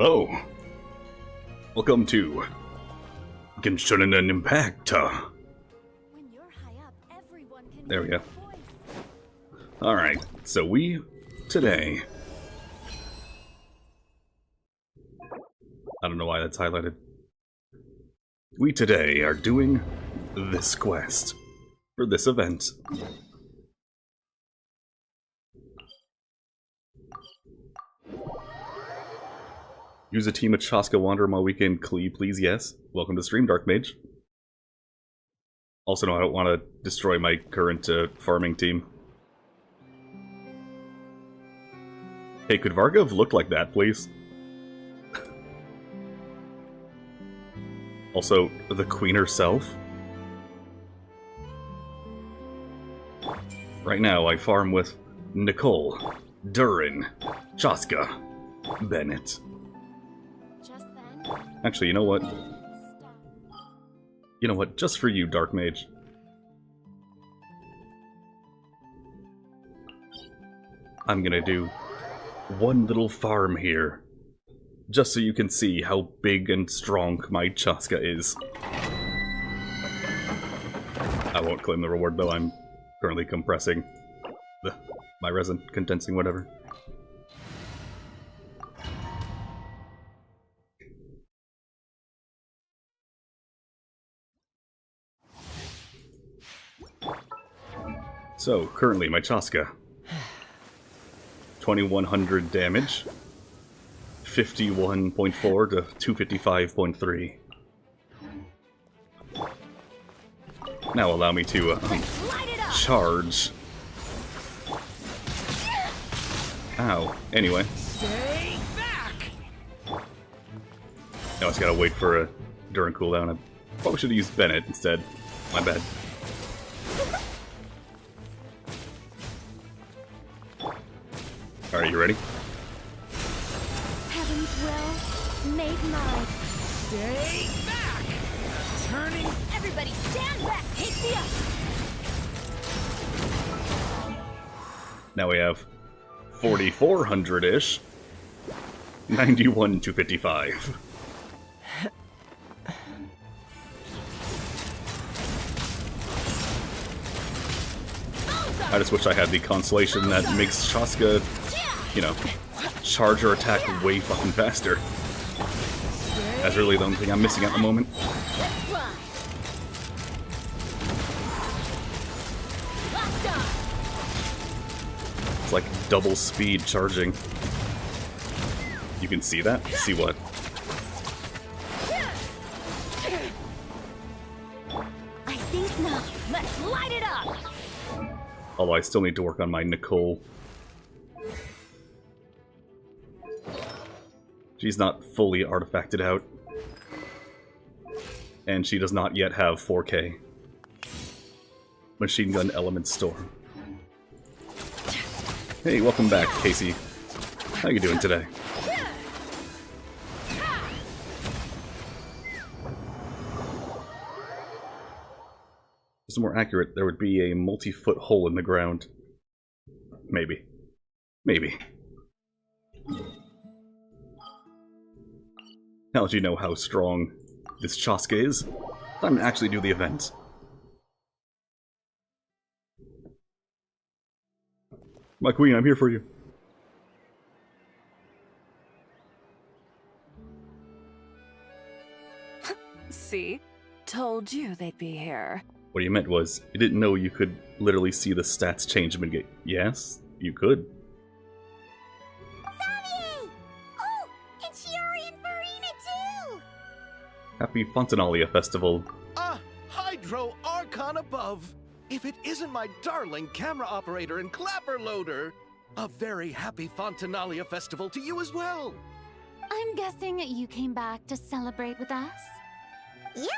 Hello. Welcome to Genshin and Impact. When you're high up, everyone can There we hear go. your voice. Alright, so we today... I don't know why that's highlighted. We today are doing this quest for this event. Use a team of Chaska Wander on my weekend, Klee, please, yes. Welcome to stream, Dark Mage. Also, no, I don't want to destroy my current farming team. Hey, could Vargov look like that, please? Also, the queen herself. Right now, I farm with Nicole, Durin, Chaska, Bennett. Just then, Actually, you know what? stop. You know what? Just for you, Dark Mage. I'm gonna do one little farm here. Just so you can see how big and strong my Chaska is. I won't claim the reward, though. I'm currently compressing my resin, condensing, whatever. So, currently, my Chaska. 2100 damage. 51.4 to 255.3. Now allow me to Light it up! charge. Ow. Anyway. Stay back! Now I just gotta wait for a Durin cooldown. I probably should have used Bennett instead. My bad. Alright, you ready? Heaven's will, made mine. Stay back! Turning. Everybody stand back! Take the up! Now we have 4,400-ish. 91 to 55. I just wish I had the consolation that makes Chaska, you know, charge or attack way fucking faster. That's really the only thing I'm missing at the moment. Let's run! Locked on! It's like double speed charging. You can see that? See what? I think not. Let's light it up! Although I still need to work on my Nicole. She's not fully artifacted out. And she does not yet have 4K. Machine Gun Element Storm. Hey, welcome back, Casey. How you doing today? If it's more accurate, there would be a multi-foot hole in the ground. Maybe. Maybe. Now that you know how strong this Chaska is, time to actually do the event. My queen, I'm here for you. See? Told you they'd be here. What you meant was, you didn't know you could literally see the stats change mid-game. Yes, you could. Xavier! Oh, and Shiori and Farina too! Happy Fontanalia Festival. Ah, Hydro Archon above! If it isn't my darling camera operator and clapper loader! A very happy Fontanalia festival to you as well! I'm guessing you came back to celebrate with us? Yep.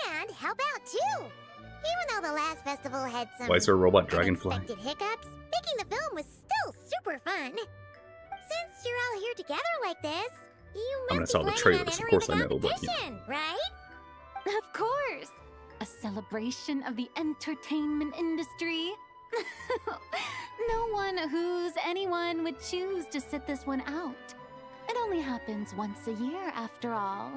And help out too. Even though the last festival had some Why is there a robot dragonfly? unexpected hiccups, making the film was still super fun. Since you're all here together like this, you I mean, I must saw be the planning on trailers, of entering course the I know, but, you know. competition, right? Of course! A celebration of the entertainment industry. No one who's anyone would choose to sit this one out. It only happens once a year, after all.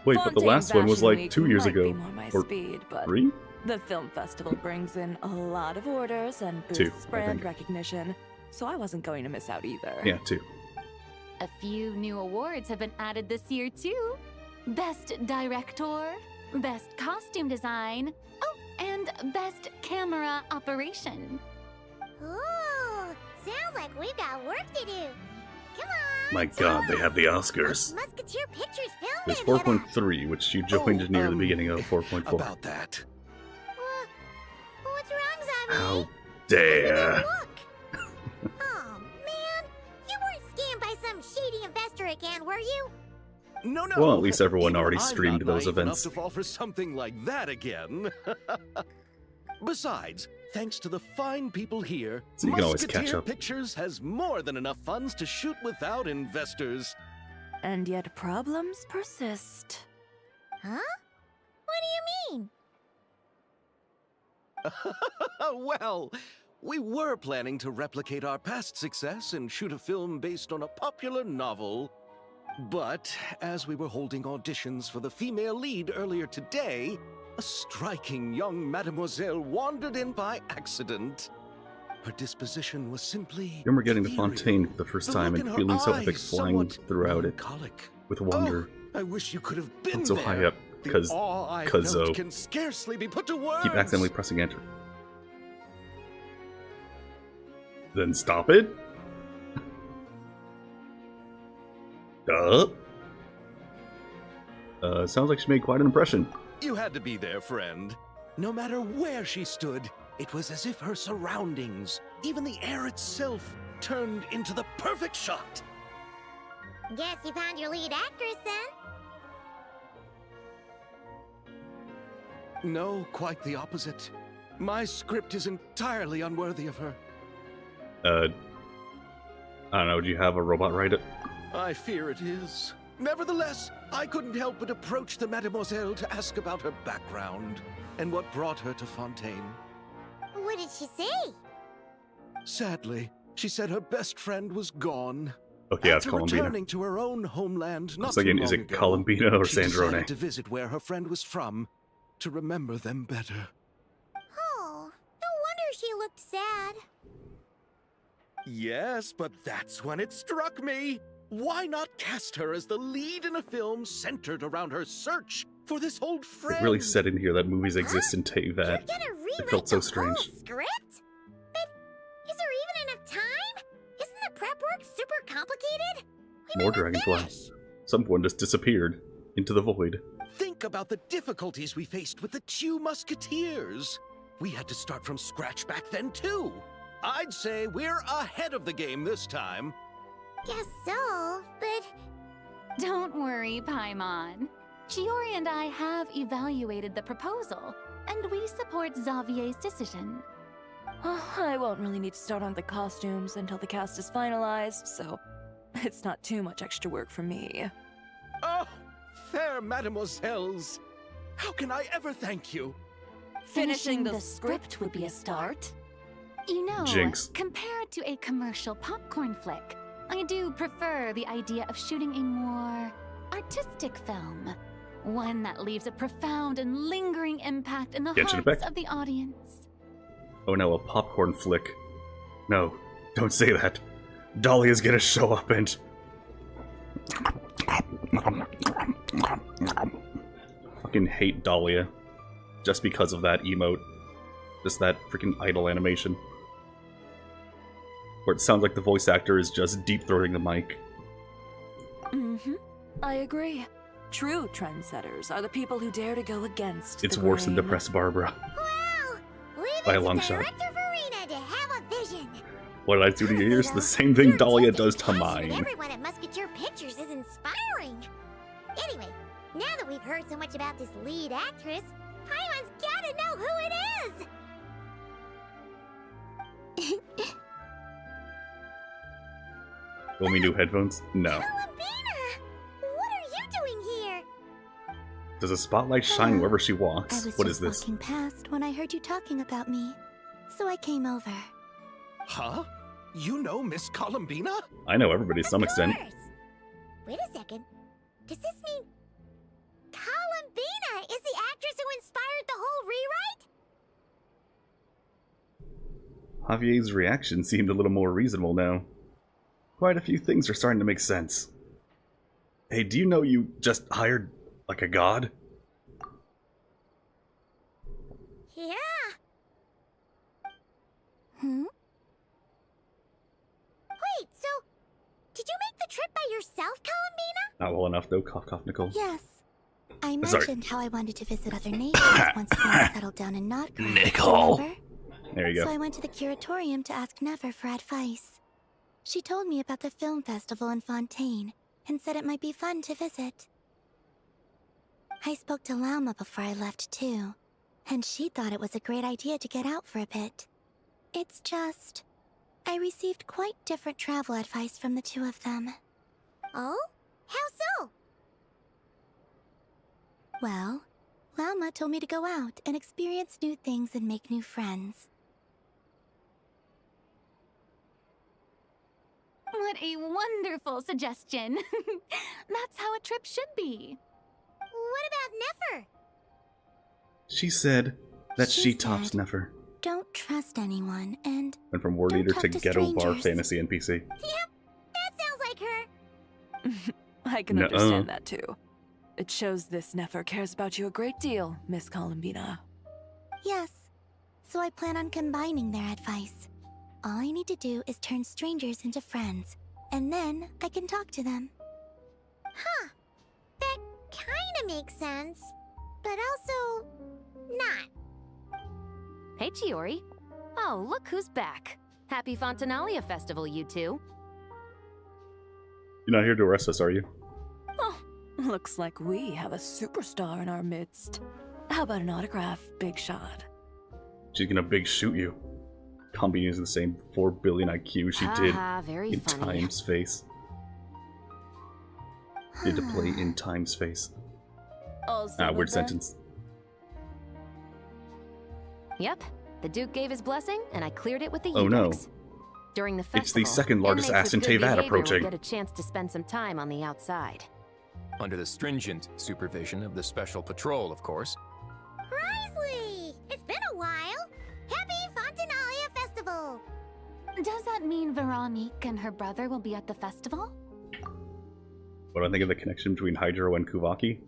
Wait, but the Fontaine last one was Fashion like Week 2 years might ago. be more my Or speed, but 3? the film festival brings in a lot of orders and 2, boosts I brand think. recognition, so I wasn't going to miss out either. Yeah, 2. A few new awards have been added this year, too. Best Director, Best Costume Design, oh, and Best Camera Operation. Ooh, sounds like we've got work to do. Come on. My god, they have the Oscars. Musketeer Pictures filmed There's it here. 4.3, which you joined near the beginning of 4.4. About that. What's wrong, Zombie? How dare. Look. Oh, man. You weren't scammed by some shady investor again, were you? No, no. Well, at least everyone Even already I'm streamed not those naive enough events. to fall for something like that again. Besides, thanks to the fine people here, So you can always catch Musketeer up. Pictures has more than enough funds to shoot without investors. And yet problems persist. Huh? What do you mean? Well, we were planning to replicate our past success and shoot a film based on a popular novel. But as we were holding auditions for the female lead earlier today, a striking young mademoiselle wandered in by accident. Her disposition was simply I remember getting to ethereal. Fontaine for the first The time look and in her feeling so epic eyes flying somewhat throughout it melancholic. with wonder. Oh, I wish you could have been And so there. high up, The because awe I cause felt so. can scarcely be put to words. Keep accidentally pressing enter. Then stop it? Duh. Sounds like she made quite an impression. You had to be there, friend. No matter where she stood, it was as if her surroundings, even the air itself, turned into the perfect shot. Guess you found your lead actress then? No, quite the opposite. My script is entirely unworthy of her. I don't know, do you have a robot write it? I fear it is. Nevertheless, I couldn't help but approach the mademoiselle to ask about her background and what brought her to Fontaine. What did she say? Sadly, she said her best friend was gone. Okay, that's After Columbina. returning to her own homeland I not was too thinking, long is it ago, Columbina or she decided Sandrone? to visit where her friend was from to remember them better. Oh, no wonder she looked sad. Yes, but that's when it struck me. Why not cast her as the lead in a film centered around her search for this old friend? It really said in here that movies exist and take You're that. gonna rewrite felt so the strange. whole script? But is there even enough time? Isn't the prep work super complicated? We More never dragonflies. finish. Someone just disappeared into the void. Think about the difficulties we faced with the 2 Musketeers. We had to start from scratch back then, too. I'd say we're ahead of the game this time. Guess so, but Don't worry, Paimon. Shiori and I have evaluated the proposal, and we support Xavier's decision. I won't really need to start on the costumes until the cast is finalized, so it's not too much extra work for me. Oh, fair mademoiselles. How can I ever thank you? Finishing the script would be a start. You know, Jinx. compared to a commercial popcorn flick, I do prefer the idea of shooting a more artistic film. One that leaves a profound and lingering impact in the Genshin hearts Impact? of the audience. Oh no, a popcorn flick. No, don't say that. Dahlia's gonna show up and... Fucking hate Dahlia. Just because of that emote. Just that freaking idle animation. Where it sounds like the voice actor is just deep-throating the mic. Mm-hmm. I agree. True trendsetters are the people who dare to go against It's the worse than grain. Depressed Barbara. wow! Leave By it a to long shot. Director Verena to have a vision. What did I do to your ears? The same thing Your Dahlia artistic does to passion mine. of everyone at Musketeer Pictures is inspiring. Anyway, now that we've heard so much about this lead actress, Paimon's gotta know who it is! Want me new headphones? No. Columbina! What are you doing here? Does a spotlight shine wherever she I walks? was What just is this? walking past when I heard you talking about me, so I came over. Huh? You know Miss Columbina? I know everybody to some extent. Of course. Wait a second. Does this mean Columbina is the actress who inspired the whole rewrite? Javier's reaction seemed a little more reasonable now. Quite a few things are starting to make sense. Hey, do you know you just hired, like, a god? Yeah. Hmm? Wait, so did you make the trip by yourself, Columbina? Not well enough, though. Cough, cough, Nicole. Yes. I Sorry. mentioned how I wanted to visit other nations once things settled down in Notgrad. Nicole. Remember? There you So go. I went to the curatorium to ask Never for advice. She told me about the film festival in Fontaine and said it might be fun to visit. I spoke to Lauma before I left too, and she thought it was a great idea to get out for a bit. It's just, I received quite different travel advice from the two of them. Oh? How so? Well, Lauma told me to go out and experience new things and make new friends. What a wonderful suggestion. That's how a trip should be. What about Nefer? She said that She she tops said- Nefer. Don't trust anyone, and Went from Word Don't Eater talk to to Ghetto Bar strangers. Fantasy NPC. Yep, that sounds like her. I can Nuh-uh. understand that too. It shows this Nefer cares about you a great deal, Miss Columbina. yes. So I plan on combining their advice. All I need to do is turn strangers into friends, and then I can talk to them. Huh. That kinda makes sense. But also, not. Hey, Chiori. Oh, look who's back. Happy Fontanalia Festival, you two. You're not here to arrest us, are you? Oh, looks like we have a superstar in our midst. How about an autograph, Big Shot? She's gonna big shoot you. Combi using the same 4 billion IQ she did Haha, very in funny. Time Space. Did to play in Time Space. Also, Weird sentence. Yep, the Duke gave his blessing, and I cleared it with the Oh, no. Eudex. During the It's festival, the second largest inmates ass in with good Teyvat behavior will approaching. get a chance to spend some time on the outside. Under the stringent supervision of the Special Patrol, of course. Risley! It's been a while. Happy Fontanalia Festival! Does that mean Veronique and her brother will be at the festival? What do I think of the connection between Hydro and Kuvaki?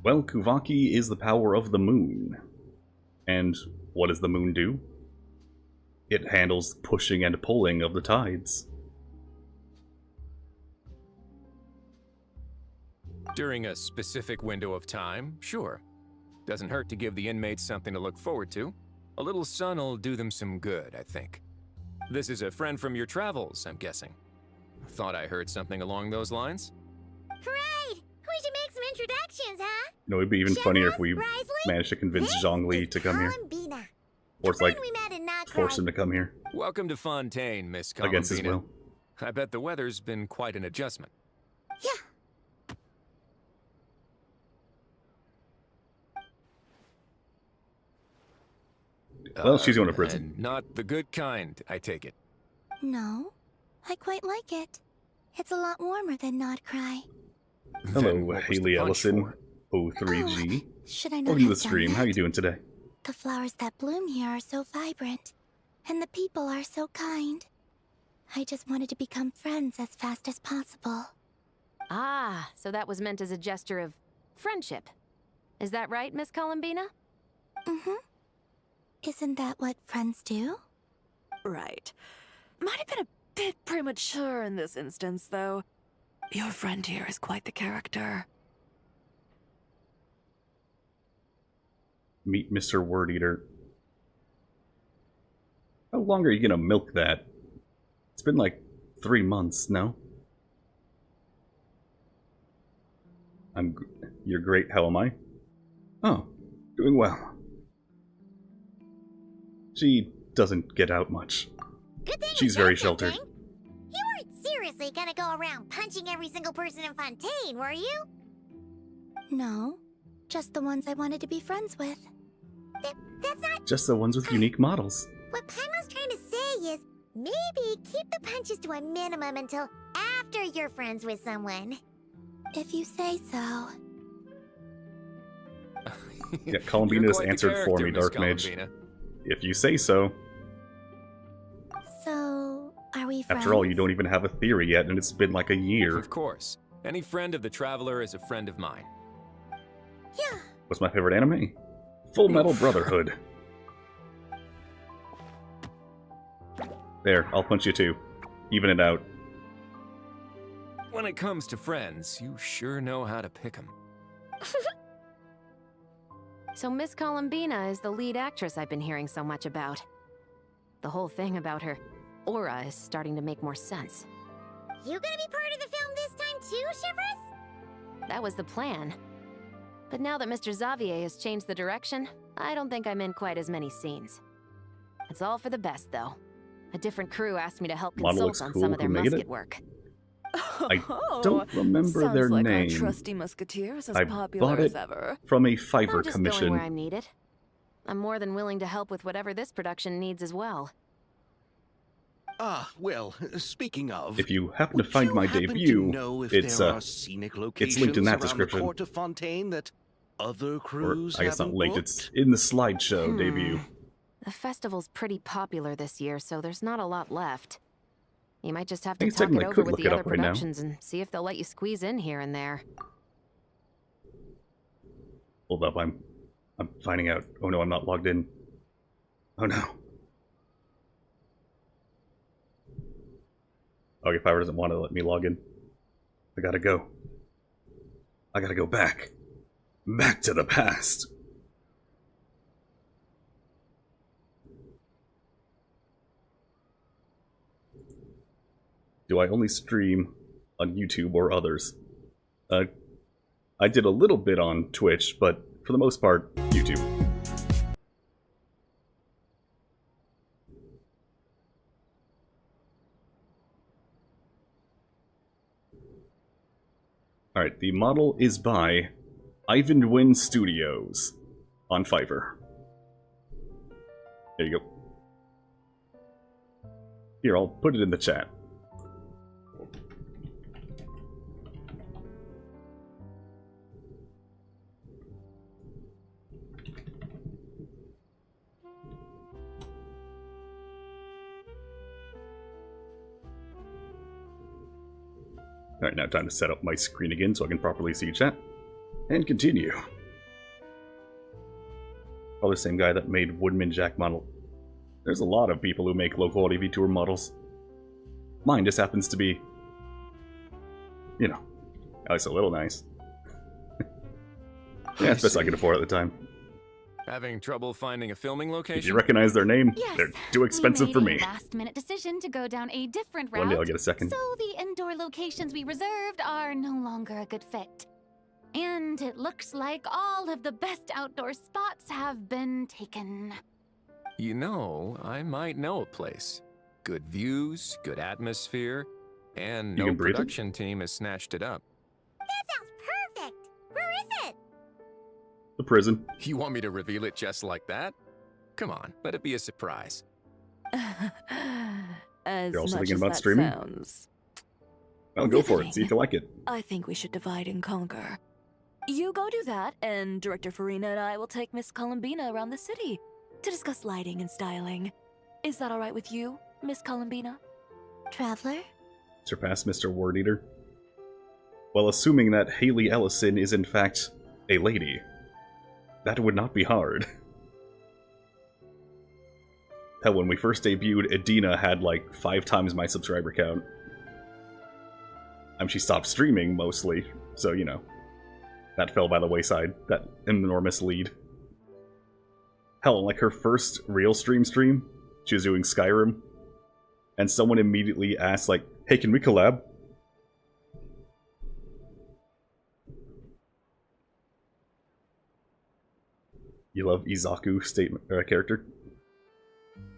Well, Kuvaki is the power of the moon. And what does the moon do? It handles pushing and pulling of the tides. During a specific window of time, sure. Doesn't hurt to give the inmates something to look forward to. A little sun'll do them some good, I think. This is a friend from your travels, I'm guessing. Thought I heard something along those lines? Right! We should make some introductions, huh? You know, it'd be even funnier if we Risley, managed to convince this Zhongli is to come here. Columbina. Or it's The like, friend we met in Notgrad. force him to come here. Welcome to Fontaine, Miss Columbina. Against his will. I bet the weather's been quite an adjustment. Yeah. Well, she's going to prison. And not the good kind, I take it. No, I quite like it. It's a lot warmer than Notcry. Hello, Then what was the Haley punch Ellison, for? O3G. Should I not Welcome to have the done stream. that? How you doing today? The flowers that bloom here are so vibrant, and the people are so kind. I just wanted to become friends as fast as possible. Ah, so that was meant as a gesture of friendship. Is that right, Miss Columbina? Mm-hmm. Isn't that what friends do? Right. Might have been a bit premature in this instance, though. Your friend here is quite the character. Meet Mr. Word Eater. How long are you gonna milk that? It's been like 3 months, no? You're great, how am I? Oh, doing well. She doesn't get out much. Good thing She's you very said sheltered. something. You weren't seriously gonna go around punching every single person in Fontaine, were you? No, just the ones I wanted to be friends with. That's not Just the ones with unique models. what Paimon's trying to say is Maybe keep the punches to a minimum until after you're friends with someone. If you say so. Yeah, Columbina You're has quite the answered for character, me, Miss Dark Mage. Columbina. If you say so. So, are we friends? After all, you don't even have a theory yet, and it's been like a year. Of course. Any friend of the Traveler is a friend of mine. Yeah. What's my favorite anime? Full Metal Brotherhood. There, I'll punch you too. Even it out. When it comes to friends, you sure know how to pick 'em. So Miss Columbina is the lead actress I've been hearing so much about. The whole thing about her aura is starting to make more sense. You gonna be part of the film this time too, Shivers? That was the plan. But now that Mr. Xavier has changed the direction, I don't think I'm in quite as many scenes. It's all for the best, though. A different crew asked me to help Model consult looks on cool. some of their Who made it? musket work. I don't remember Sounds their like name. Our trusty musketeers as I popular bought as it ever. from a I'm Fiverr just commission. going where I'm needed. I'm more than willing to help with whatever this production needs as well. Ah, well, speaking of... If you happen to would find you my happen debut, to know if it's there are scenic locations linked in that around description. the Court of Fontaine that other Or, crews I guess not haven't linked, booked? it's in the slideshow debut. The festival's pretty popular this year, so there's not a lot left. You might just have I to guess talk it technically I over could with look the it other up right now. productions and see if they'll let you squeeze in here and there. Hold up, I'm finding out. Oh no, I'm not logged in. Oh no. Okay, Fiverr doesn't want to let me log in. I gotta go. I gotta go back. Back to the past. Do I only stream on YouTube or others? I did a little bit on Twitch, but for the most part, YouTube. Alright, the model is by Ivan Wynn Studios on Fiverr. There you go. Here, I'll put it in the chat. Alright, now time to set up my screen again so I can properly see chat. And continue. Probably the same guy that made Woodman Jack model. There's a lot of people who make low-quality VTuber models. Mine just happens to be, you know, at least a little nice. Yeah, it's best I could afford at the time. Having trouble finding a filming If location? you recognize their name, Yes, they're too expensive we for made me. a last-minute decision to go down a different route. One day I'll get a second. So the indoor locations we reserved are no longer a good fit. And it looks like all of the best outdoor spots have been taken. You know, I might know a place. Good views, good atmosphere, and You no can breathe it? production team has snatched it up. That sounds perfect! Where is it? The prison. You want me to reveal it just like that? Come on, let it be a surprise. As You're also much thinking as about that streaming? sounds. Well, go for it. See if you like it. I think we should divide and conquer. You go do that, and Director Farina and I will take Miss Columbina around the city to discuss lighting and styling. Is that all right with you, Miss Columbina? Traveler? Surpass Mr. Word Eater? Well, assuming that Haley Ellison is in fact a lady, that would not be hard. Hell, when we first debuted, Edina had like 5 times my subscriber count. She stopped streaming, mostly, so, you know, that fell by the wayside, that enormous lead. Hell, like her first real stream, she was doing Skyrim, and someone immediately asked, like, hey, can we collab? You love Izaku statement character?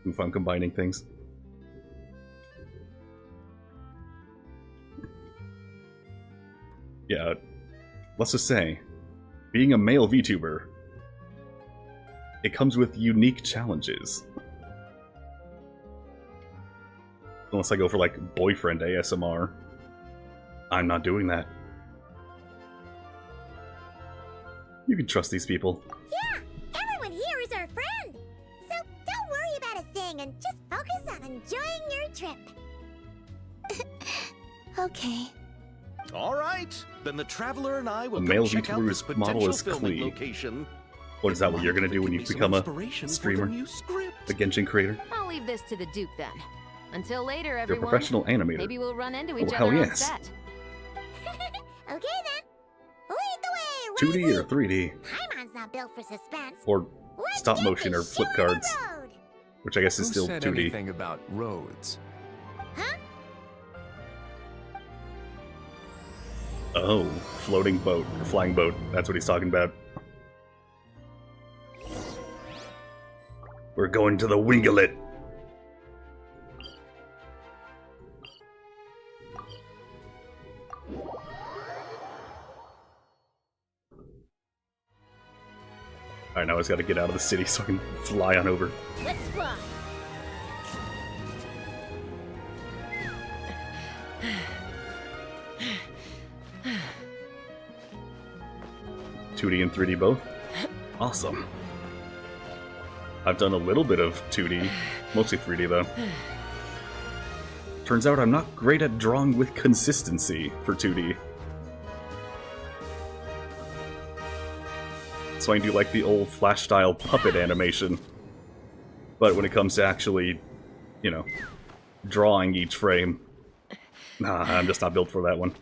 Oof, I'm combining things. Yeah, let's just say, being a male VTuber, it comes with unique challenges. Unless I go for, like, boyfriend ASMR. I'm not doing that. You can trust these people. Yeah, everyone here is our friend. So don't worry about a thing and just focus on enjoying your trip. Okay. All right, then the Traveler and I will A go male check out VTuber's this model potential is filming Klee. location. What is that what you're gonna do when you become a Inspiration for the streamer? new script. The Genshin creator? I'll leave this to the Duke then. Until later, You're a everyone. professional animator. Maybe we'll run into Oh, each hell other on yes. set. Okay then. Lead the way, 2D Rosie. or 3D? Paimon's not built for suspense. Or Let's stop get motion or this flip show on the cards? road. Which I guess is Who still said 2D. anything about roads? Huh? Oh, floating boat, or flying boat. That's what he's talking about. We're going to the Wingalit. Alright, now I just gotta get out of the city so I can fly on over. Let's fly. 2D and 3D both? Awesome. I've done a little bit of 2D, mostly 3D though. Turns out I'm not great at drawing with consistency for 2D. So I can do like the old Flash style puppet animation. But when it comes to actually, you know, drawing each frame, nah, I'm just not built for that one.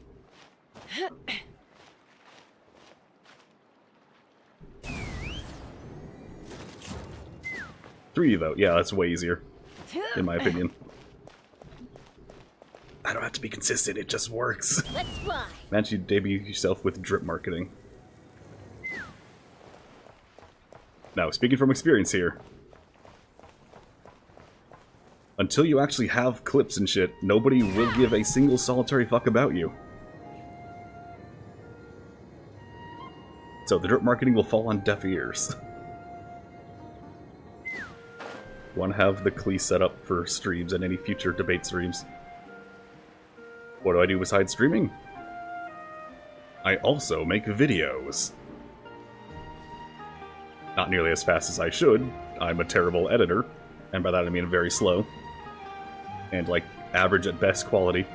Three though, yeah, that's way easier, in my opinion. I don't have to be consistent, it just works. Let's fly. Imagine you debut yourself with drip marketing. Now, speaking from experience here, until you actually have clips and shit, nobody will give a single solitary fuck about you. So the drip marketing will fall on deaf ears. Want to have the Klee set up for streams and any future debate streams. What do I do besides streaming? I also make videos. Not nearly as fast as I should. I'm a terrible editor, and by that I mean very slow. And, like, average at best quality.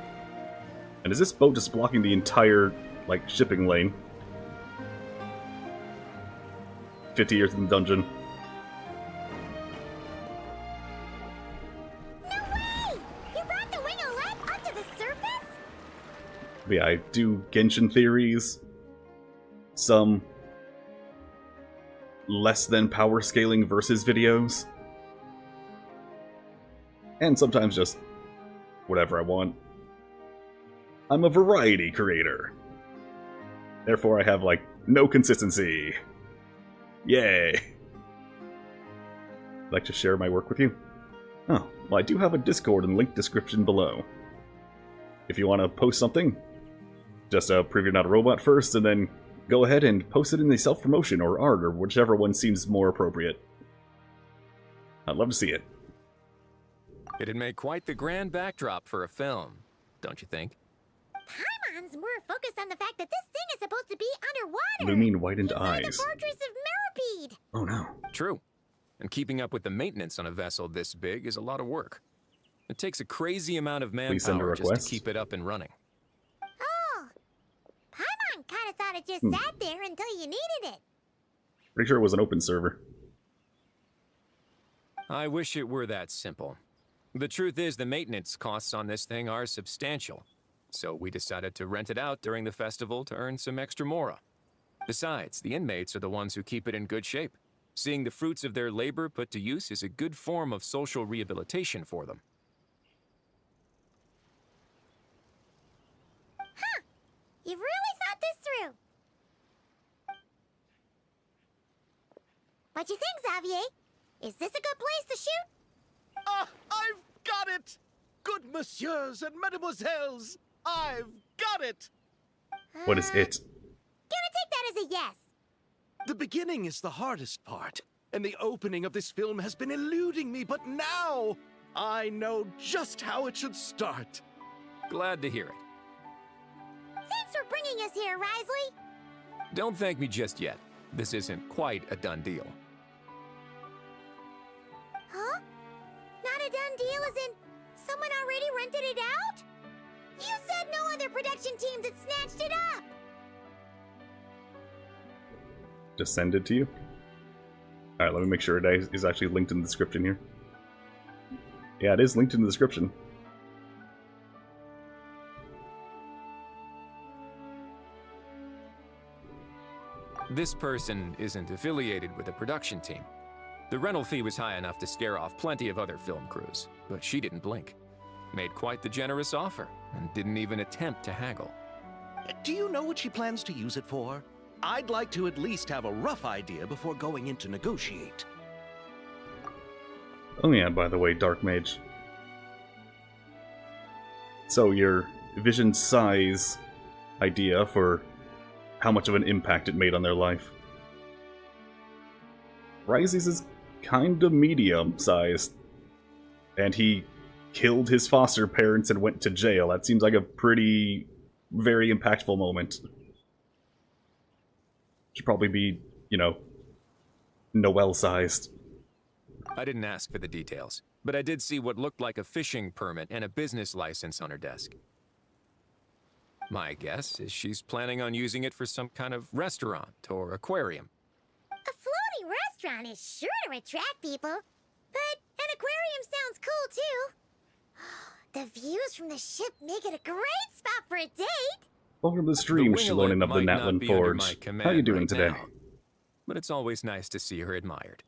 And is this boat just blocking the entire, like, shipping lane? 50 years in the dungeon. No way! You brought the wing-o-let up to the surface? But yeah, I do Genshin theories. Some less than power scaling versus videos. And sometimes just whatever I want. I'm a variety creator. Therefore I have, like, no consistency. Yay! I'd like to share my work with you. Oh, well I do have a Discord and link description below. If you want to post something, just prove you're not a robot first, and then go ahead and post it in the self-promotion or art or whichever one seems more appropriate. I'd love to see it. It'd make quite the grand backdrop for a film, don't you think? Paimon's more focused on the fact that this thing is supposed to be underwater. Lumine whitened Inside eyes. the fortress of Mirapede. Oh no. True. And keeping up with the maintenance on a vessel this big is a lot of work. It takes a crazy amount of Please send a manpower just request. to keep it up and running. Oh. Paimon kind of thought it just sat there until you needed it. Pretty sure it was an open server. I wish it were that simple. The truth is the maintenance costs on this thing are substantial. So we decided to rent it out during the festival to earn some extra mora. Besides, the inmates are the ones who keep it in good shape. Seeing the fruits of their labor put to use is a good form of social rehabilitation for them. Huh. You've really thought this through. What you think, Xavier? Is this a good place to shoot? Ah, I've got it! Good messieurs and mesdemoiselles, I've got it! What is it? Gonna take that as a yes. The beginning is the hardest part, and the opening of this film has been eluding me, but now I know just how it should start. Glad to hear it. Thanks for bringing us here, Risley. Don't thank me just yet. This isn't quite a done deal. Huh? Not a done deal as in someone already rented it out? You said no other production teams had snatched it up! Just send it to you? Alright, let me make sure it is actually linked in the description here. Yeah, it is linked in the description. This person isn't affiliated with a production team. The rental fee was high enough to scare off plenty of other film crews, but she didn't blink. Made quite the generous offer, and didn't even attempt to haggle. Do you know what she plans to use it for? I'd like to at least have a rough idea before going in to negotiate. Oh yeah, by the way, Dark Mage. So your vision size idea for how much of an impact it made on their life. Rises is kind of medium-sized. And he killed his foster parents and went to jail. That seems like a very impactful moment. Should probably be, you know, Noel-sized. I didn't ask for the details, but I did see what looked like a fishing permit and a business license on her desk. My guess is she's planning on using it for some kind of restaurant or aquarium. A floating restaurant is sure to attract people, but an aquarium sounds cool too. The views from the ship make it a great spot for a date. Welcome to the stream, The Shalonin of the might not Natlan be under my Forge. command How you doing right today? now, but it's always nice to see her admired.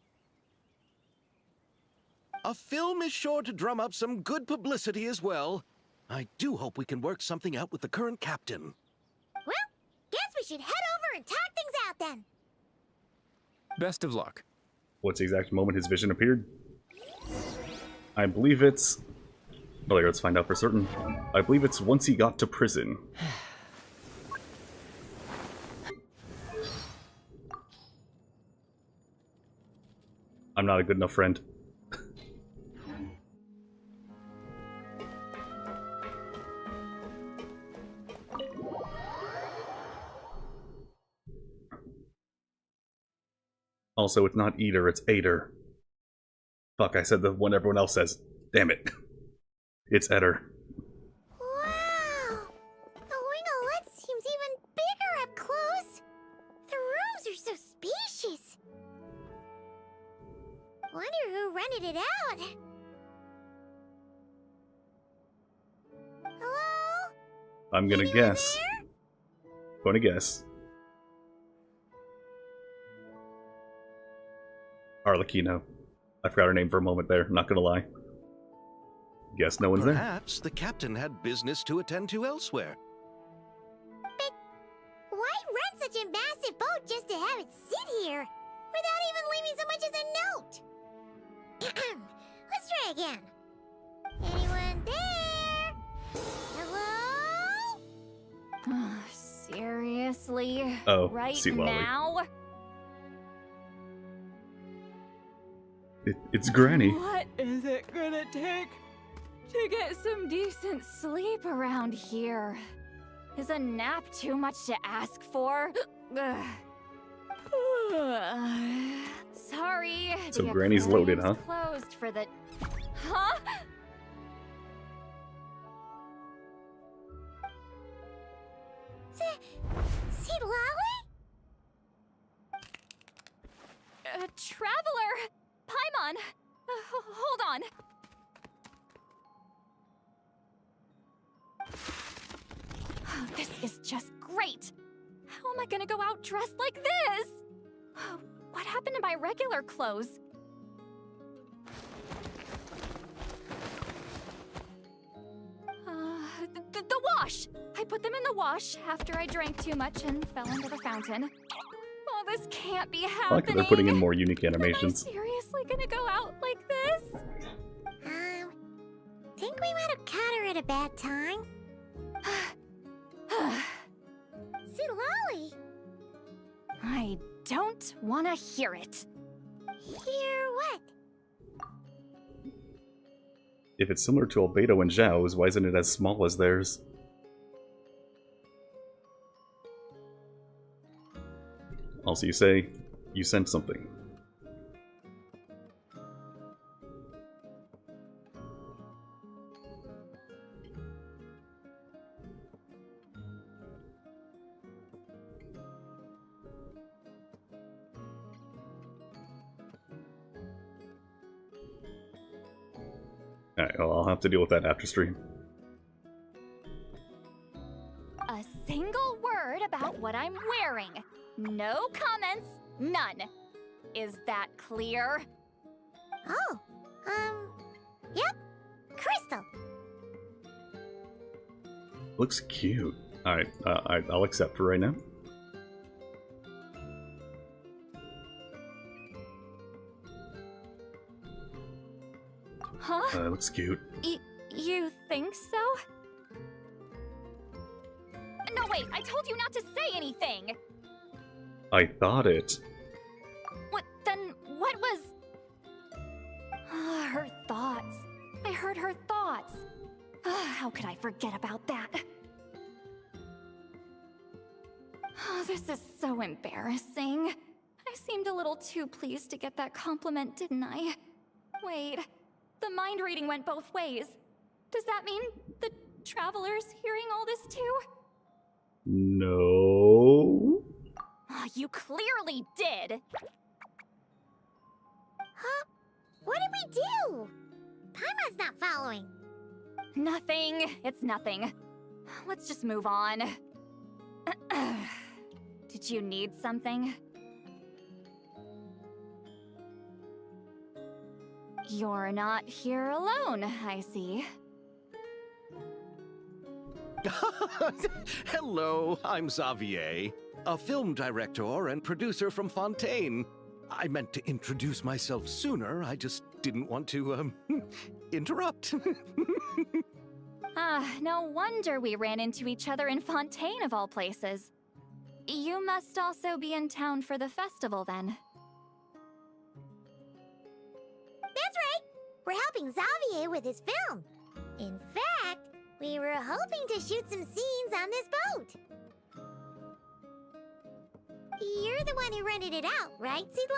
A film is sure to drum up some good publicity as well. I do hope we can work something out with the current captain. Well, guess we should head over and talk things out then. Best of luck. What's the exact moment his vision appeared? I believe it's... Well, let's find out for certain. I believe it's once he got to prison. I'm not a good enough friend. Also, it's not eater, it's aider. Fuck, I said the one everyone else says. Damn it. It's Eder. Wow! The winglet seems even bigger up close. The rooms are so spacious. Wonder who rented it out. Hello? I'm gonna Anyone guess. there? Gonna guess. Arlecchino. I forgot her name for a moment there, not gonna lie. Guess no one's there. Perhaps the captain had business to attend to elsewhere. But why rent such a massive boat just to have it sit here? Without even leaving so much as a note? Let's try again. Anyone there? Hello? Seriously? Oh, Right see Lolly. now? It's Granny. What is it gonna take to get some decent sleep around here? Is a nap too much to ask for? Ugh. Sorry. So the Granny's loaded, huh? aquarium's closed for the... Huh? See Lolly? Traveler! Paimon! Hold on. Oh, this is just great. How am I gonna go out dressed like this? Oh, what happened to my regular clothes? The wash! I put them in the wash after I drank too much and fell into the fountain. Oh, this can't be I happening. like that they're putting in more unique animations. Am I seriously gonna go out like this? Think we might have caught her at a bad time. See Lolly? I don't want to hear it. Hear what? If it's similar to Albedo and Zhao's, why isn't it as small as theirs? Also, you say you sent something. Alright, well, I'll have to deal with that after stream. A single word about what I'm wearing. No comments, none. Is that clear? Oh, yep. Crystal. Looks cute. Alright, I'll accept for right now. Huh? Looks cute. You think so? No, wait, I told you not to say anything! I thought it. What was... her thoughts. I heard her thoughts. How could I forget about that? Oh, this is so embarrassing. I seemed a little too pleased to get that compliment, didn't I? Wait, the mind reading went both ways. Does that mean the Traveler's hearing all this too? No. You clearly did! Huh? What did we do? Paimon's not following. Nothing. It's nothing. Let's just move on. Did you need something? You're not here alone, I see. Hello, I'm Xavier, a film director and producer from Fontaine. I meant to introduce myself sooner, I just didn't want to, interrupt. No wonder we ran into each other in Fontaine of all places. You must also be in town for the festival then. That's right. We're helping Xavier with his film. In fact, we were hoping to shoot some scenes on this boat. You're the one who rented it out, right, Seed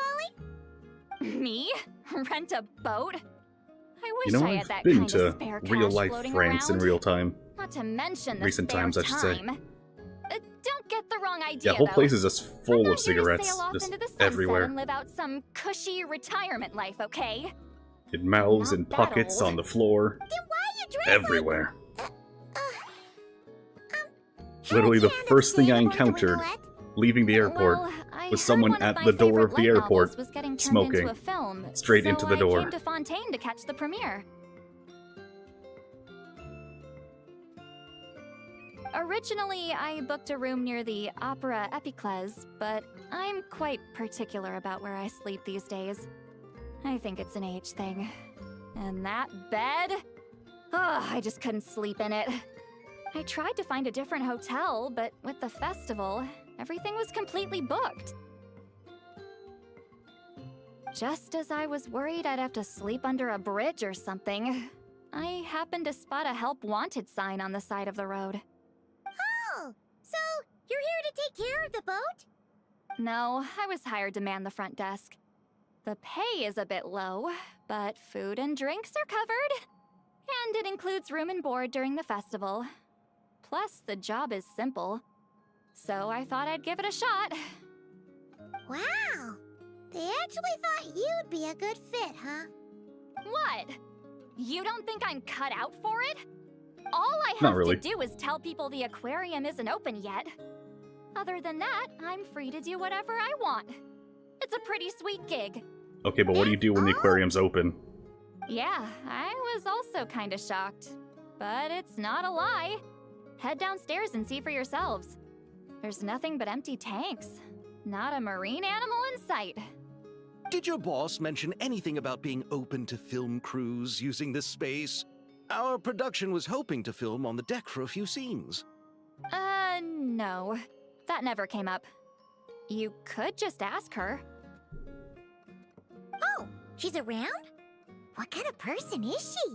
Lolly? Me? Rent a boat? I wish You know, I had I've that been kind to of spare cash real-life floating France around. in real time. Not to mention the Recent spare times, I should say. time. Don't get the wrong idea, Yeah, whole though. place is just I'm full not of here to cigarettes, sail off just into the sunset everywhere. and live out some cushy retirement life, okay? In mouths Not and that pockets old. on the floor, Then why are you dressed everywhere. like... Literally the Hannah first thing I Sandrone to encountered Reunite? leaving the airport Well, I was heard someone one of at my the door favorite of the light novels airport was getting turned smoking into a film, straight so into the I door. came to Fontaine to catch the premiere. Originally, I booked a room near the Opera Epicles, but I'm quite particular about where I sleep these days. I think it's an age thing. And that bed? Oh, I just couldn't sleep in it. I tried to find a different hotel, but with the festival, everything was completely booked. Just as I was worried I'd have to sleep under a bridge or something, I happened to spot a help wanted sign on the side of the road. Oh, so you're here to take care of the boat? No, I was hired to man the front desk. The pay is a bit low, but food and drinks are covered. And it includes room and board during the festival. Plus, the job is simple. So I thought I'd give it a shot. Wow. They actually thought you'd be a good fit, huh? What? You don't think I'm cut out for it? All I Not have really. to do is tell people the aquarium isn't open yet. Other than that, I'm free to do whatever I want. It's a pretty sweet gig. Okay, but what do you do when the aquarium's open? Yeah, I was also kinda shocked. But it's not a lie. Head downstairs and see for yourselves. There's nothing but empty tanks. Not a marine animal in sight. Did your boss mention anything about being open to film crews using this space? Our production was hoping to film on the deck for a few scenes. No. That never came up. You could just ask her. Oh, she's around? What kind of person is she?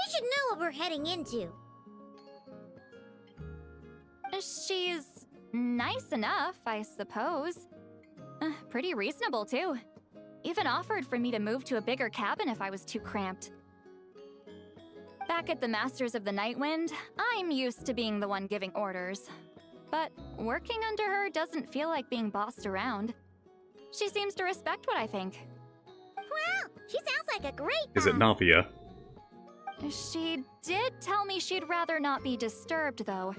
We should know what we're heading into. She's nice enough, I suppose. Pretty reasonable, too. Even offered for me to move to a bigger cabin if I was too cramped. Back at the Masters of the Nightwind, I'm used to being the one giving orders. But working under her doesn't feel like being bossed around. She seems to respect what I think. Well, she sounds like a great Is it boss. Navia? She did tell me she'd rather not be disturbed, though.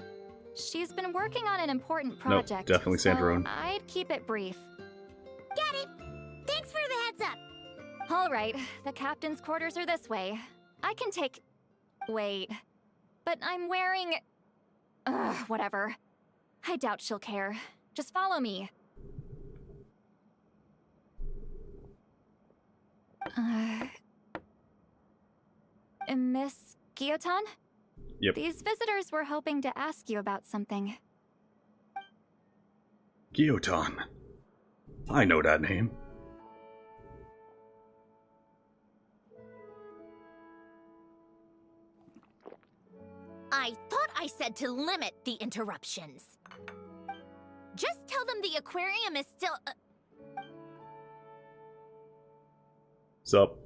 She's been working on an important project. definitely so Sandrone. I'd keep it brief. Got it. Thanks for the heads up. All right, the captain's quarters are this way. I can take... Wait. But I'm wearing... whatever. I doubt she'll care. Just follow me. Miss Guillotin? Yep. These visitors were hoping to ask you about something. Guillotin. I know that name. I thought I said to limit the interruptions. Just tell them the aquarium is still... Sup?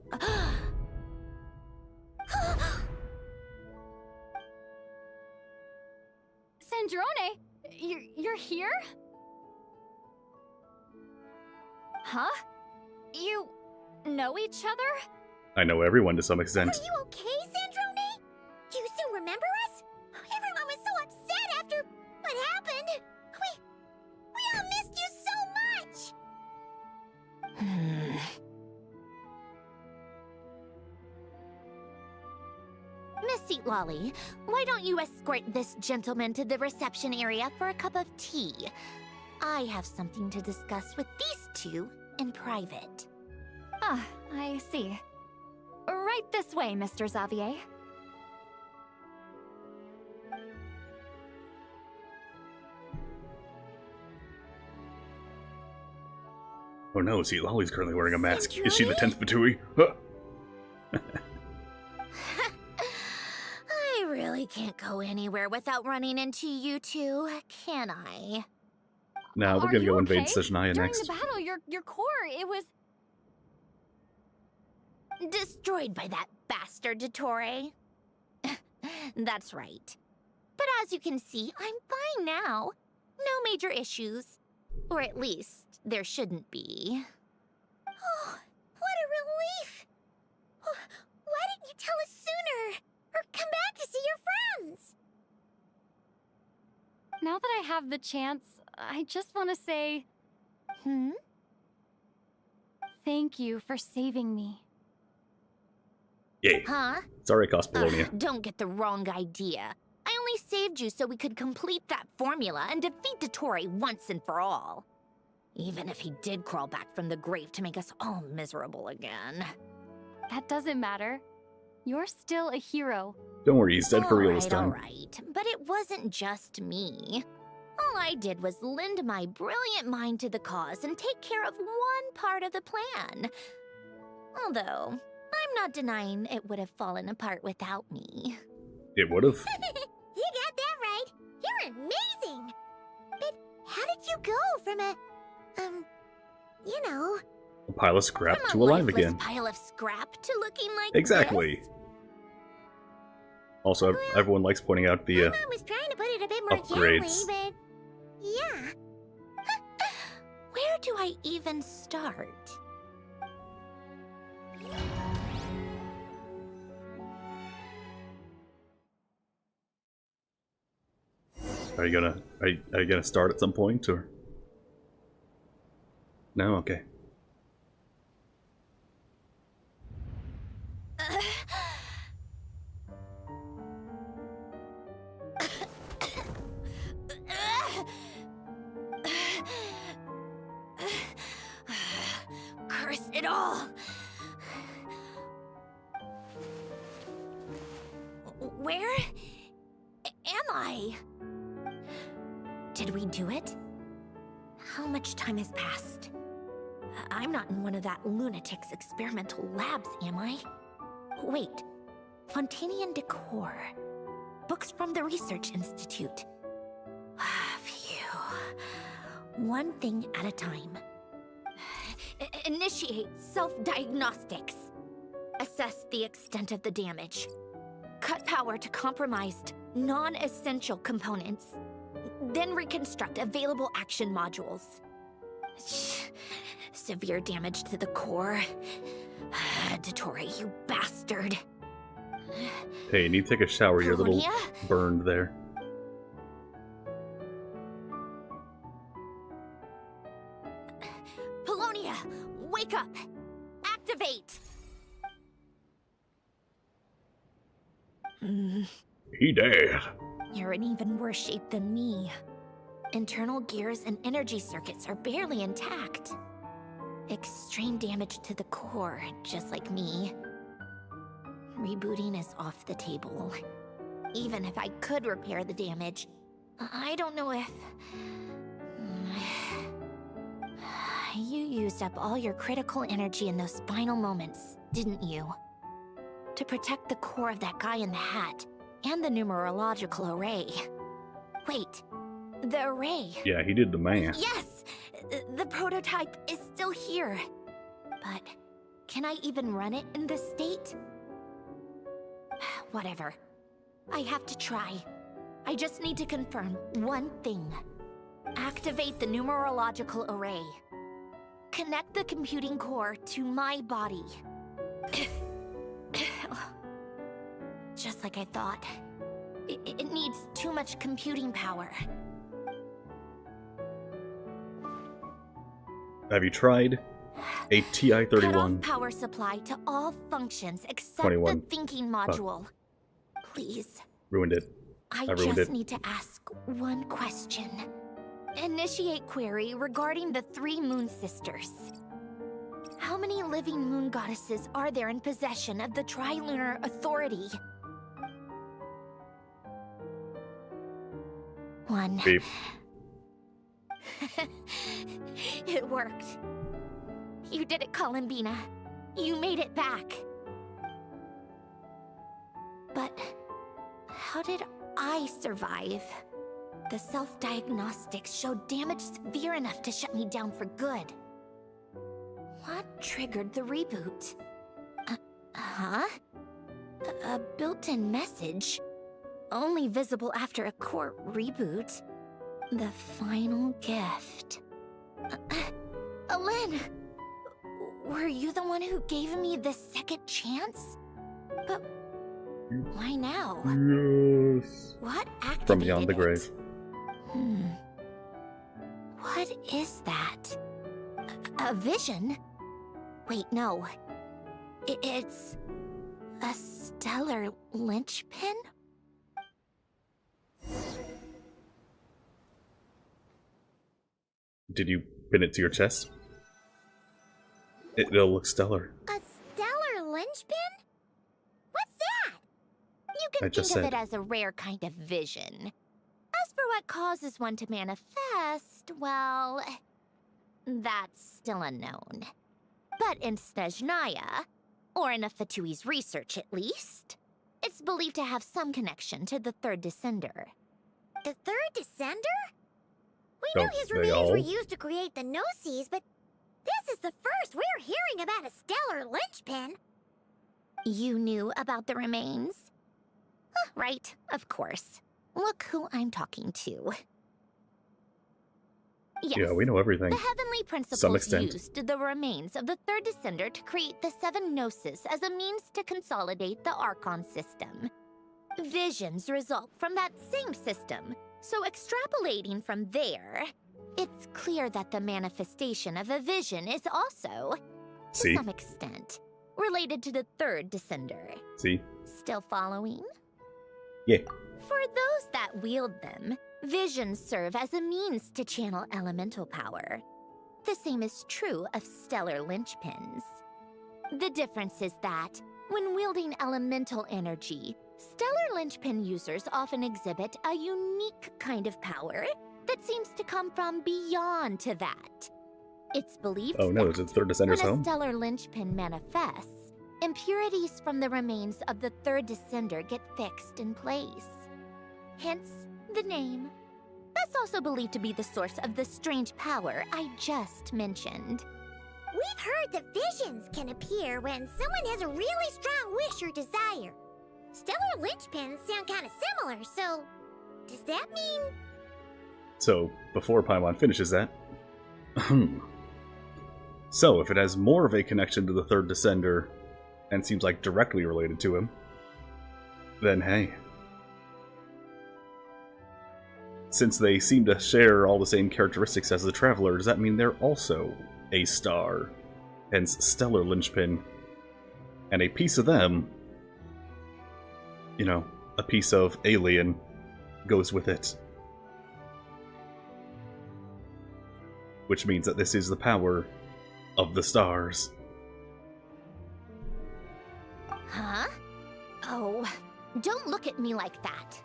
Sandrone, you're here? Huh? You know each other? I know everyone to some extent. Are you okay, Sandrone? Do you still remember us? Everyone was so upset after what happened. We all missed you so much. Miss Seat Lolly, why don't you escort this gentleman to the reception area for a cup of tea? I have something to discuss with these two in private. Ah, I see. Right this way, Mr. Xavier. Oh no, see, Lolly's currently wearing a mask. Is she the 10th Fatui? Huh. I really can't go anywhere without running into you two, can I? Now we're Are gonna you go invade okay? Sejnaya During next. the battle, your core, it was... Destroyed by that bastard Dottore. That's right. But as you can see, I'm fine now. No major issues. Or at least, there shouldn't be. Oh, what a relief! Why didn't you tell us sooner? Or come back to see your friends? Now that I have the chance, I just want to say... Thank you for saving me. Yay. Huh? Sorry, Cospolonia. Don't get the wrong idea. I only saved you so we could complete that formula and defeat Dottore once and for all. Even if he did crawl back from the grave to make us all miserable again. That doesn't matter. You're still a hero. Don't worry, he's dead for real this All time. right. But it wasn't just me. All I did was lend my brilliant mind to the cause and take care of one part of the plan. Although, I'm not denying it would have fallen apart without me. It would've. You got that right. You're amazing. But how did you go from a, you know... A pile of scrap From to a alive lifeless again. pile of scrap to looking like Exactly. this? Also, everyone likes pointing out the My mom was trying to put it a bit more upgrades. gently, but... Yeah. Where do I even start? Are you gonna start at some point, or? No? Okay. Curse it all! Where am I? Did we do it? How much time has passed? I'm not in one of that lunatic's experimental labs, am I? Wait, Fontanian decor. Books from the Research Institute. Phew. One thing at a time. Initiate self-diagnostics. Assess the extent of the damage. Cut power to compromised, non-essential components. Then reconstruct available action modules. Severe damage to the core. Dottore, you bastard. Hey, you need to take a shower. You're a little Polonia? burned there. Polonia, wake up! Activate! He dead. You're in even worse shape than me. Internal gears and energy circuits are barely intact. Extreme damage to the core, just like me. Rebooting is off the table. Even if I could repair the damage, I don't know if... You used up all your critical energy in those final moments, didn't you? To protect the core of that guy in the hat, and the numerological array. Wait, the array. Yeah, he did the math. Yes! The prototype is still here. But can I even run it in this state? Whatever. I have to try. I just need to confirm one thing. Activate the numerological array. Connect the computing core to my body. Just like I thought. It needs too much computing power. Have you tried a Cut TI-31? off power supply to all functions except 21. the thinking module. Please. Ruined it. I ruined just it. need to ask one question. Initiate query regarding the 3 moon sisters. How many living moon goddesses are there in possession of the Trilunar Authority? 1. Beep. It worked. You did it, Columbina. You made it back. But how did I survive? The self-diagnostics showed damage severe enough to shut me down for good. What triggered the reboot? A built-in message? Only visible after a core reboot. The final gift. Lynn! Were you the one who gave me this second chance? But why now? Yes. What activated From beyond the it? grave. What is that? A vision? Wait, no. It's a stellar linchpin? Did you pin it to your chest? It'll look stellar. A stellar linchpin? What's that? You I can just think of said. it as a rare kind of vision. As for what causes one to manifest, well, that's still unknown. But in Snezhnaya, or in a Fatui's research at least, it's believed to have some connection to the third descender. The third descender? We knew Oh, his they remains all? were used to create the Gnosis, but this is the first we're hearing about a stellar linchpin. You knew about the remains? Right, of course. Look who I'm talking to. Yes. Yeah, we know everything. The heavenly Some principles extent. used the remains of the third descender to create the 7 gnosis as a means to consolidate the Archon system. Visions result from that same system, so extrapolating from there, it's clear that the manifestation of a vision is also, See? to some extent, related to the third descender. See? Still following? Yeah. For those that wield them, visions serve as a means to channel elemental power. The same is true of stellar linchpins. The difference is that, when wielding elemental energy, stellar linchpin users often exhibit a unique kind of power that seems to come from beyond to that. It's believed Oh no, that is it third descender's when a home? stellar linchpin manifests, impurities from the remains of the third descender get fixed in place. Hence, the name. That's also believed to be the source of the strange power I just mentioned. We've heard that visions can appear when someone has a really strong wish or desire. Stellar linchpins sound kind of similar, so does that mean... So, before Paimon finishes that... So, if it has more of a connection to the third descender, and seems like directly related to him, then hey. Since they seem to share all the same characteristics as the Traveler, does that mean they're also a star? Hence, stellar linchpin. And a piece of them, you know, a piece of alien, goes with it. Which means that this is the power of the stars. Huh? Oh, don't look at me like that.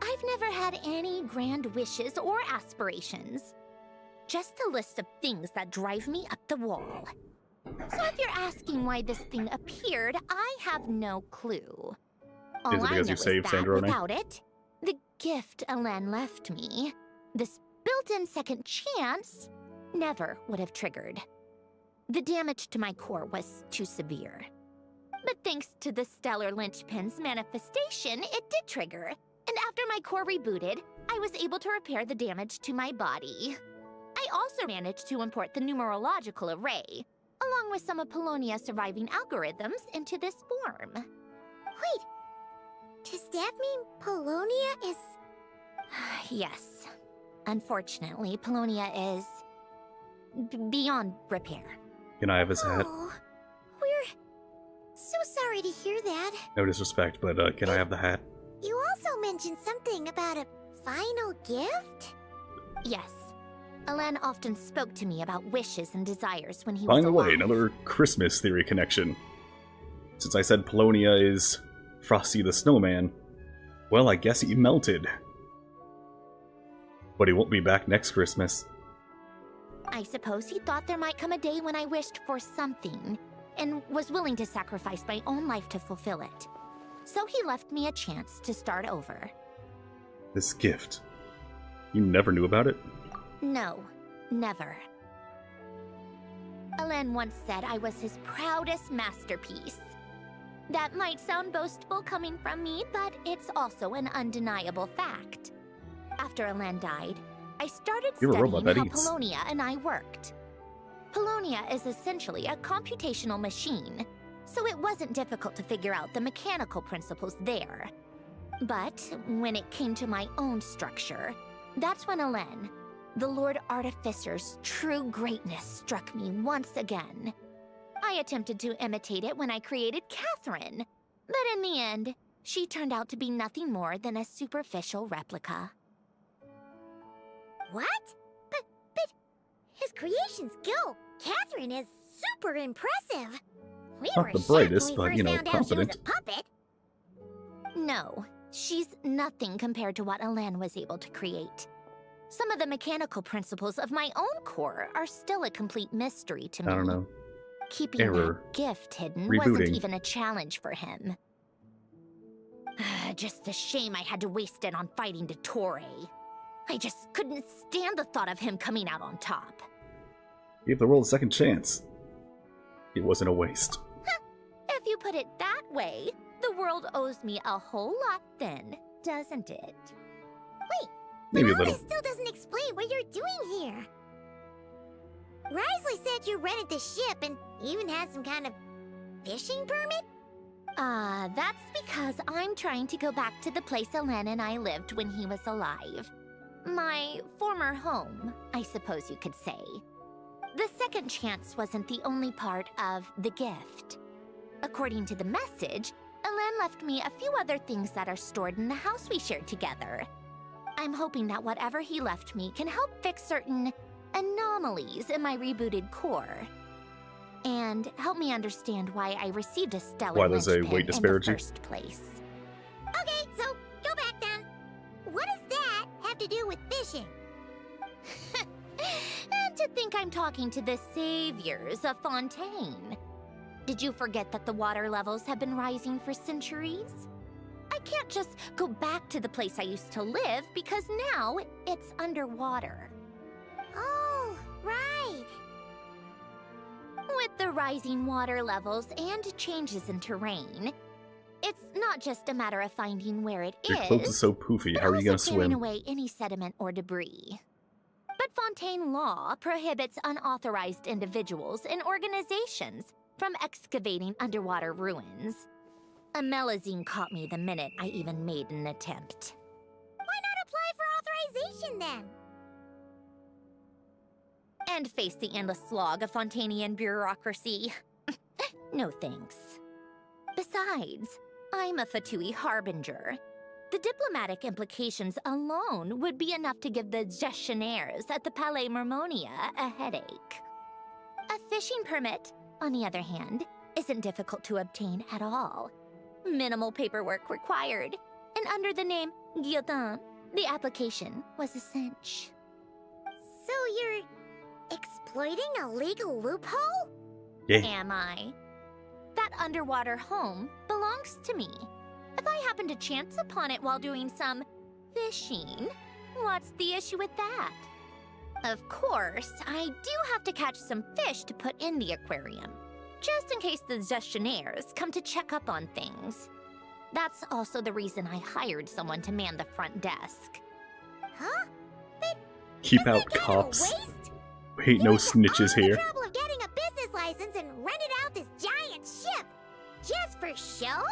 I've never had any grand wishes or aspirations. Just a list of things that drive me up the wall. So if you're asking why this thing appeared, I have no clue. All Is it I because know you is saved that Sandrone? without it, the gift Elen left me, this built-in second chance, never would have triggered. The damage to my core was too severe. But thanks to the stellar linchpin's manifestation, it did trigger. And after my core rebooted, I was able to repair the damage to my body. I also managed to import the numerological array, along with some of Polonia's surviving algorithms, into this form. Wait, does that mean Polonia is... Yes. Unfortunately, Polonia is... beyond repair. Can I have his hat? Oh, we're so sorry to hear that. No disrespect, but can I have the hat? You also mentioned something about a final gift? Yes. Elen often spoke to me about wishes and desires when he By was the alive. way, another Christmas theory connection. Since I said Polonia is Frosty the Snowman, well, I guess he melted. But he won't be back next Christmas. I suppose he thought there might come a day when I wished for something, and was willing to sacrifice my own life to fulfill it. So he left me a chance to start over. This gift. You never knew about it? No, never. Elen once said I was his proudest masterpiece. That might sound boastful coming from me, but it's also an undeniable fact. After Elen died, I started You're a robot studying that how eats. Polonia and I worked. Polonia is essentially a computational machine, so it wasn't difficult to figure out the mechanical principles there. But when it came to my own structure, that's when Elen, the Lord Artificer's true greatness, struck me once again. I attempted to imitate it when I created Catherine, but in the end, she turned out to be nothing more than a superficial replica. What? But his creations go. Catherine is super impressive. We Not were the shocked brightest, when we but, first you know, found out she was competent. a puppet. No, she's nothing compared to what Elen was able to create. Some of the mechanical principles of my own core are still a complete mystery to me. I don't know. Keeping Error. that gift hidden Rebooting. wasn't even a challenge for him. Just a shame I had to waste it on fighting Dottore. I just couldn't stand the thought of him coming out on top. Give the world a second chance. It wasn't a waste. If you put it that way, the world owes me a whole lot then, doesn't it? Wait, Maybe a but all little. this still doesn't explain what you're doing here. Risley said you rented the ship and even had some kind of fishing permit? That's because I'm trying to go back to the place Elen and I lived when he was alive. My former home, I suppose you could say. The second chance wasn't the only part of the gift. According to the message, Elen left me a few other things that are stored in the house we shared together. I'm hoping that whatever he left me can help fix certain anomalies in my rebooted core. And help me understand why I received a stellar Why there's a linchpin weight in the disparity? first place. Okay, so go back then. What does that have to do with fishing? And to think I'm talking to the saviors of Fontaine. Did you forget that the water levels have been rising for centuries? I can't just go back to the place I used to live because now it's underwater. Oh, right. With the rising water levels and changes in terrain, it's not just a matter of finding where it Your clothes is so poofy. but How are you gonna also clearing swim? away any sediment or debris. But Fontaine law prohibits unauthorized individuals and organizations from excavating underwater ruins. A Melazine caught me the minute I even made an attempt. Why not apply for authorization then? And face the endless slog of Fontainian bureaucracy. No thanks. Besides, I'm a Fatui harbinger. The diplomatic implications alone would be enough to give the gestionnaires at the Palais Mermonia a headache. A fishing permit, on the other hand, isn't difficult to obtain at all. Minimal paperwork required, and under the name Guillotin, the application was a cinch. So you're exploiting a legal loophole? Yeah. Am I? That underwater home belongs to me. If I happen to chance upon it while doing some fishing, what's the issue with that? Of course, I do have to catch some fish to put in the aquarium, just in case the gestionnaires come to check up on things. That's also the reason I hired someone to man the front desk. Huh? But Keep isn't out that kind of a cops. waste? Ain't no You went to snitches all here. the trouble of getting a business license and rented out this giant ship just for show?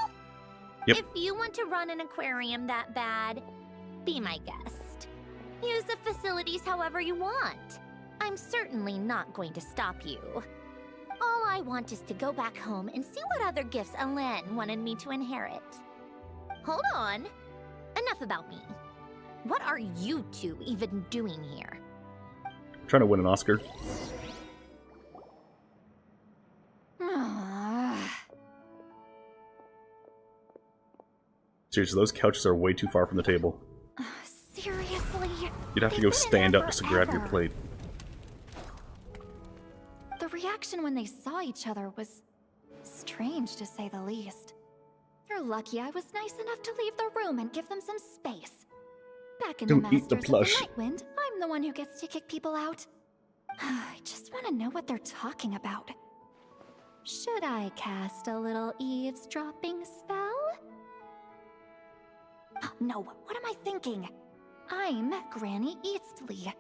Yep. If you want to run an aquarium that bad, be my guest. Use the facilities however you want. I'm certainly not going to stop you. All I want is to go back home and see what other gifts Alain wanted me to inherit. Hold on. Enough about me. What are you two even doing here? Trying to win an Oscar. Seriously, those couches are way too far from the table. Seriously? You'd have to They've go been in stand there up just to grab your forever. plate. The reaction when they saw each other was strange, to say the least. You're lucky I was nice enough to leave the room and give them some space. Back in Don't the eat the Masters plush. of the Nightwind, I'm the one who gets to kick people out. I just want to know what they're talking about. Should I cast a little eavesdropping spell? No, what am I thinking? I'm Granny Eastley,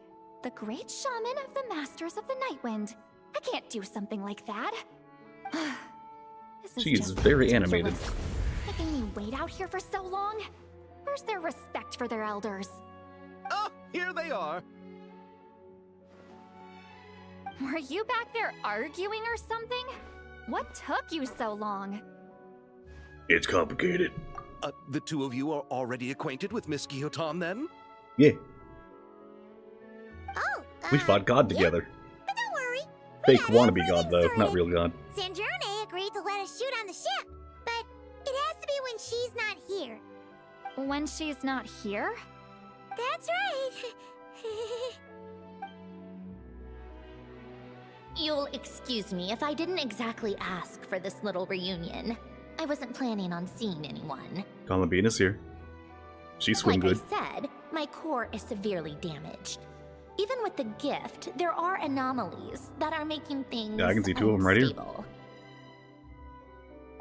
the great shaman of the Masters of the Nightwind. I can't do something like that. This She is just very ridiculous. animated. Making me wait out here for so long? Where's their respect for their elders? Oh, here they are. Were you back there arguing or something? What took you so long? It's complicated. The two of you are already acquainted with Miss Guillotin, then? Yeah, Oh, we fought God yeah. together. But don't worry. Fake got wannabe God, everything though, not sorted. real God. Sandrone agreed to let us shoot on the ship, but it has to be when she's not here. When she's not here? That's right. You'll excuse me if I didn't exactly ask for this little reunion. I wasn't planning on seeing anyone. Columbina's here. She swim Like good. I said, my core is severely damaged. Even with the gift, there are anomalies that are making things Yeah, I can see two of 'em right here. unstable.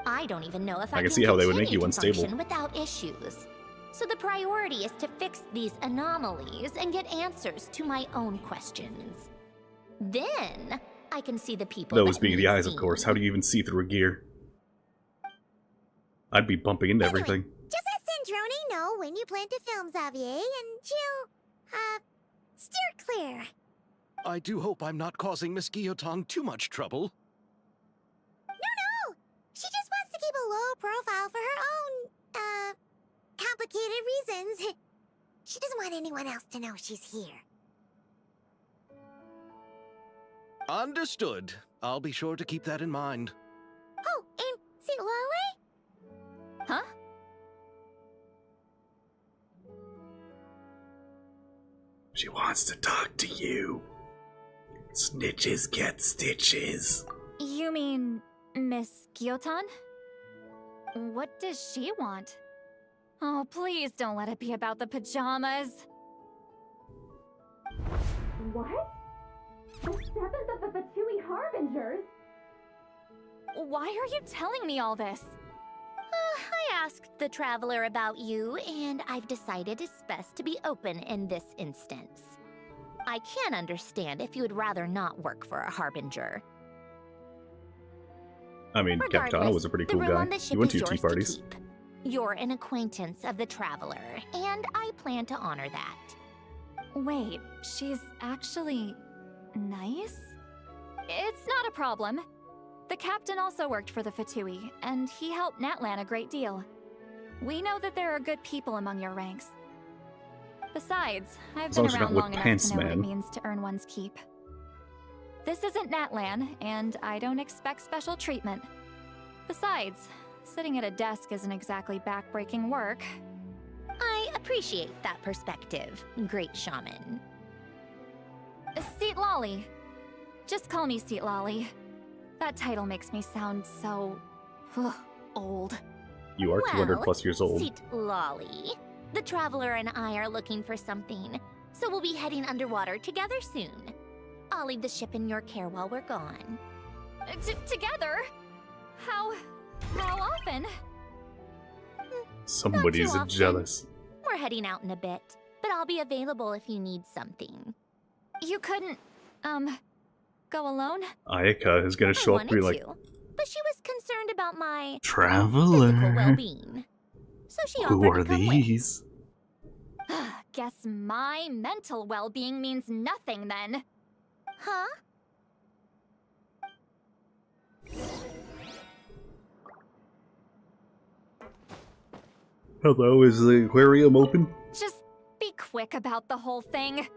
I don't even know if I I can see how they would make continue you to unstable. function without issues. So the priority is to fix these anomalies and get answers to my own questions. Then I can see the people. Those that being the need eyes, of course. How do you even see through a gear? I'd be bumping into Anyway, everything. just let Sandrone know when you plan to film Xavier, and she'll, steer clear. I do hope I'm not causing Miss Guillotin too much trouble. No! She just wants to keep a low profile for her own, complicated reasons. She doesn't want anyone else to know she's here. Understood. I'll be sure to keep that in mind. Oh, and see Lale? Huh? She wants to talk to you. Snitches get stitches. You mean Miss Gyotan? What does she want? Oh, please don't let it be about the pajamas. What? The 7th of the Fatui Harbingers? Why are you telling me all this? I asked the Traveler about you, and I've decided it's best to be open in this instance. I can understand if you would rather not work for a Harbinger. I mean, Capitano was a pretty cool the room guy. on the He ship went is to your tea yours to parties. keep. You're an acquaintance of the Traveler, and I plan to honor that. Wait, she's actually nice? It's not a problem. The captain also worked for the Fatui, and he helped Natlan a great deal. We know that there are good people among your ranks. Besides, I've As long been as you're not around with long enough Pants to know what it Man. means to earn one's keep. This isn't Natlan, and I don't expect special treatment. Besides, sitting at a desk isn't exactly backbreaking work. I appreciate that perspective, great shaman. Seat Lolly. Just call me Seat Lolly. That title makes me sound so... old. You are 200 Well, plus years old. Seat Lolly. The Traveler and I are looking for something, so we'll be heading underwater together soon. I'll leave the ship in your care while we're gone. Together? How often? Somebody's often. jealous. We're heading out in a bit, but I'll be available if you need something. You couldn't, go alone? Ayaka is gonna I show up and wanted be like, to, but she was concerned about my physical Traveler, well-being. So she who offered are to come with. these? Guess my mental well-being means nothing then. Huh? Hello, is the aquarium open? Just be quick about the whole thing,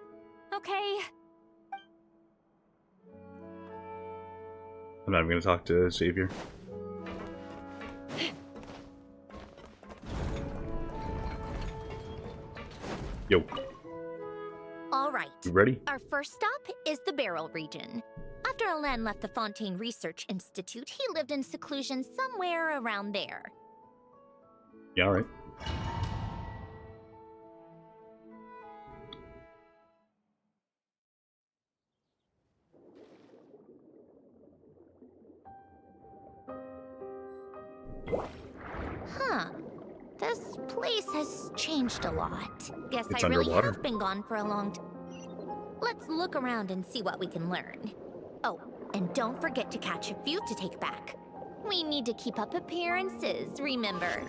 okay? I'm not even gonna talk to Xavier. Yo, All right. you ready? Our first stop is the Beryl region. After Alain left the Fontaine Research Institute, he lived in seclusion somewhere around there. Yeah, alright. Huh. This place has changed a lot. Guess It's I really underwater. have been gone for a long time. Let's look around and see what we can learn. Oh, and don't forget to catch a few to take back. We need to keep up appearances, remember?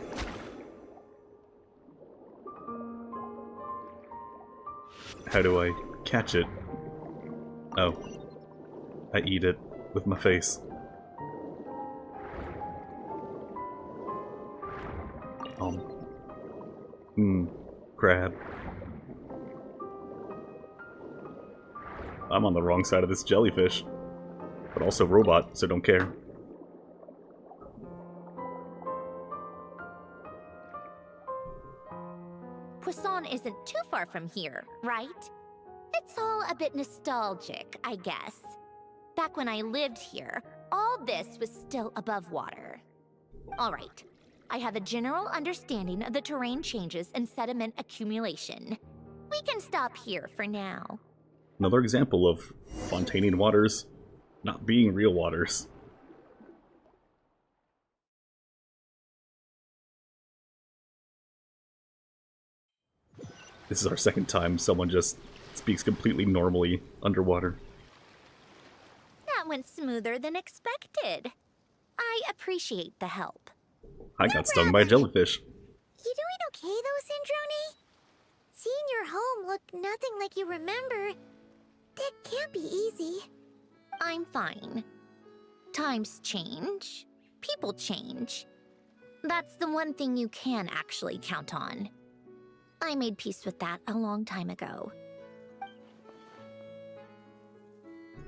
How do I catch it? Oh. I eat it with my face. Crab. I'm on the wrong side of this jellyfish. But also robot, so don't care. Poisson isn't too far from here, right? It's all a bit nostalgic, I guess. Back when I lived here, all this was still above water. All right, I have a general understanding of the terrain changes and sediment accumulation. We can stop here for now. Another example of Fontainian waters not being real waters. This is our second time someone just speaks completely normally underwater. That went smoother than expected. I appreciate the help. I got stung by a jellyfish. You doing okay though, Sandrone? Seeing your home look nothing like you remember, that can't be easy. I'm fine. Times change. People change. That's the one thing you can actually count on. I made peace with that a long time ago.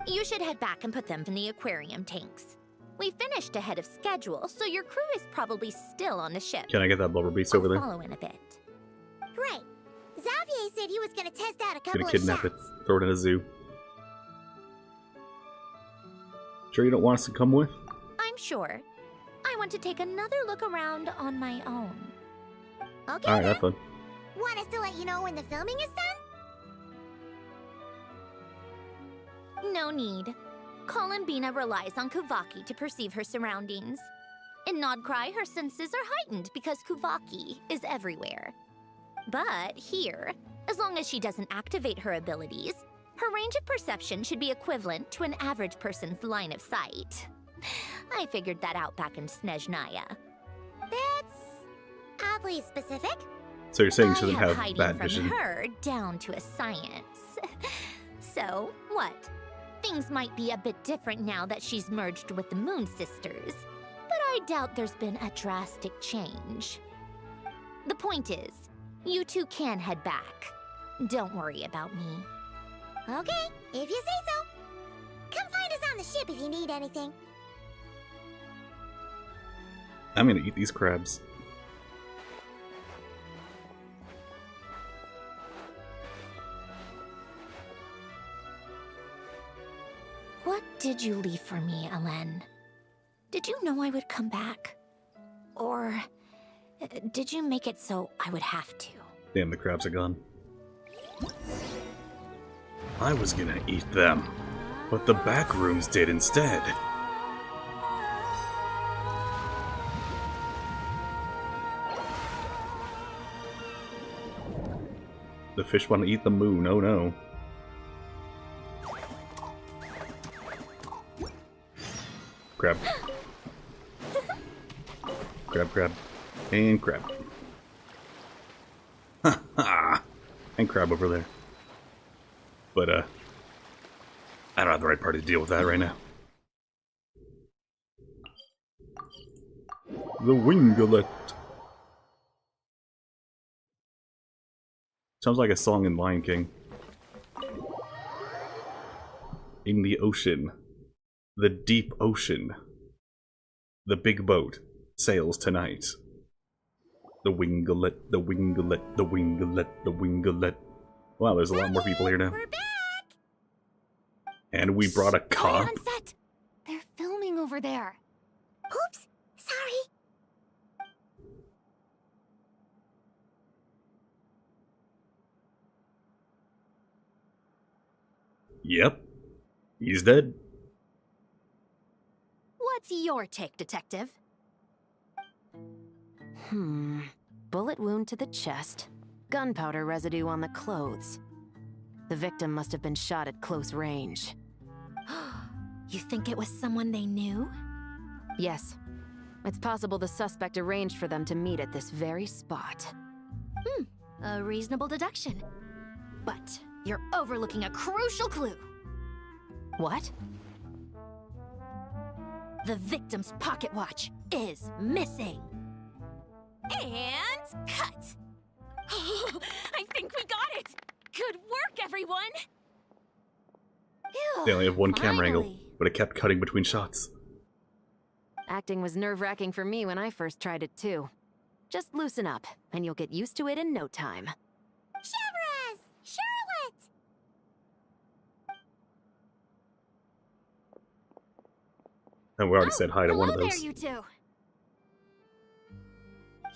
You should head back and put them in the aquarium tanks. We finished ahead of schedule, so your crew is probably still on the ship. Can I get that blubber beast over I'll there? follow in a bit. Right. Xavier said he was gonna test out a couple Gonna of kidnap shots. it, throw it in a zoo. Sure you don't want us to come with? I'm sure. want to take another look around on my own. Okay, Alright, then. have fun. Want us to let you know when the filming is done? No need. Columbina relies on Kuvaki to perceive her surroundings. In Nodcry, her senses are heightened because Kuvaki is everywhere. But here, as long as she doesn't activate her abilities, her range of perception should be equivalent to an average person's line of sight. I figured that out back in Snezhnaya. That's oddly specific. So you're saying she I doesn't have have hiding bad from vision? her down to a science. So, what? Things might be a bit different now that she's merged with the Moon Sisters, but I doubt there's been a drastic change. The point is, you two can head back. Don't worry about me. Okay, if you say so. Come find us on the ship if you need anything. I'm gonna eat these crabs. What did you leave for me, Alen? Did you know I would come back? Or did you make it so I would have to? Damn, the crabs are gone. I was gonna eat them, but the back rooms did instead. The fish want to eat the moon, oh no. Crab. Crab, crab. And crab. Ha ha! And crab over there. But, I don't have the right party to deal with that right now. The Winglet. Sounds like a song in Lion King. In the ocean. The deep ocean. The big boat sails tonight. The Winglet, the Winglet, the Winglet, the Winglet. Wow, there's a lot more people here now. We're back! And we brought a cop. On set. They're filming over there. Oops, sorry. Yep. He's dead. What's your take, Detective? Bullet wound to the chest. Gunpowder residue on the clothes. The victim must have been shot at close range. You think it was someone they knew? Yes. It's possible the suspect arranged for them to meet at this very spot. A reasonable deduction. But you're overlooking a crucial clue. What? The victim's pocket watch is missing. And cut! I think we got it! Good work, everyone! They only have one camera angle, Finally. but it kept cutting between shots. Acting was nerve-wracking for me when I first tried it too. Just loosen up, and you'll get used to it in no time. Chevres! Charlotte! And we already said hi to one of Hello those. there, you two.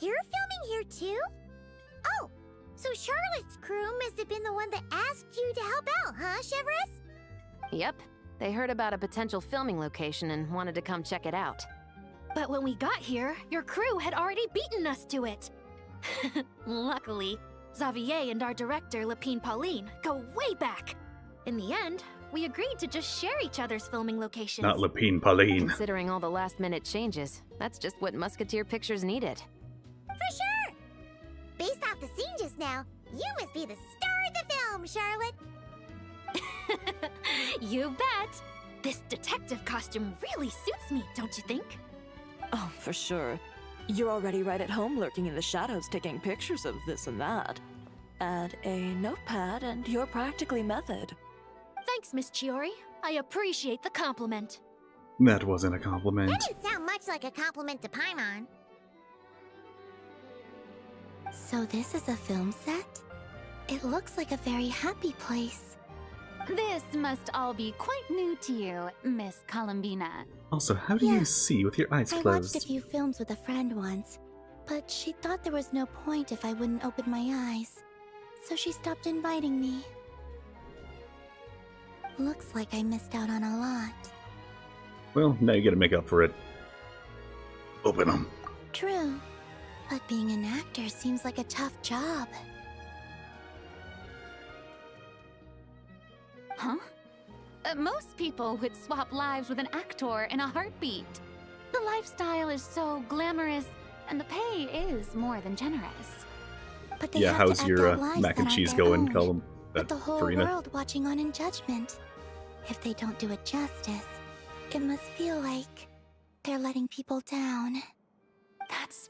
You're filming here too? Oh, so Charlotte's crew must have been the one that asked you to help out, huh, Chevres? Yep. They heard about a potential filming location and wanted to come check it out. But when we got here, your crew had already beaten us to it. Luckily, Xavier and our director, Lapine Pauline, go way back. In the end, we agreed to just share each other's filming locations. Not Lapine Pauline. Considering all the last-minute changes, that's just what Musketeer Pictures needed. For sure! Based off the scene just now, you must be the star of the film, Charlotte! You bet! This detective costume really suits me, don't you think? Oh, for sure. You're already right at home lurking in the shadows taking pictures of this and that. Add a notepad and you're practically method. Thanks, Miss Chiori. I appreciate the compliment. That wasn't a compliment. That didn't sound much like a compliment to Paimon. So this is a film set? It looks like a very happy place. This must all be quite new to you, Miss Columbina. Also, how do Yeah. you see with your eyes I closed? watched a few films with a friend once, but she thought there was no point if I wouldn't open my eyes. So she stopped inviting me. Looks like I missed out on a lot. Well, now you gotta make up for it. Open them. True, but being an actor seems like a tough job. Huh? Most people would swap lives with an actor in a heartbeat. The lifestyle is so glamorous, and the pay is more than generous. But they Yeah, have how's to act your out lives mac and that aren't cheese their going, own, Colum? with the whole Farina? world watching on in judgment. If they don't do it justice, it must feel like they're letting people down. That's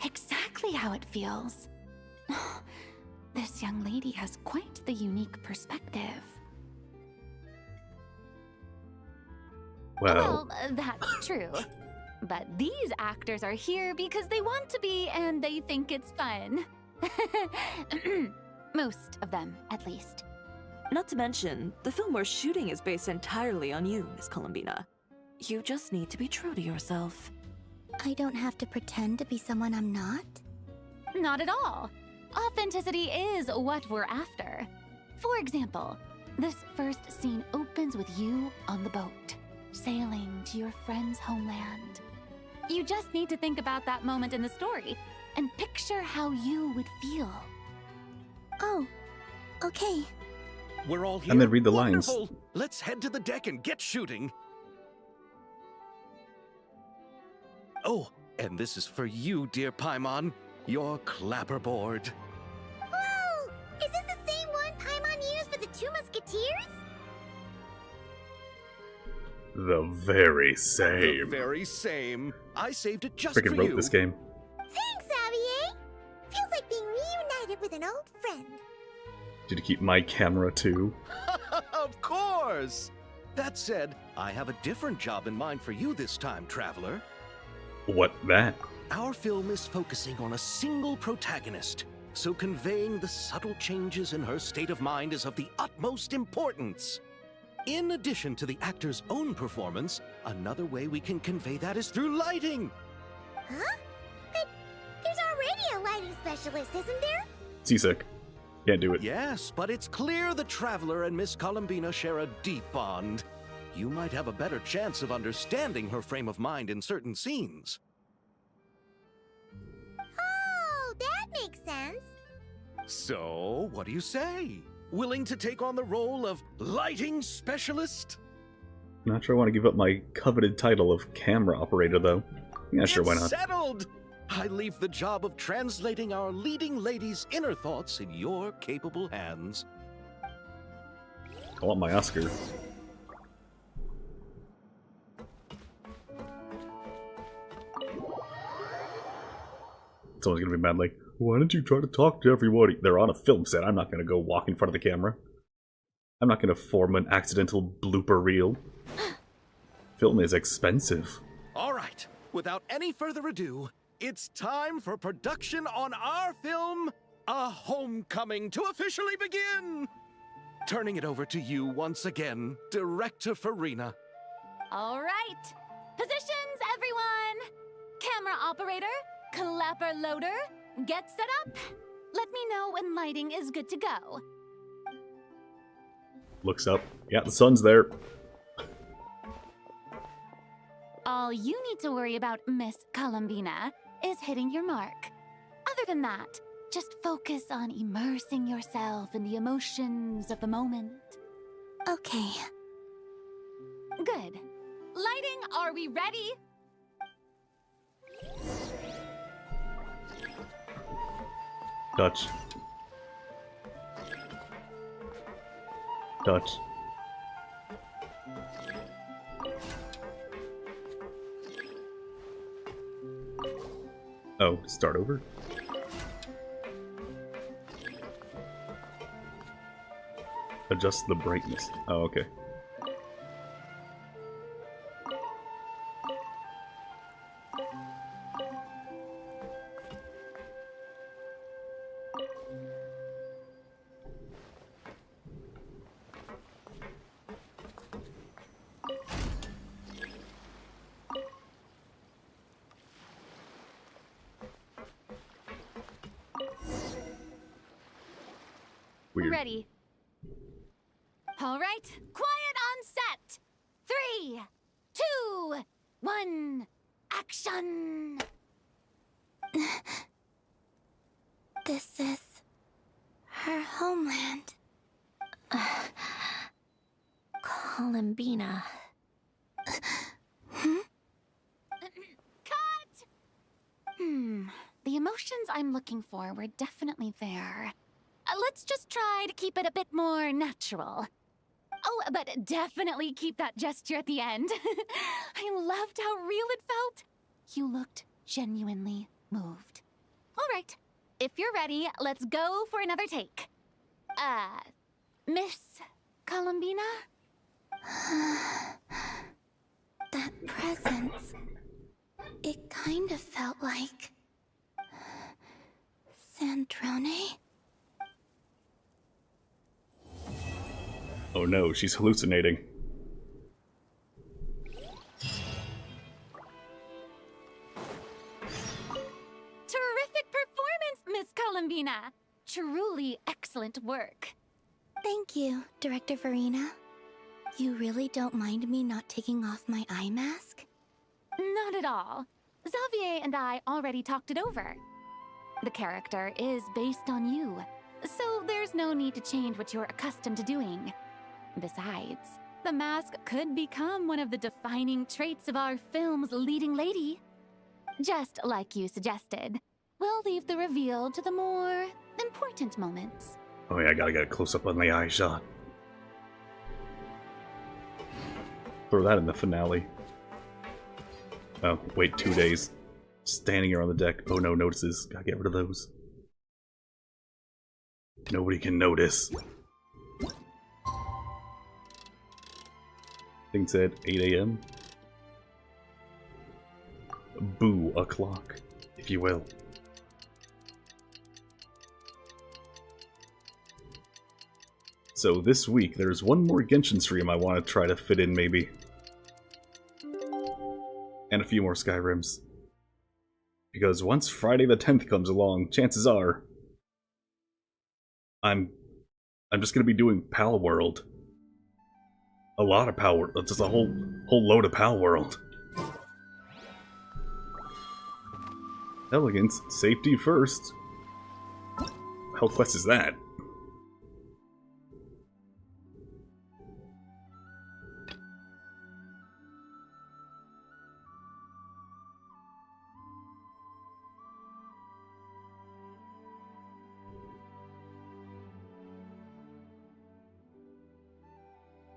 exactly how it feels. This young lady has quite the unique perspective. Well, That's true. But these actors are here because they want to be and they think it's fun. Most of them, at least. Not to mention, the film we're shooting is based entirely on you, Miss Columbina. You just need to be true to yourself. I don't have to pretend to be someone I'm not? Not at all. Authenticity is what we're after. For example, this first scene opens with you on the boat, sailing to your friend's homeland. You just need to think about that moment in the story and picture how you would feel. Oh, okay. We're all here. And then read the lines. Wonderful. Let's head to the deck and get shooting. Oh, and this is for you, dear Paimon. Your clapperboard. Whoa! Is this the same one Paimon used for the Two Musketeers? the very The same. very same. I saved it just Freaking for wrote you. this game. Thanks, Xavier! Feels like being reunited with an old friend. Did you keep my camera too? Of course! That said, I have a different job in mind for you this time, traveler. What that? Our film is focusing on a single protagonist, so conveying the subtle changes in her state of mind is of the utmost importance. In addition to the actor's own performance, another way we can convey that is through lighting. Huh? But there's already a lighting specialist, isn't there? Seasick. Can't do it. Yes, but it's clear the Traveler and Miss Columbina share a deep bond. You might have a better chance of understanding her frame of mind in certain scenes. Oh, that makes sense. So, what do you say? Willing to take on the role of lighting specialist? Not sure I want to give up my coveted title of camera operator, though. Yeah, sure, why It's not? settled! I leave the job of translating our leading lady's inner thoughts in your capable hands. I want my Oscar. Someone's gonna be mad like, why didn't you try to talk to everybody? They're on a film set, I'm not gonna go walk in front of the camera. I'm not gonna form an accidental blooper reel. Film is expensive. All right, without any further ado, it's time for production on our film, A Homecoming, to officially begin! Turning it over to you once again, Director Farina. All right. Positions, everyone. Camera operator, clapper loader, get set up. Let me know when lighting is good to go. Looks up. Yeah, the sun's there. All you need to worry about, Miss Columbina, is hitting your mark. Other than that, just focus on immersing yourself in the emotions of the moment. Okay. Good. Lighting, are we ready? Dutch. Dutch. Oh, start over? Adjust the brightness. Oh, okay. Weird. Ready. All right, quiet on set. 3, 2, 1, action! This is her homeland. Columbina. Cut! The emotions I'm looking for were definitely there. Let's just try to keep it a bit more natural. Oh, but definitely keep that gesture at the end. I loved how real it felt. You looked genuinely moved. All right, if you're ready, let's go for another take. Miss Columbina? That presence. It kind of felt like Sandrone. Oh no, she's hallucinating. Terrific performance, Miss Columbina. Truly excellent work. Thank you, Director Farina. You really don't mind me not taking off my eye mask? Not at all. Xavier and I already talked it over. The character is based on you, so there's no need to change what you're accustomed to doing. Besides, the mask could become one of the defining traits of our film's leading lady. Just like you suggested, we'll leave the reveal to the more important moments. Oh yeah, I gotta get a close-up on the eye shot. Throw that in the finale. Oh, wait 2 days. Standing here on the deck. Oh no, notices. Gotta get rid of those. Nobody can notice. Thing said 8 a.m. Boo o'clock, if you will. So this week, there's one more Genshin stream I want to try to fit in, maybe. And a few more Skyrims. Because once Friday the 10th comes along, chances are I'm just gonna be doing Pal World. A lot of Pal World. Just a whole load of Pal World. Elegance, safety first. Hell quest is that?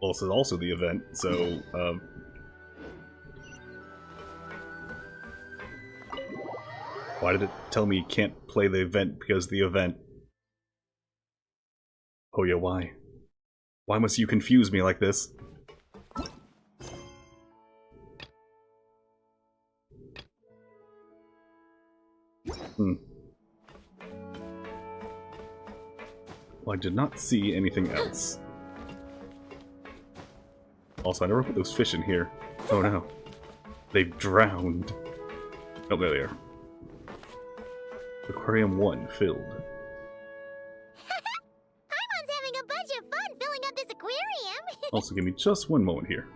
Well, this is also the event, so, why did it tell me you can't play the event because the event? Oh yeah, why? Why must you confuse me like this? Well, I did not see anything else. Also, I never put those fish in here. Oh no. They've drowned. Oh, there they are. Aquarium 1 filled. Paimon's having a bunch of fun filling up this aquarium. Also, give me just one moment here.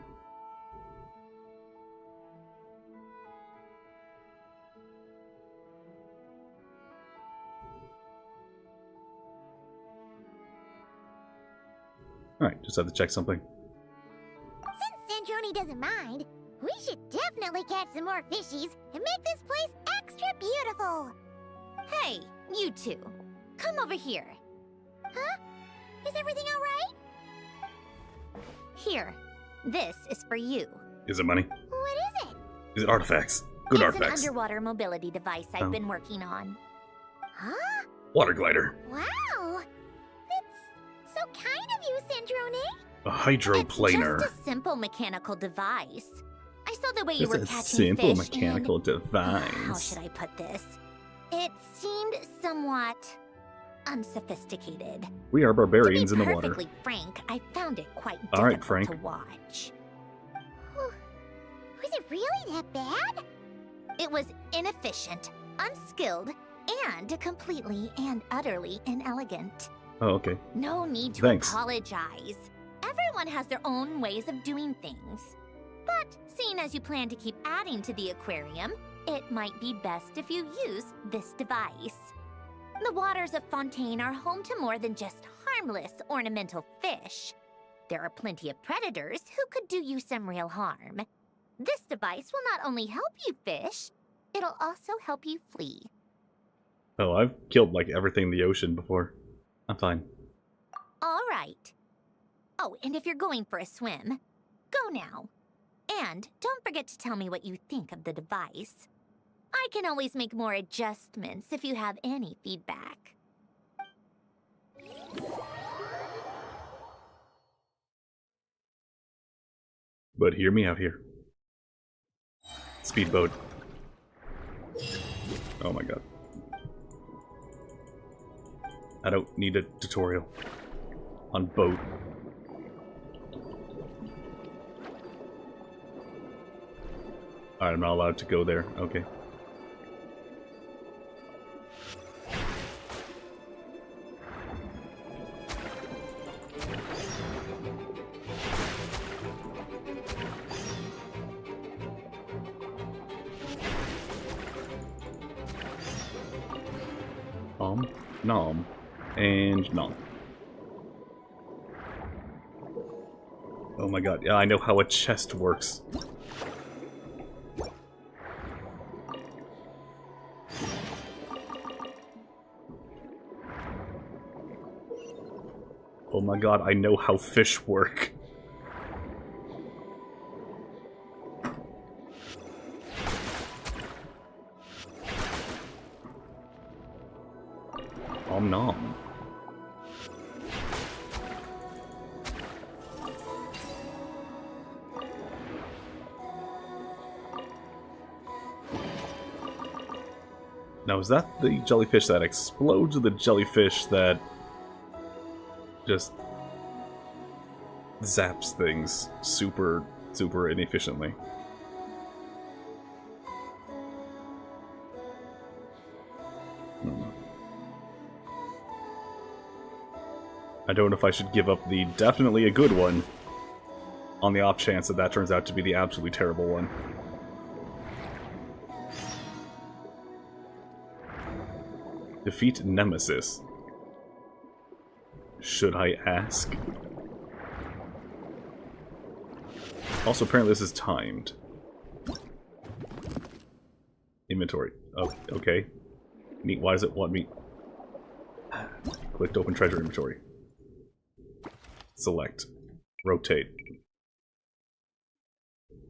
Alright, just have to check something. Since Sandrone doesn't mind, we should definitely catch some more fishies and make this place extra beautiful. Hey, you two. Come over here. Huh? Is everything alright? Here. This is for you. Is it money? What is it? Is it artifacts? Good It's artifacts. an underwater mobility device Oh. I've been working on. Huh? Water glider. Wow! That's so kind of you, Sandrone. A hydroplaner. It's just a simple mechanical device. I saw the way you It's were a catching simple fish mechanical and... device. How should I put this? It seemed somewhat unsophisticated. We are barbarians To in be the water. perfectly frank, I found it quite All right, difficult Frank. to watch. Was it really that bad? It was inefficient, unskilled, and completely and utterly inelegant. Oh, okay. No need to Thanks. apologize. Everyone has their own ways of doing things. But seeing as you plan to keep adding to the aquarium, it might be best if you use this device. The waters of Fontaine are home to more than just harmless ornamental fish. There are plenty of predators who could do you some real harm. This device will not only help you fish, it'll also help you flee. Oh, I've killed like everything in the ocean before. I'm fine. All right. Oh, and if you're going for a swim, go now. And don't forget to tell me what you think of the device. I can always make more adjustments if you have any feedback. But hear me out here. Speedboat. Oh my god. I don't need a tutorial on boat. Alright, I'm not allowed to go there. Okay. Nom, and nom. Oh my god, yeah, I know how a chest works. Oh my god, I know how fish work. Om nom. Now, is that the jellyfish that explodes or the jellyfish that just zaps things super inefficiently? I don't know if I should give up the definitely a good one on the off chance that that turns out to be the absolutely terrible one. Defeat Nemesis. Should I ask? Also, apparently this is timed. Inventory. Oh, okay. Neat. Why does it want me? Click to open treasure inventory. Select. Rotate.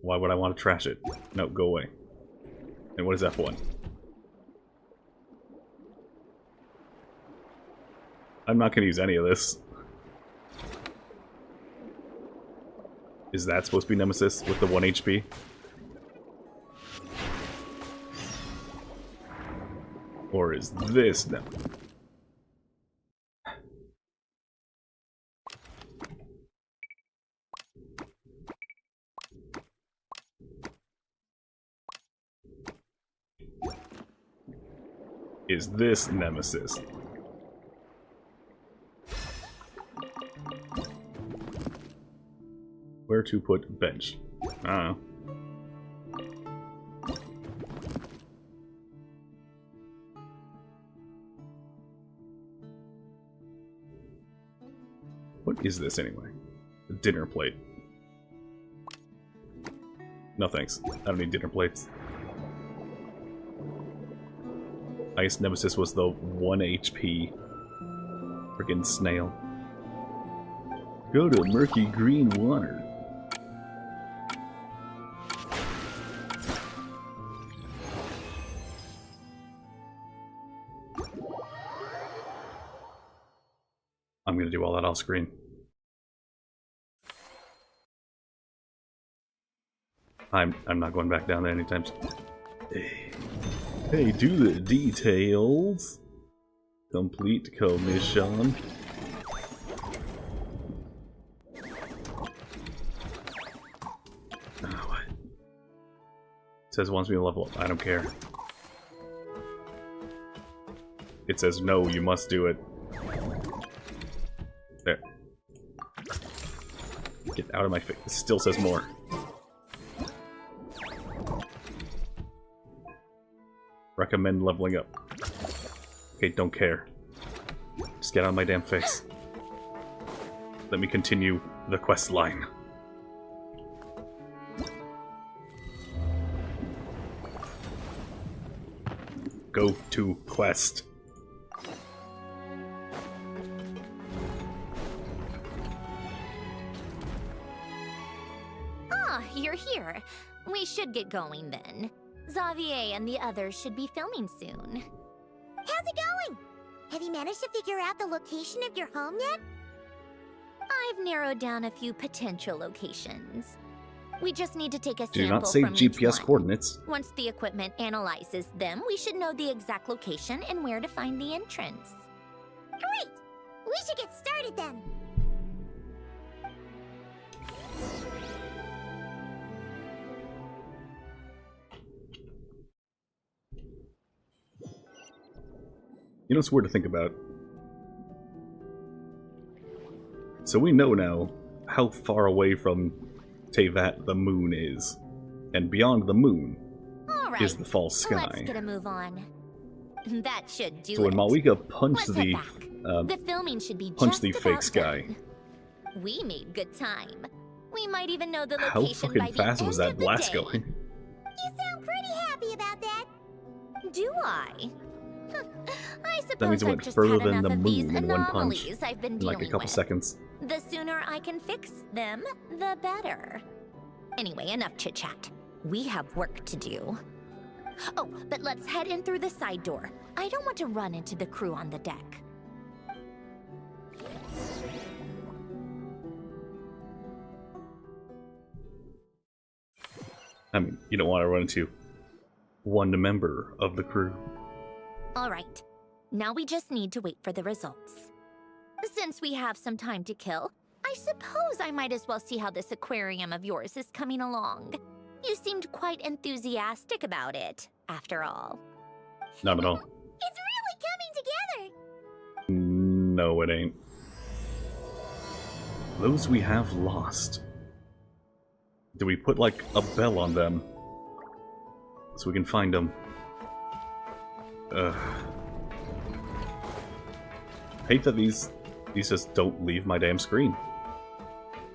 Why would I want to trash it? No, go away. And what is F1? I'm not going to use any of this. Is that supposed to be Nemesis with the 1 HP? Or is this Nemesis? Is this Nemesis? Where to put bench? I don't know. What is this anyway? A dinner plate. No thanks. I don't need dinner plates. Ice Nemesis was the 1 HP friggin' snail. Go to murky green water. I'm gonna do all that off screen. I'm not going back down there anytime soon. Hey, do the details. Complete commission. Oh, what? It says it wants me to level up. I don't care. It says no, you must do it. Get out of my face. It still says more. Recommend leveling up. Okay, don't care. Just get out of my damn face. Let me continue the quest line. Go to quest. Ah, you're here. We should get going then. Xavier and the others should be filming soon. How's it going? Have you managed to figure out the location of your home yet? I've narrowed down a few potential locations. We just need to take a Do sample not save from each GPS one. coordinates. Once the equipment analyzes them, we should know the exact location and where to find the entrance. Great! We should get started then. You know, it's weird to think about. So we know now how far away from Tevat the moon is. And beyond the moon All right, is the false sky. let's get a move on. That should do So when it. Malwika punched Let's the head back. The filming should be punch just the about fake sky. done. We made good time. We might even know the How location fucking by the fast was end that of the blast day. going? You sound pretty happy about that. Do I? I suppose That means it I've went just further had than enough the of these moon in one punch anomalies I've been in dealing like a couple with. seconds. The sooner I can fix them, the better. Anyway, enough chit-chat. We have work to do. Oh, but let's head in through the side door. I don't want to run into the crew on the deck. I mean, you don't want to run into one member of the crew. All right. Now we just need to wait for the results. Since we have some time to kill, I suppose I might as well see how this aquarium of yours is coming along. You seemed quite enthusiastic about it, after all. Not at all. It's really coming together. No, it ain't. Those we have lost. Do we put, like, a bell on them? So we can find them. Hate that these just don't leave my damn screen.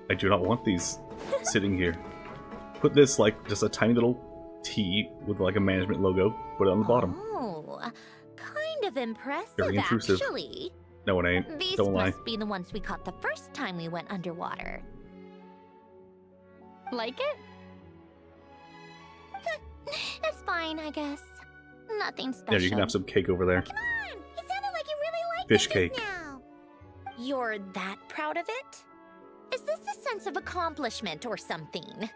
I do not want these sitting here. Put this, like, just a tiny little T with, like, a management logo. Put it on the bottom. Oh, kind of impressive, Very intrusive. actually. No, it ain't. These Don't lie. must be the ones we caught the first time we went underwater. Like it? It's fine, I guess. Nothing special. There, you can have some cake over there. Come on! It sounded like you really liked Fish it just cake. now. You're that proud of it? Is this a sense of accomplishment or something?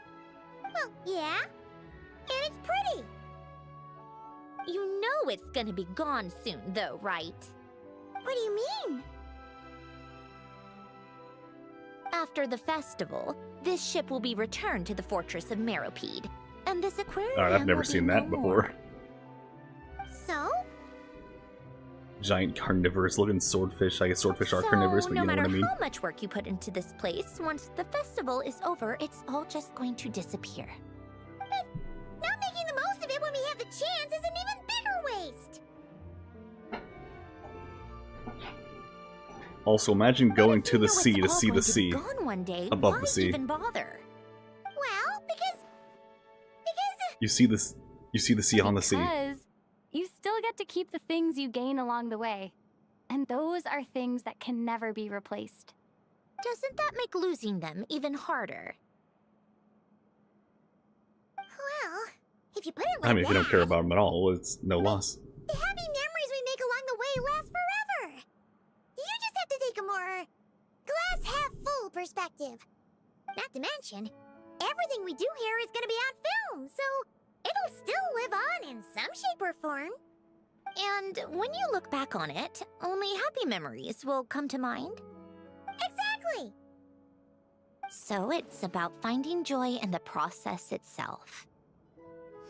Well, yeah. And it's pretty. You know it's gonna be gone soon, though, right? What do you mean? After the festival, this ship will be returned to the fortress of Meropede, and this aquarium Alright, I've never will be seen that no before. more. So? Giant carnivorous looking swordfish. I guess swordfish are carnivorous, but no you know matter what I mean. how much work you put into this place, once the festival is over, it's all just going to disappear. Not making the most of it when we have the chance is an even bigger waste. Also, imagine going to the You know sea it's to all see going the to be sea. gone one day. above Why the sea. even bother? Well, because You see this. You see the sea on the sea. Because you still get to keep the things you gain along the way. And those are things that can never be replaced. Doesn't that make losing them even harder? well, if you put it like I mean, if you don't care that, about them at all, it's no loss. the happy memories we make along the way last forever. You just have to take a more glass half full perspective. Not to mention, everything we do here is gonna be on film, so it'll still live on in some shape or form. And when you look back on it, only happy memories will come to mind. Exactly. So it's about finding joy in the process itself.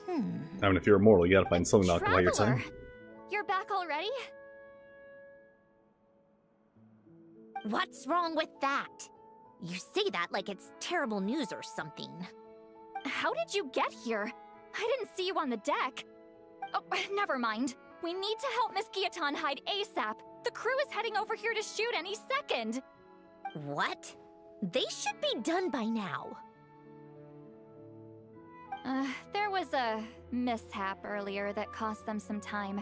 I mean, if you're immortal, you gotta find something to occupy your time. Traveler, you're back already? What's wrong with that? You say that like it's terrible news or something. How did you get here? I didn't see you on the deck. Oh, never mind. We need to help Miss Guillotin hide ASAP. The crew is heading over here to shoot any second. What? They should be done by now. There was a mishap earlier that cost them some time.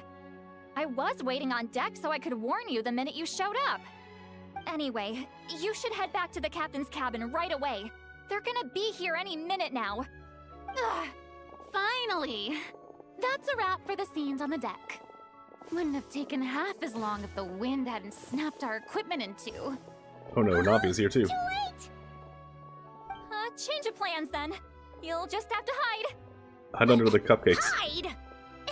I was waiting on deck so I could warn you the minute you showed up. Anyway, you should head back to the captain's cabin right away. They're gonna be here any minute now. Ugh, finally! That's a wrap for the scenes on the deck. Wouldn't have taken half as long if the wind hadn't snapped our equipment in two. Oh no, Navi's here too. Too late! Change of plans then. You'll just have to hide. Hide under the cupcakes. Hide!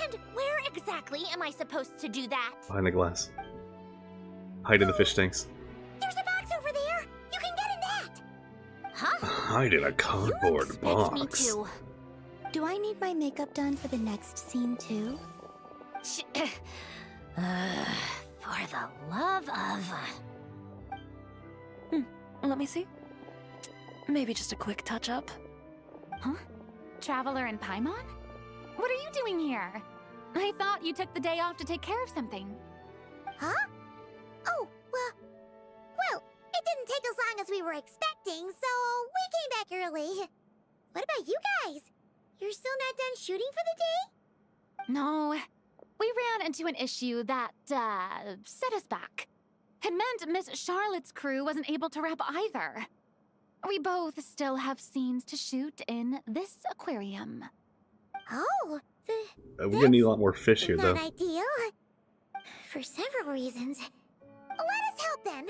And where exactly am I supposed to do that? Behind the glass. Hide in the fish tanks. There's a box over there! You can get in that! Huh? Hide in a cardboard Expect box. me to. Do I need my makeup done for the next scene too? For the love of... Let me see. Maybe just a quick touch-up. Huh? Traveler and Paimon? What are you doing here? I thought you took the day off to take care of something. Huh? Oh, well, it didn't take as long as we were expecting, so we came back early. What about you guys? You're still not done shooting for the day? No, we ran into an issue that, set us back. It meant Miss Charlotte's crew wasn't able to wrap either. We both still have scenes to shoot in this aquarium. Oh, We're gonna need a lot more fish here, though. not ideal. For several reasons. Let us help then.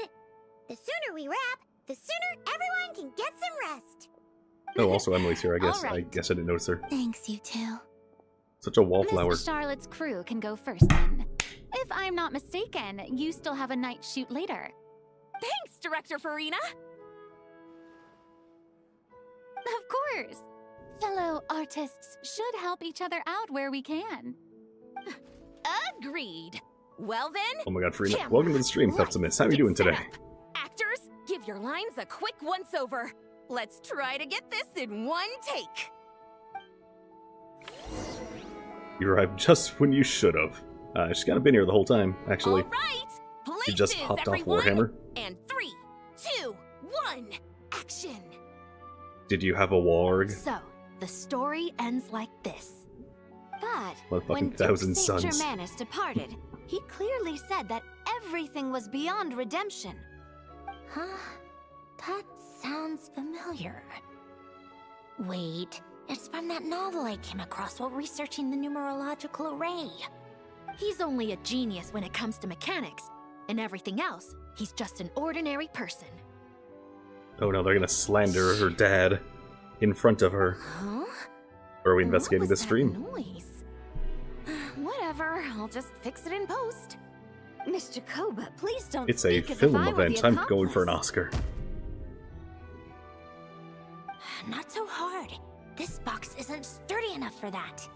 The sooner we wrap, the sooner everyone can get some rest. Oh, also Emily's here, I guess. All right. I guess I didn't notice her. Thanks, you two. Such a wallflower. Miss Charlotte's crew can go first then. If I'm not mistaken, you still have a night shoot later. Thanks, Director Farina! Of course! Fellow artists should help each other out where we can. Agreed. Well then, Oh my god, Farina. camera, Welcome to the stream, Pepsimis. How are you doing get set today? up. Actors, give your lines a quick once-over. Let's try to get this in one take. You arrived just when you should have. She's kind of been here the whole time, actually. All right, places, She just hopped off everyone. Warhammer. And 3, 2, 1, action. Did you have a warg? So, the story ends like this. But when Motherfucking Duke 1,000 St. suns. Germanus departed, he clearly said that everything was beyond redemption. Huh? That sounds familiar. Wait, it's from that novel I came across while researching the numerological array. He's only a genius when it comes to mechanics, and everything else, he's just an ordinary person. Oh no, they're gonna slander her dad in front of her. Huh? Or are we What investigating was the that stream? noise? Whatever, I'll just fix it in post. Mr. Koba, please don't It's a speak as film if I were event. the I'm going for an accomplice. Oscar. Not so hard. This box isn't sturdy enough for that.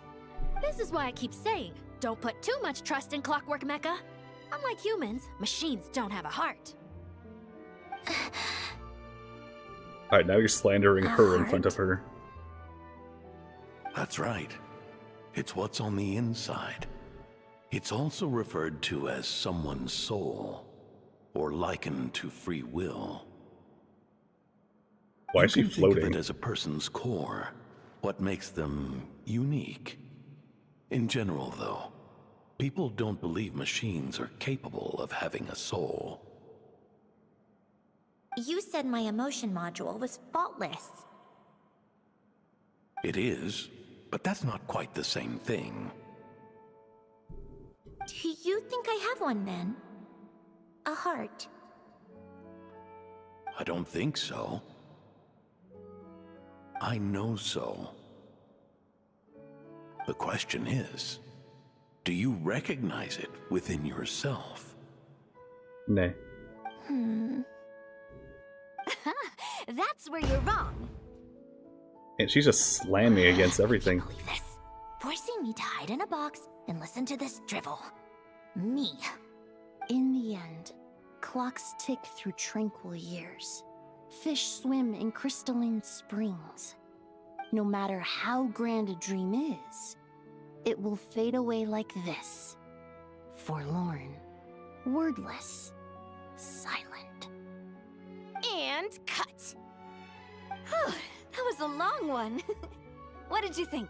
This is why I keep saying, don't put too much trust in Clockwork Mecha. Unlike humans, machines don't have a heart. Alright, now you're slandering her in front of her. That's right. It's what's on the inside. It's also referred to as someone's soul, or likened to free will. Why You is she can think of floating? it as a person's core, what makes them unique. In general, though, people don't believe machines are capable of having a soul. You said my emotion module was faultless. It is, but that's not quite the same thing. Do you think I have one then? A heart? I don't think so. I know so. The question is, do you recognize it within yourself? Nay. That's where you're wrong. And she's just slamming against everything. Believe this. Forcing me to hide in a box and listen to this drivel. Me. In the end, clocks tick through tranquil years. Fish swim in crystalline springs. No matter how grand a dream is, it will fade away like this. Forlorn, wordless, silent. And cut. Whew, that was a long one. What did you think?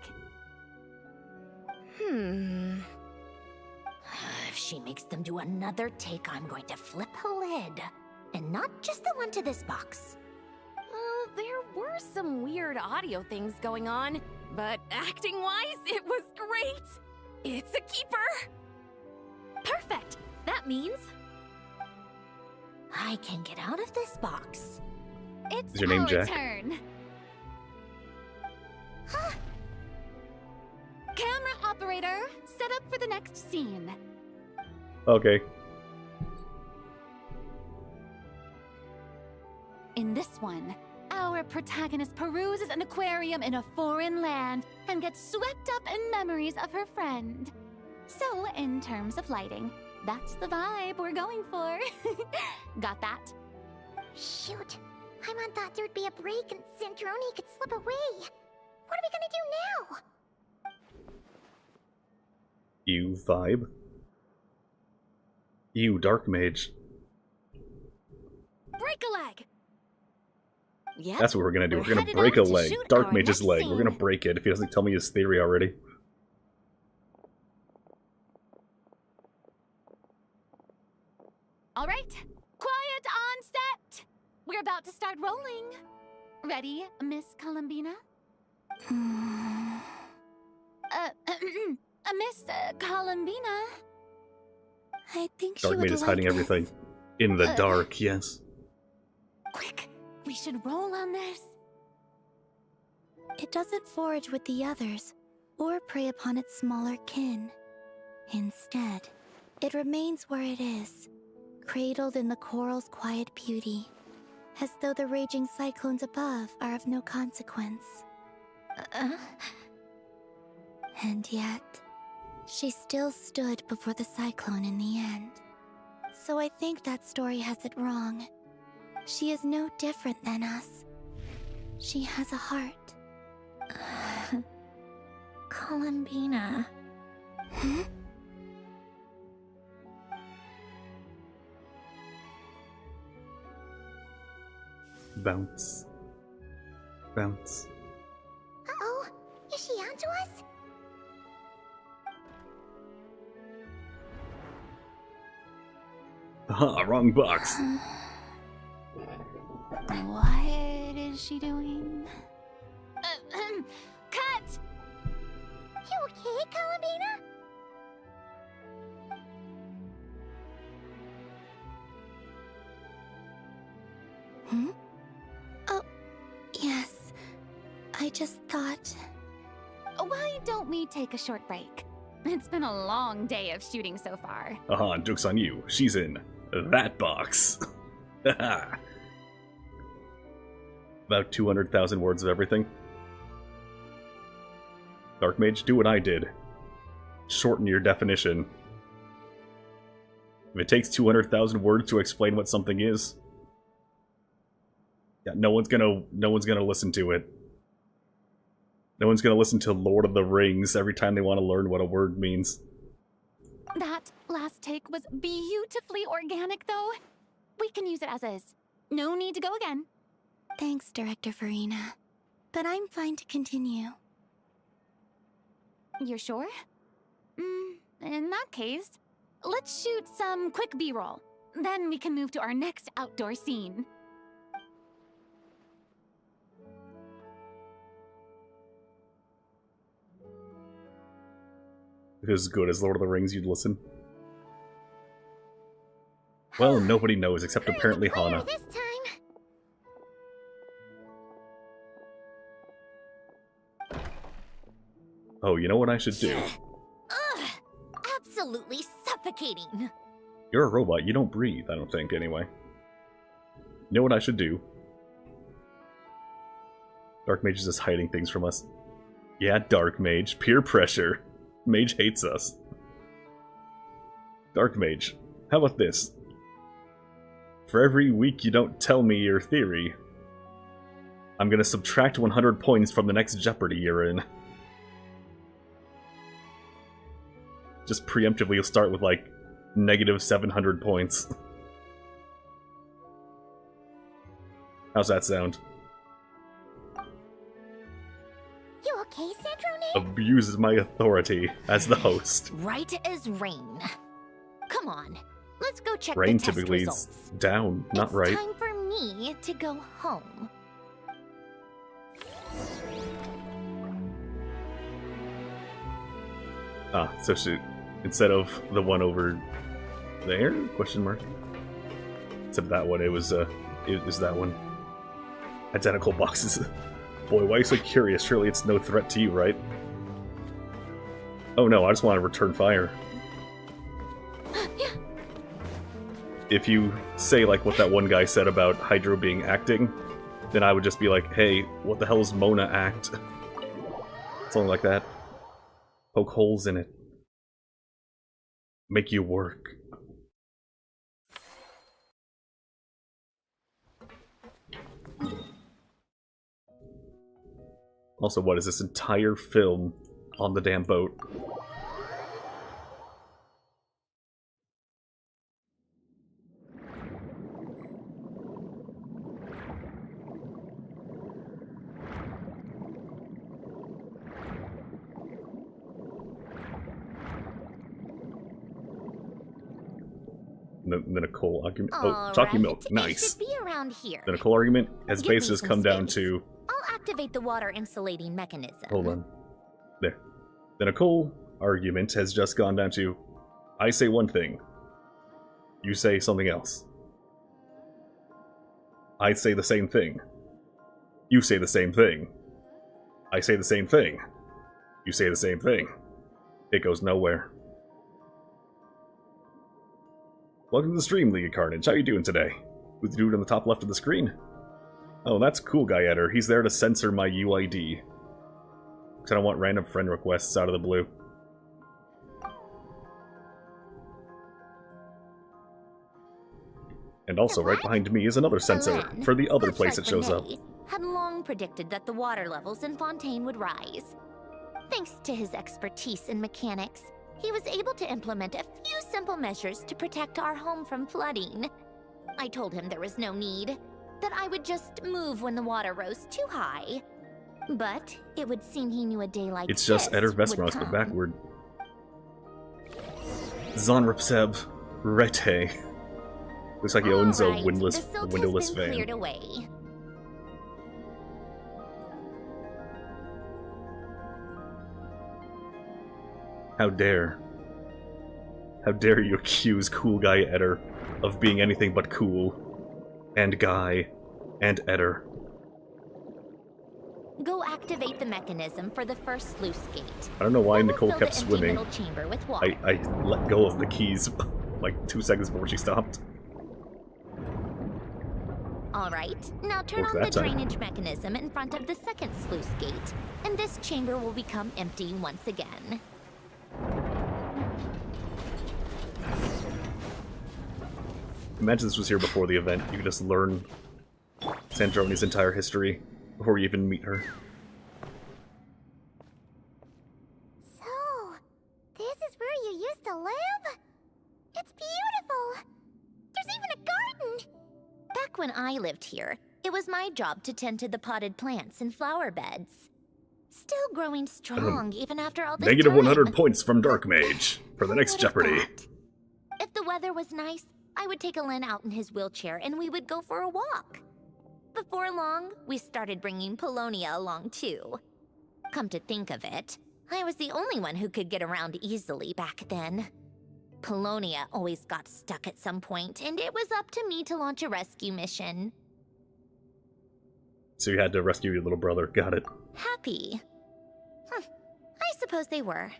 If she makes them do another take, I'm going to flip a lid. And not just the one to this box. There were some weird audio things going on, but acting-wise, it was great. It's a keeper. Perfect! That means I can get out of this box. it's Is your name our Jack? turn. Camera operator, set up for the next scene. Okay. In this one, our protagonist peruses an aquarium in a foreign land and gets swept up in memories of her friend. So, in terms of lighting, that's the vibe we're going for. Got that? Shoot. Paimon thought there'd be a break and Sandrone could slip away. What are we gonna do now? You vibe. You dark mage. Break a leg. Yep. That's what we're gonna do. We're We're gonna headed break out a to leg. shoot Dark our mage's next leg. We're gonna scene. break it if he doesn't tell me his theory already. All right, quiet on set. We're about to start rolling. Ready, Miss Columbina? Miss Columbina? I think she Dark would mage is like hiding this. everything. In the dark, yes. Quick, we should roll on this. It doesn't forage with the others, or prey upon its smaller kin. Instead, it remains where it is, cradled in the coral's quiet beauty, as though the raging cyclones above are of no consequence. And yet, she still stood before the cyclone in the end. So I think that story has it wrong. She is no different than us. She has a heart. Columbina. Hmm? Bounce. Bounce. Uh-oh. Is she onto us? Aha, wrong box. What is she doing? Cut! You okay, Columbina? Hmm? Oh, yes. I just thought... Why don't we take a short break? It's been a long day of shooting so far. Aha, joke's on you. She's in that box. Haha. About 200,000 words of everything. Dark Mage, do what I did. Shorten your definition. If it takes 200,000 words to explain what something is, yeah, no one's gonna listen to it. No one's gonna listen to Lord of the Rings every time they want to learn what a word means. That last take was beautifully organic, though. We can use it as is. No need to go again. Thanks, Director Farina. But I'm fine to continue. You're sure? In that case, let's shoot some quick B-roll. Then we can move to our next outdoor scene. If it was as good as Lord of the Rings, you'd listen. Well, nobody knows except apparently Hana. This time. Oh, you know what I should do? Ugh! Absolutely suffocating. You're a robot, you don't breathe, I don't think, anyway. You know what I should do? Dark Mage is just hiding things from us. Yeah, Dark Mage. Peer pressure. Mage hates us. Dark Mage, how about this? For every week you don't tell me your theory, I'm gonna subtract 100 points from the next Jeopardy you're in. Just preemptively, you'll start with, like, negative 700 points. How's that sound? You okay, Sandrone? Abuses my authority as the host. Right as rain. Come on, let's go check Rain the test typically is results. down, not It's right. time for me to go home. Ah, so shoot. Instead of the one over there? Question mark. Instead of that one, it was that one. Identical boxes. Boy, why are you so curious? Surely it's no threat to you, right? Oh no, I just want to return fire. If you say, like, what that one guy said about Hydro being acting, then I would just be like, hey, what the hell is Mona act? Something like that. Poke holes in it. Make you work. Also, what is this entire film on the damn boat? The Nicole argument. Oh, Chalky Milk. It Nice. should be around here. The Nicole argument has Give me basically just some come down space. to... I'll activate the water insulating mechanism. Hold on. There. The Nicole argument has just gone down to... I say one thing. You say something else. I say the same thing. You say the same thing. I say the same thing. You say the same thing. It goes nowhere. Welcome to the stream, League of Carnage. How you doing today? Who's the dude on the top left of the screen? Oh, that's Cool Guy Eder. He's there to censor my UID. Because I don't want random friend requests out of the blue. And also, right behind me is another censor, Alain, for the other much place like it shows up. Renee, had long predicted that the water levels in Fontaine would rise. Thanks to his expertise in mechanics, he was able to implement a few simple measures to protect our home from flooding. I told him there was no need, that I would just move when the water rose too high. But it would seem he knew a day like It's just this Eder would Vesperos, but come. backward. Zonripseb Rete. Looks like he owns a Alright, windowless the silt windowless has been van. cleared away. How dare. How dare you accuse Cool Guy Eder of being anything but cool. And Guy. And Eder. Go activate the mechanism for the first sluice gate. I don't know why Then we'll Nicole fill kept the empty swimming. middle chamber with water. I let go of the keys like 2 seconds before she stopped. Alright, now turn What was on the that time? drainage mechanism in front of the second sluice gate, and this chamber will become empty once again. Imagine this was here before the event. You could just learn Sandrone's entire history before you even meet her. So, this is where you used to live? It's beautiful! There's even a garden! Back when I lived here, it was my job to tend to the potted plants and flower beds. Still growing strong even after all this Negative time. 100 points from Dark Mage for the next Who would've Jeopardy. thought? If the weather was nice, I would take Alain out in his wheelchair and we would go for a walk. Before long, we started bringing Polonia along too. Come to think of it, I was the only one who could get around easily back then. Polonia always got stuck at some point, and it was up to me to launch a rescue mission. So you had to rescue your little brother. Got it. Happy. I suppose they were.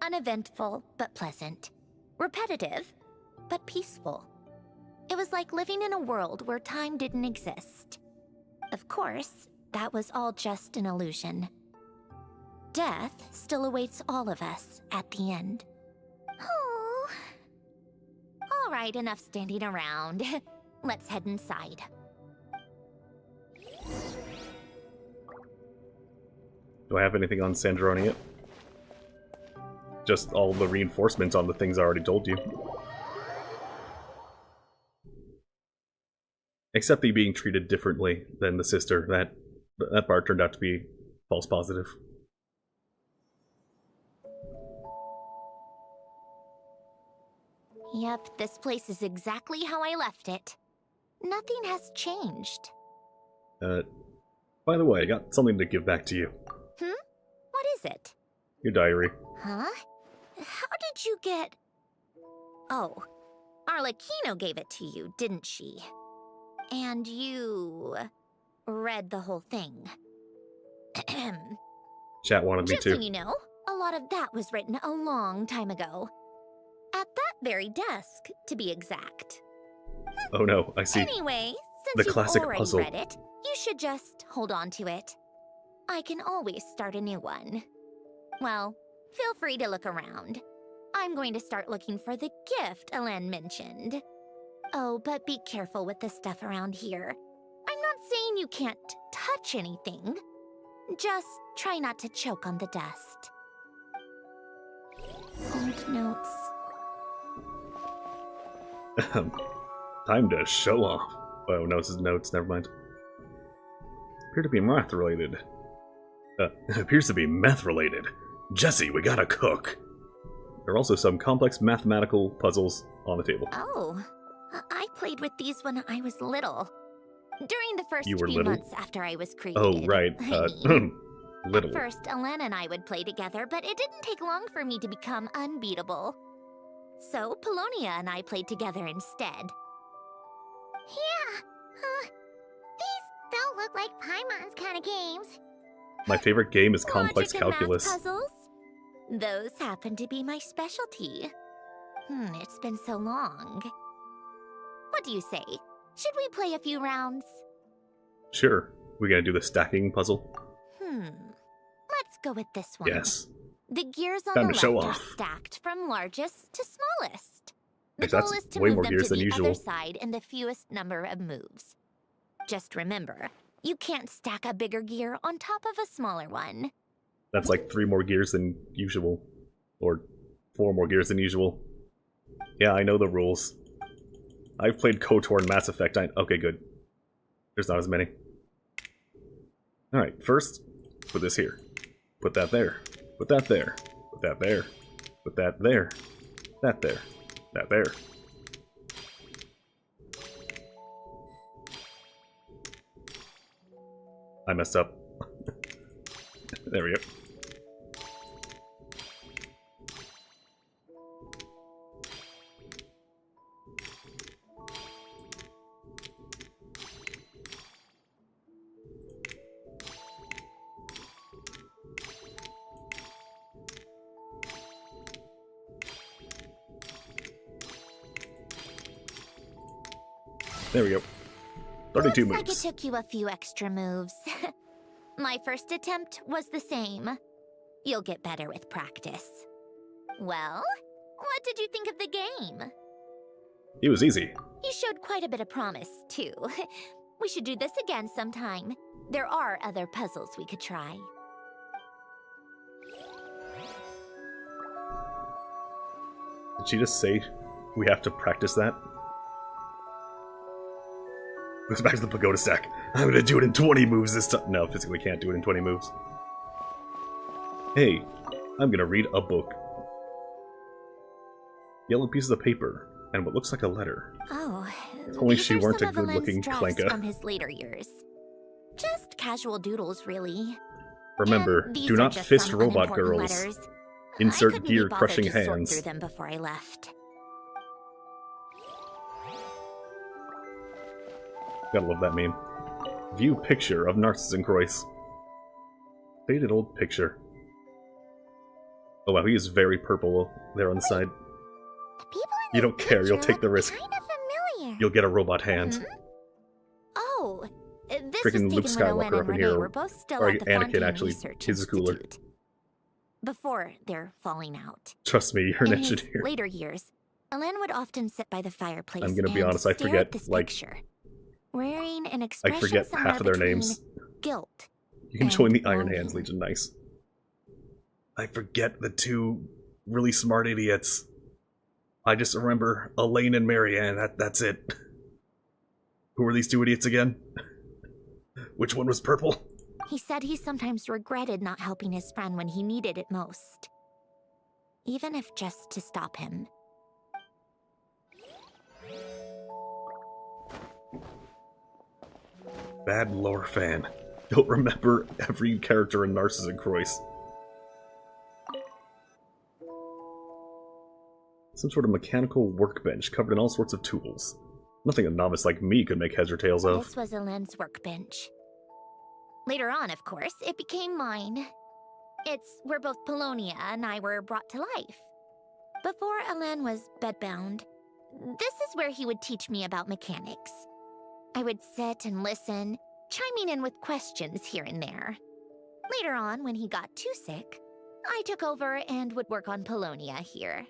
Uneventful, but pleasant. Repetitive, but peaceful. It was like living in a world where time didn't exist. Of course, that was all just an illusion. Death still awaits all of us at the end. Oh, All right, enough standing around. Let's head inside. Do I have anything on Sandrone yet? Just all the reinforcements on the things I already told you. Except me being treated differently than the sister. That part turned out to be false positive. Yep, this place is exactly how I left it. Nothing has changed. By the way, I got something to give back to you. What is it? Your diary. Huh? How did you get... Oh, Arlecchino gave it to you, didn't she? And you... read the whole thing. Chat wanted me Just to. so you know, a lot of that was written a long time ago. At that very desk, to be exact. Oh no, I see. Anyway, The since classic you've already puzzle. read it, you should just hold on to it. I can always start a new one. Well, feel free to look around. I'm going to start looking for the gift Alen mentioned. Oh, but be careful with the stuff around here. I'm not saying you can't touch anything. Just try not to choke on the dust. Old notes. Time to show off. Oh, no, this is notes, never mind. Appear to be math related. Appears to be meth related. Jesse, we gotta cook. There are also some complex mathematical puzzles on the table. Oh, I played with these when I was little. During the first You were few little? months after I was created. Oh, right. I mean. Little. At first, Alen and I would play together, but it didn't take long for me to become unbeatable. So, Polonia and I played together instead. Yeah, these don't look like Paimon's kind of games. My favorite game is complex Logic and calculus. math puzzles? Those happen to be my specialty. It's been so long. What do you say? Should we play a few rounds? Sure. We gonna do the stacking puzzle? Let's go with this one. Yes. The gears on Time the to show left are off. stacked from largest to smallest. The Actually, goal that's is to way move more them gears to than the usual. other side in the fewest number of moves. Just remember, you can't stack a bigger gear on top of a smaller one. That's like 3 more gears than usual. Or 4 more gears than usual. Yeah, I know the rules. I've played KOTOR and Mass Effect. Okay, good. There's not as many. Alright, first, put this here. Put that there. Put that there. Put that there. Put that there. That there. That there. I messed up. There we go. There we go. 32 Looks like it moves. took you a few extra moves. My first attempt was the same. You'll get better with practice. Well, what did you think of the game? It was easy. You showed quite a bit of promise, too. We should do this again sometime. There are other puzzles we could try. Did she just say we have to practice that? Goes back to the pagoda stack. I'm gonna do it in 20 moves this time. No, physically can't do it in 20 moves. Hey, I'm gonna read a book. Yellow pieces of paper, and what looks like a letter. Oh, Only these she are weren't some a of Alan's good-looking drafts clanka. from his later years. Just casual doodles, really. Remember, And these do are not just fist some robot unimportant girls. letters. Insert I couldn't be bothered gear-crushing to sort hands. through them before I left. Gotta love that meme. View picture of Narcissenkreuz. Faded old picture. Oh wow, he is very purple there on the side. The people in You this don't care, you'll picture take the look risk. Kind of familiar. You'll get a robot hand. Oh, this Freaking was Luke taken when Skywalker Alen and up in Renee here. were both still Or at the Anakin, Fontaine actually. Research His is cooler. Institute. Before their falling out. Trust me, you're an In his engineer. later years, Alen would often sit by the fireplace I'm gonna be and honest, I stare forget, at this like- picture, wearing an I expression forget somewhere half of their between names. guilt You can join the Iron longing. Hands Legion, nice. I forget the two really smart idiots. I just remember Elaine and Marianne, that's it. Who were these two idiots again? Which one was purple? He said he sometimes regretted not helping his friend when he needed it most. Even if just to stop him. Bad lore fan. Don't remember every character in Narcissus and Croix. Some sort of mechanical workbench covered in all sorts of tools. Nothing a novice like me could make heads or tails of. This was Elend's workbench. Later on, of course, it became mine. It's where both Polonia and I were brought to life. Before Elend was bedbound, this is where he would teach me about mechanics. I would sit and listen, chiming in with questions here and there. Later on, when he got too sick, I took over and would work on Polonia here.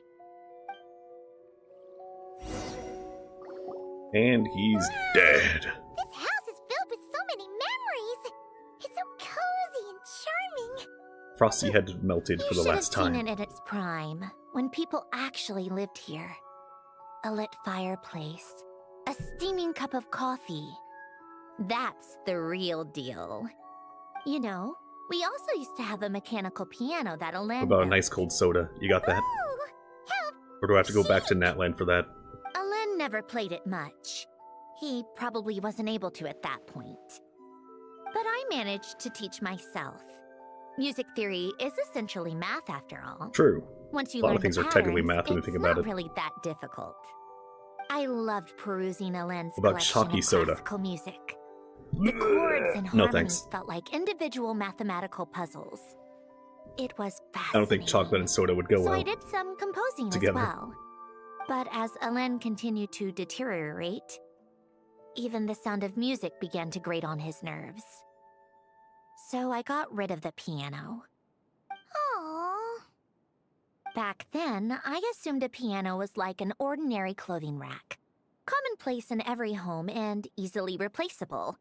And he's dead. This house is filled with so many memories. It's so cozy and charming. Frosty had melted for the last You should have time. seen it at its prime, when people actually lived here. A lit fireplace, a steaming cup of coffee. That's the real deal. You know, we also used to have a mechanical piano that Elend What about a built. nice cold soda? You got that? Ooh, help! Or do I have to go back to Natland for that? Elend never played it much. He probably wasn't able to at that point. But I managed to teach myself. Music theory is essentially math after all. True. Once you A lot learn of things the are technically patterns, math when you it's think about not it. really that difficult. I loved perusing Elend's What about collection chalky of soda? classical music. The chords and No, harmonies thanks. felt like individual mathematical puzzles. It was fascinating. I don't think chocolate and soda would go So well. I did some composing together. as well. But as Elend continued to deteriorate, even the sound of music began to grate on his nerves. So I got rid of the piano. Aww. Back then, I assumed a piano was like an ordinary clothing rack. Commonplace in every home and easily replaceable.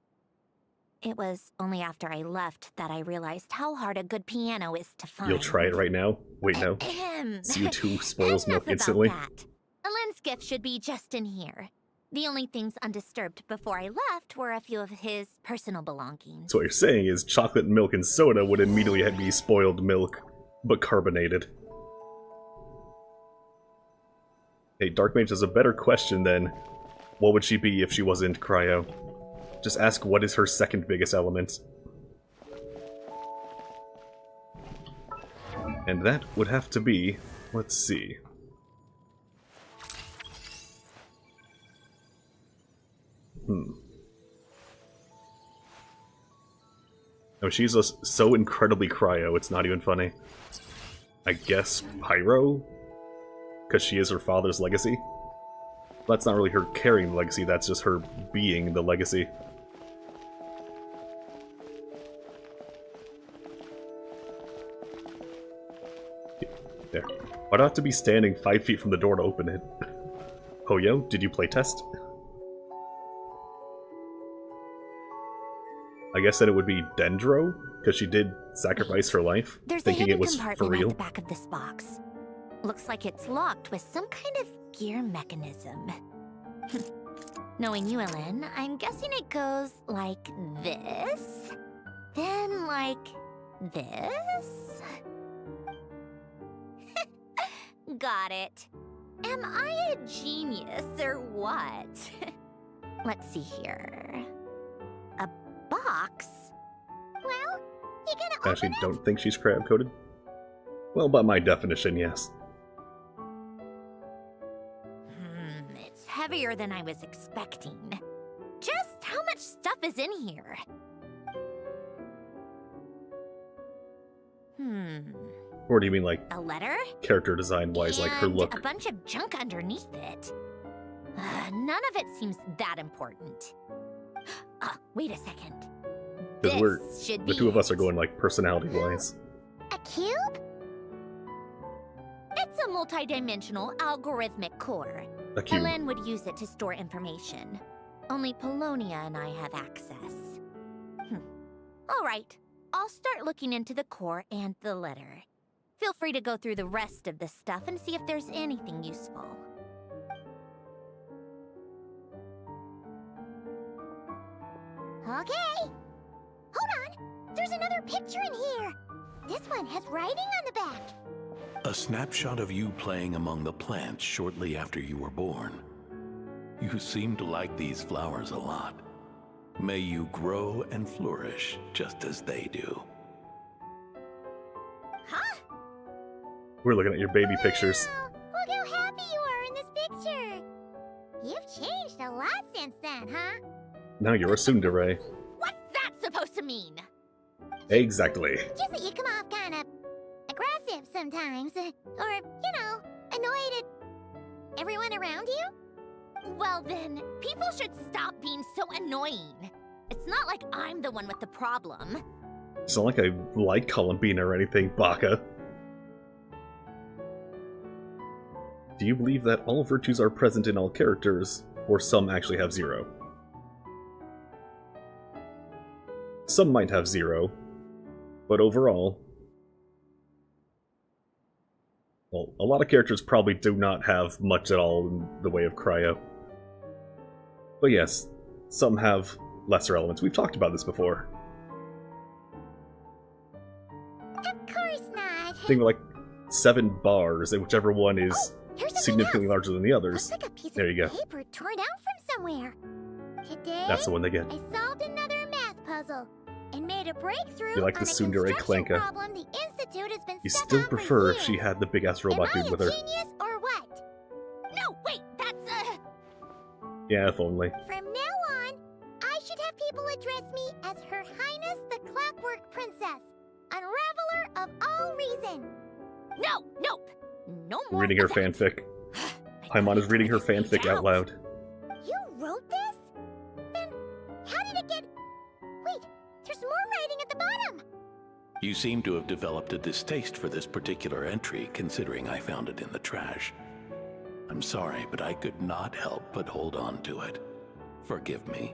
It was only after I left that I realized how hard a good piano is to find. You'll try it right now? Wait, no. Ahem. CO2 spoils milk Enough instantly. about that. Elend's gift should be just in here. The only things undisturbed before I left were a few of his personal belongings. So what you're saying is chocolate, milk, and soda would immediately be spoiled milk, but carbonated. Hey, Dark Mage has a better question than, what would she be if she wasn't cryo? Just ask what is her second biggest element. And that would have to be, let's see. Oh, she's just so incredibly cryo, it's not even funny. I guess Pyro? Because she is her father's legacy? That's not really her carrying the legacy, that's just her being the legacy. There. Why'd I have to be standing 5 feet from the door to open it? Hoyo, did you play test? I guess then it would be Dendro, because she did sacrifice her life, There's a thinking hidden it was compartment for real. at the back of this box. Looks like it's locked with some kind of gear mechanism. Knowing you, Ellen, I'm guessing it goes like this, then like this. Got it. Am I a genius or what? Let's see here. A box? Well, you gonna I actually don't think she's cryo coded. Well, by my definition, yes. It's heavier than I was expecting. Just how much stuff is in here? Or do you mean like A letter? character design wise, like her And look? a bunch of junk underneath it. None of it seems that important. Wait a second. Because This should the be two of us are it. going like personality wise. A cube? It's a multi-dimensional algorithmic core. A cube. Ellen would use it to store information. Only Polonia and I have access. All right, I'll start looking into the core and the letter. Feel free to go through the rest of this stuff and see if there's anything useful. Okay. Hold on. There's another picture in here. This one has writing on the back. A snapshot of you playing among the plants shortly after you were born. You seem to like these flowers a lot. May you grow and flourish just as they do. Huh? We're looking at your baby pictures. Wow, look how happy you are in this picture. You've changed a lot since then, huh? Now you're a tsundere. What's that supposed to mean? Exactly. Just that you come off kind of aggressive sometimes. Or, you know, annoyed at everyone around you. Well then, people should stop being so annoying. It's not like I'm the one with the problem. It's not like I like Columbina or anything, Baka. Do you believe that all virtues are present in all characters, or some actually have zero? Some might have zero, but overall, well, a lot of characters probably do not have much at all in the way of cryo. But yes, some have lesser elements. We've talked about this before. Of course not. Think like 7 bars, and whichever one is Here's something significantly else. larger than the others. Looks like a piece There of you go. paper torn out from somewhere. Today, That's the one they get. I solved another math puzzle and made a breakthrough You like on the a tsundere construction Clanka. problem the Institute has been You stuck still on for prefer if years. she had the big-ass robot Am I dude with her. a genius or what? No, wait, that's Yeah, if only. From now on, I should have people address me as Her Highness the Clockwork Princess, unraveler of all reason. No, nope. No more Reading her of that. fanfic. I Paimon is need reading to her write this fanfic out loud. You wrote this? Then how did it get... Wait, there's more writing at the bottom. You seem to have developed a distaste for this particular entry, considering I found it in the trash. I'm sorry, but I could not help but hold on to it. Forgive me.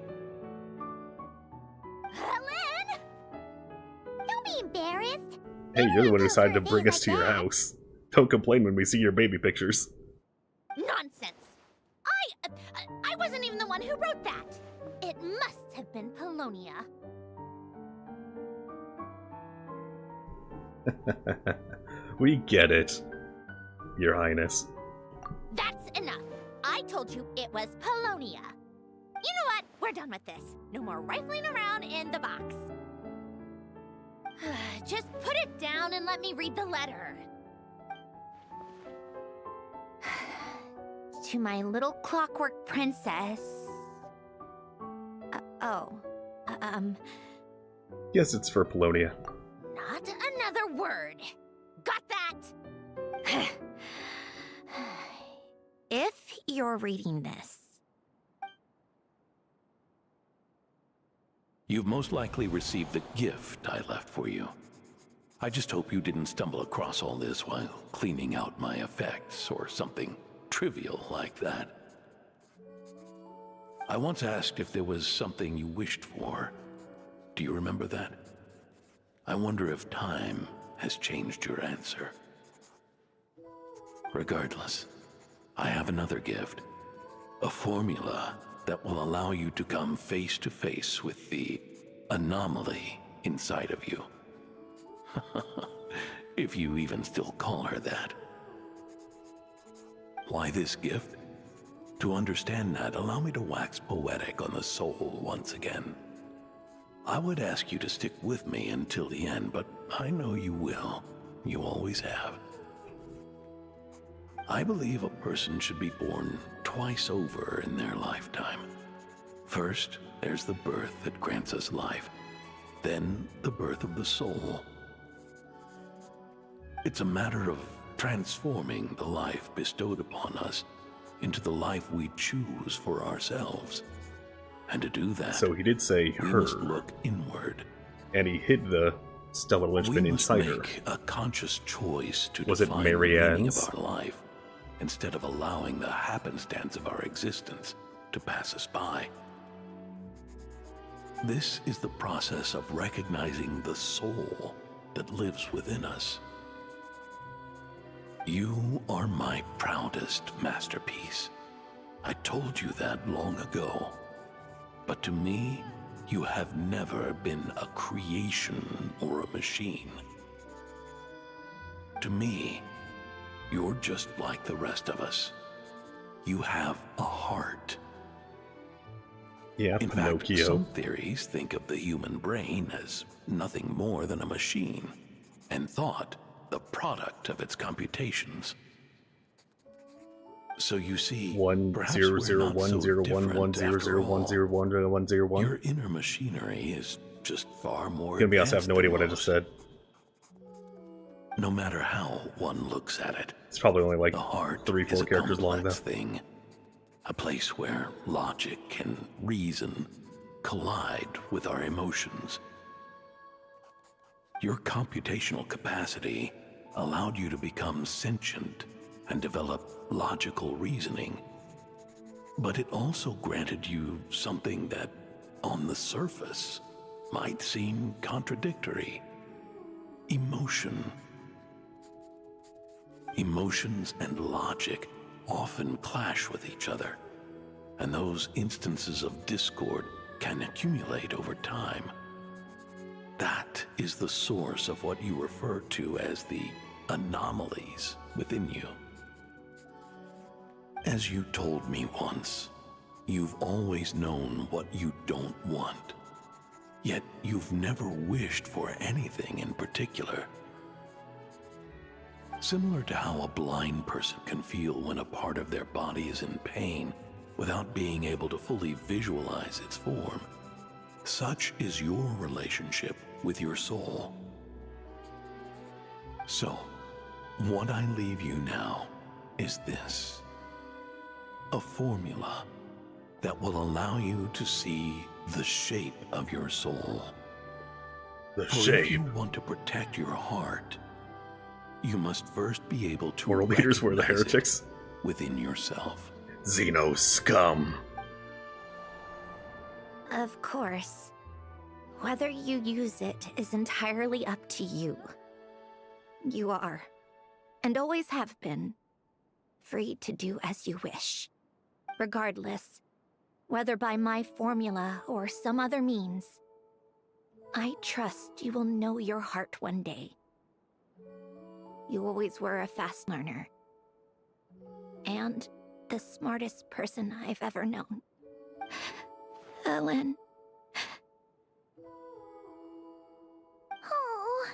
Helen! Don't be embarrassed. Hey, you're the one who decided to Things bring us like to your that. house. Don't complain when we see your baby pictures. Nonsense. I wasn't even the one who wrote that. It must have been Polonia. We get it, Your Highness. That's enough. I told you it was Polonia. You know what? We're done with this. No more rifling around in the box. Just put it down and let me read the letter. To my little clockwork princess. Yes, it's for Polonia. Not another word. Got that? If you're reading this, You've most likely received the gift I left for you. I just hope you didn't stumble across all this while cleaning out my effects or something trivial like that. I once asked if there was something you wished for. Do you remember that? I wonder if time has changed your answer. Regardless, I have another gift. A formula that will allow you to come face to face with the anomaly inside of you. If you even still call her that. Why this gift? To understand that, allow me to wax poetic on the soul once again. I would ask you to stick with me until the end, but I know you will. You always have. I believe a person should be born twice over in their lifetime. First, there's the birth that grants us life. Then, the birth of the soul. It's a matter of transforming the life bestowed upon us into the life we choose for ourselves. And to do that, So he did say we her, must look inward. and he hid the stellar linchpin We must inside her. make a conscious choice to Was it define the Mary meaning Ann's? of our life, instead of allowing the happenstance of our existence to pass us by. This is the process of recognizing the soul that lives within us. You are my proudest masterpiece. I told you that long ago. But to me, you have never been a creation or a machine. To me, you're just like the rest of us. You have a heart. Yeah, In Pinocchio. fact, some theories think of the human brain as nothing more than a machine, and thought the product of its computations. So you see, perhaps we're not so different after all. Your inner machinery is just far more Gonna be honest, I have advanced no idea than what I just said. No matter how one looks at it, It's probably only like the heart 3-4 is a characters long though. complex thing. A place where logic and reason collide with our emotions. Your computational capacity allowed you to become sentient and develop logical reasoning. But it also granted you something that, on the surface, might seem contradictory. Emotion. Emotions and logic often clash with each other, and those instances of discord can accumulate over time. That is the source of what you refer to as the anomalies within you. As you told me once, you've always known what you don't want, yet you've never wished for anything in particular. Similar to how a blind person can feel when a part of their body is in pain without being able to fully visualize its form, such is your relationship with your soul. So, what I leave you now is this: a formula that will allow you to see the shape of your soul. The For shape. if you want to protect your heart, you must first be able to World leaders were the recognize it heretics. within yourself. Xeno scum. Of course. Whether you use it is entirely up to you. You are, and always have been, free to do as you wish. Regardless, whether by my formula or some other means, I trust you will know your heart one day. You always were a fast learner. And the smartest person I've ever known. Ellen. Oh.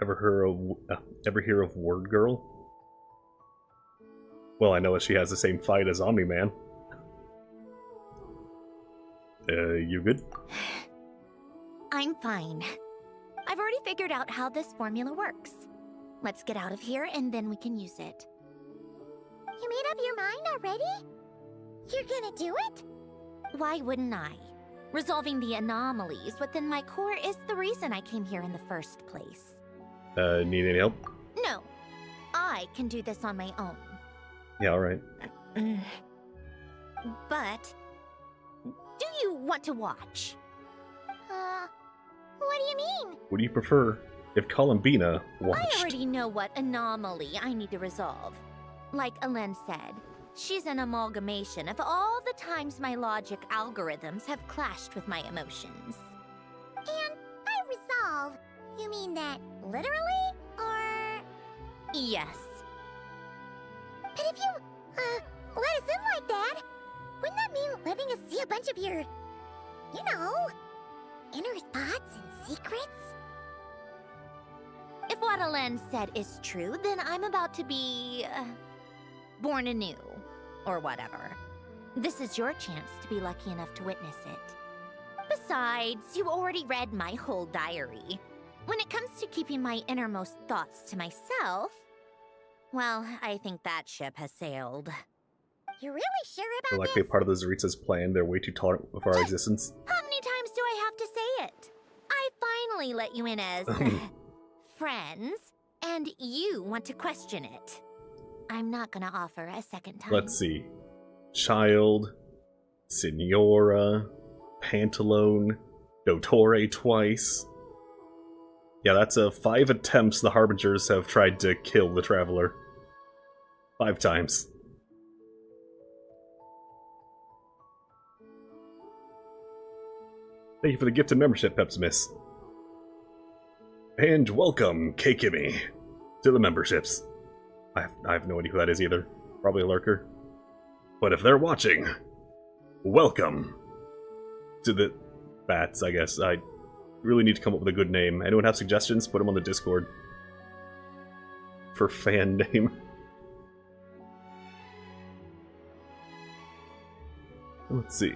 Ever hear of Word Girl? Well, I know that she has the same fight as Omni-Man. You good? I'm fine. I've already figured out how this formula works. Let's get out of here and then we can use it. You made up your mind already? You're gonna do it? Why wouldn't I? Resolving the anomalies within my core is the reason I came here in the first place. Need any help? No, I can do this on my own. Yeah, alright. But, do you want to watch? What do you mean? What do you prefer? If Columbina I watched... already know what anomaly I need to resolve. Like Alen said, she's an amalgamation of all the times my logic algorithms have clashed with my emotions. And by resolve, you mean that literally? Or... Yes. But if you, let us in like that, wouldn't that mean letting us see a bunch of your, you know, inner thoughts and secrets? If what Alen said is true, then I'm about to be... born anew. Or whatever. This is your chance to be lucky enough to witness it. Besides, you already read my whole diary. When it comes to keeping my innermost thoughts to myself, well, I think that ship has sailed. You're really sure about They're likely part of the Zaritza's plan. They're way too tolerant of our existence. How many times do I have to say it? I finally let you in as... friends, and you want to question it. I'm not gonna offer a second time. Let's see. Child, Signora, Pantalone, Dottore twice. Yeah, that's 5 attempts the Harbingers have tried to kill the Traveler. 5 times. Thank you for the gift of membership, Pepsimis. And welcome, Keikimi, to the memberships. I have no idea who that is either. Probably a lurker. But if they're watching, welcome to the bats, I guess. I really need to come up with a good name. Anyone have suggestions? Put them on the Discord. For fan name. Let's see.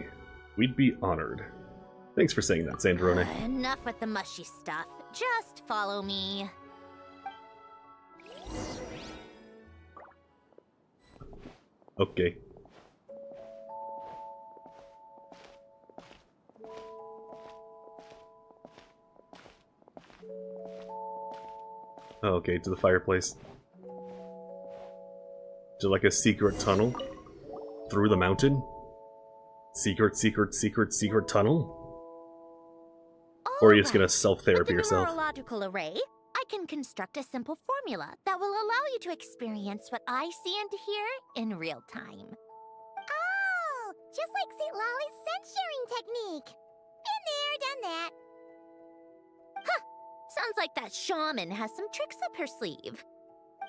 We'd be honored. Thanks for saying that, Sandrone. Enough with the mushy stuff. Just follow me. Okay. Oh, okay, to the fireplace. To like a secret tunnel? Through the mountain? Secret tunnel? Or are you just gonna self-therapy yourself? With the neurological array, I can construct a simple formula that will allow you to experience what I see and hear in real time. Oh, just like St. Lolly's scent-sharing technique. Been there, done that. Huh! Sounds like that shaman has some tricks up her sleeve.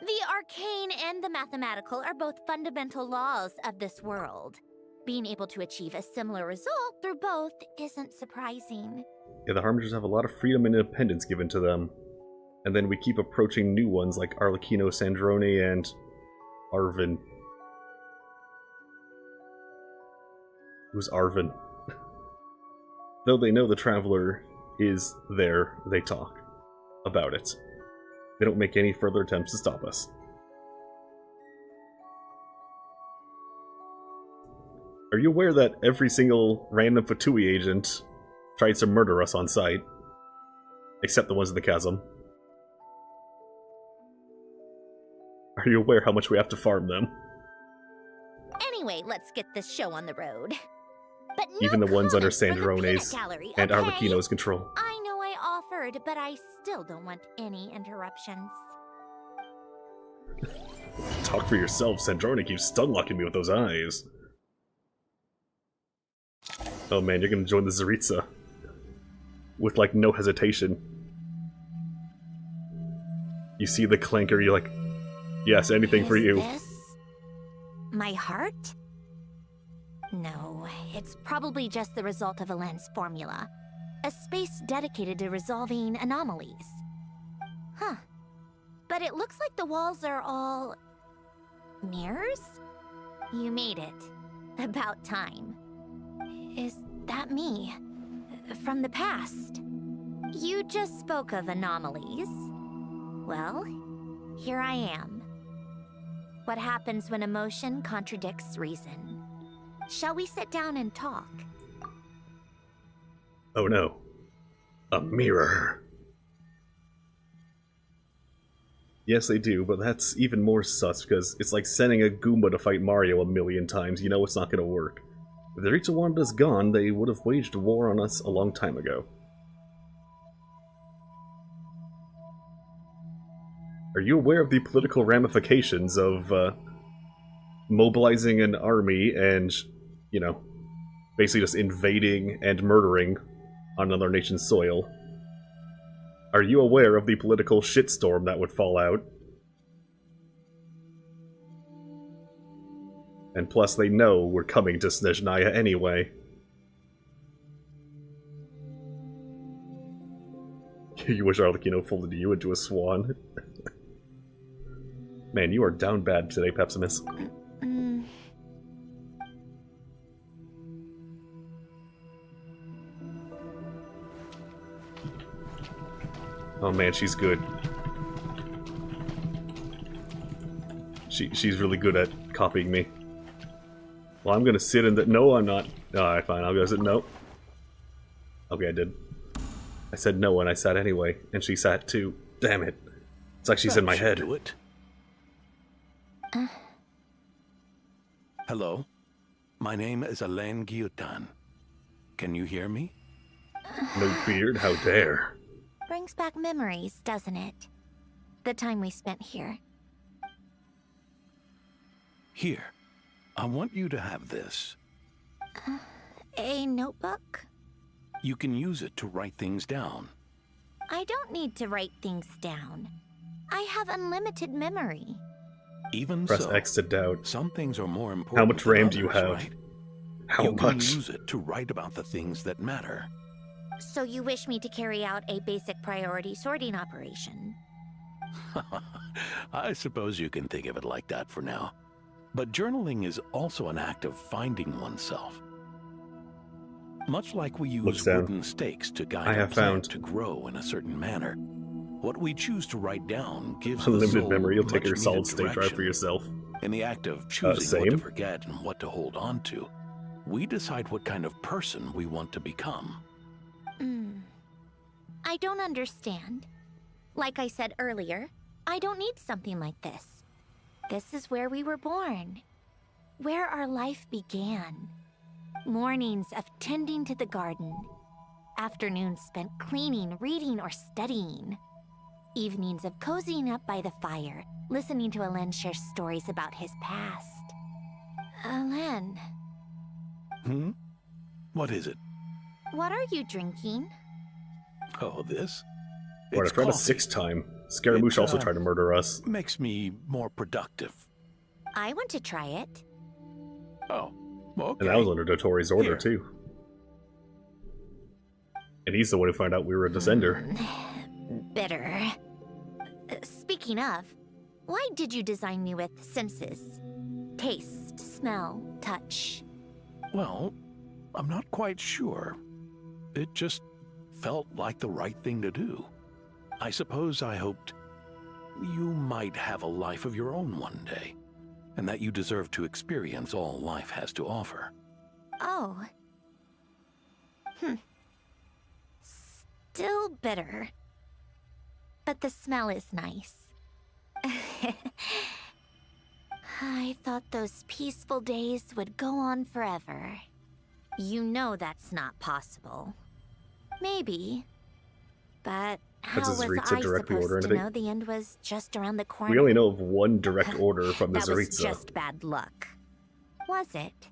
The arcane and the mathematical are both fundamental laws of this world. Being able to achieve a similar result through both isn't surprising. Yeah, the Harbingers have a lot of freedom and independence given to them. And then we keep approaching new ones like Arlecchino, Sandrone, and Arvin. Who's Arvin? Though they know the Traveler is there, they talk about it. They don't make any further attempts to stop us. Are you aware that every single random Fatui agent tries to murder us on sight? Except the ones in the chasm. Are you aware how much we have to farm them? Anyway, let's get this show on the road. But no Even the ones under comment for the peanut Sandrone's gallery, and okay? Arlecchino's control. I know I offered, but I still don't want any interruptions. Talk for yourself, Sandrone keeps stun-locking me with those eyes. Oh man, you're gonna join the Zaritza. With, like, no hesitation. You see the clanker, you're like, yes, anything for you. Is this my heart? No, it's probably just the result of a lens formula. A space dedicated to resolving anomalies. Huh. But it looks like the walls are all... mirrors? You made it. About time. Is that me? From the past? You just spoke of anomalies. Well, here I am. What happens when emotion contradicts reason? Shall we sit down and talk? Oh no. A mirror. Yes, they do, but that's even more sus because it's like sending a Goomba to fight Mario 1,000,000 times. You know it's not gonna work. If the Rita wanted us gone, they would have waged war on us a long time ago. Are you aware of the political ramifications of mobilizing an army and, you know, basically just invading and murdering on another nation's soil? Are you aware of the political shitstorm that would fall out? And plus they know we're coming to Snezhnaya anyway. You wish Arlecchino folded you into a swan. Man, you are down bad today, Pepsimis. Oh man, she's good. She's really good at copying me. Well, I'm gonna sit in the... No, I'm not. Alright, fine, I'll go sit... No. Okay, I did. I said no, and I sat anyway, and she sat too. Damn it. It's like she's in my head. Do it. Hello? My name is Alain Guillotin. Can you hear me? No beard, how dare. Brings back memories, doesn't it? The time we spent here. Here, I want you to have this. A notebook? You can use it to write things down. I don't need to write things down. I have unlimited memory. Even Press so, X to doubt. some things are more important. How much than RAM do you others, have? right? How you much? can use it to write about the things that matter. So you wish me to carry out a basic priority sorting operation? I suppose you can think of it like that for now. But journaling is also an act of finding oneself. Much like we use Looks down. wooden stakes to guide I a have plant found. to grow in a certain manner, what we choose to write down gives the Unlimited soul memory, you'll take your much-needed solid state drive direction. for yourself. In the act of choosing what to same. forget and what to hold on to, we decide what kind of person we want to become. I don't understand. Like I said earlier, I don't need something like this. This is where we were born. Where our life began. Mornings of tending to the garden. Afternoons spent cleaning, reading, or studying. Evenings of cozying up by the fire, listening to Alain share stories about his past. Alain, What is it? what are you drinking? Oh, this? What, It's I tried a coffee. sixth time. Scaramouche also tried to murder us. Makes me more productive. I want to try it. Oh, okay. And that was under Dotori's order, Here. too. And he's the one who found out we were a descender. Bitter. Speaking of, why did you design me with senses? Taste, smell, touch. Well, I'm not quite sure. It just felt like the right thing to do. I suppose I hoped you might have a life of your own one day, and that you deserve to experience all life has to offer. Oh. Still bitter. But the smell is nice. I thought those peaceful days would go on forever. You know that's not possible. Maybe. But how Does was Zritza I directly order supposed to anything? know the end was just around the corner? We only know of one direct order from the That was Zritza, just bad luck. Was it?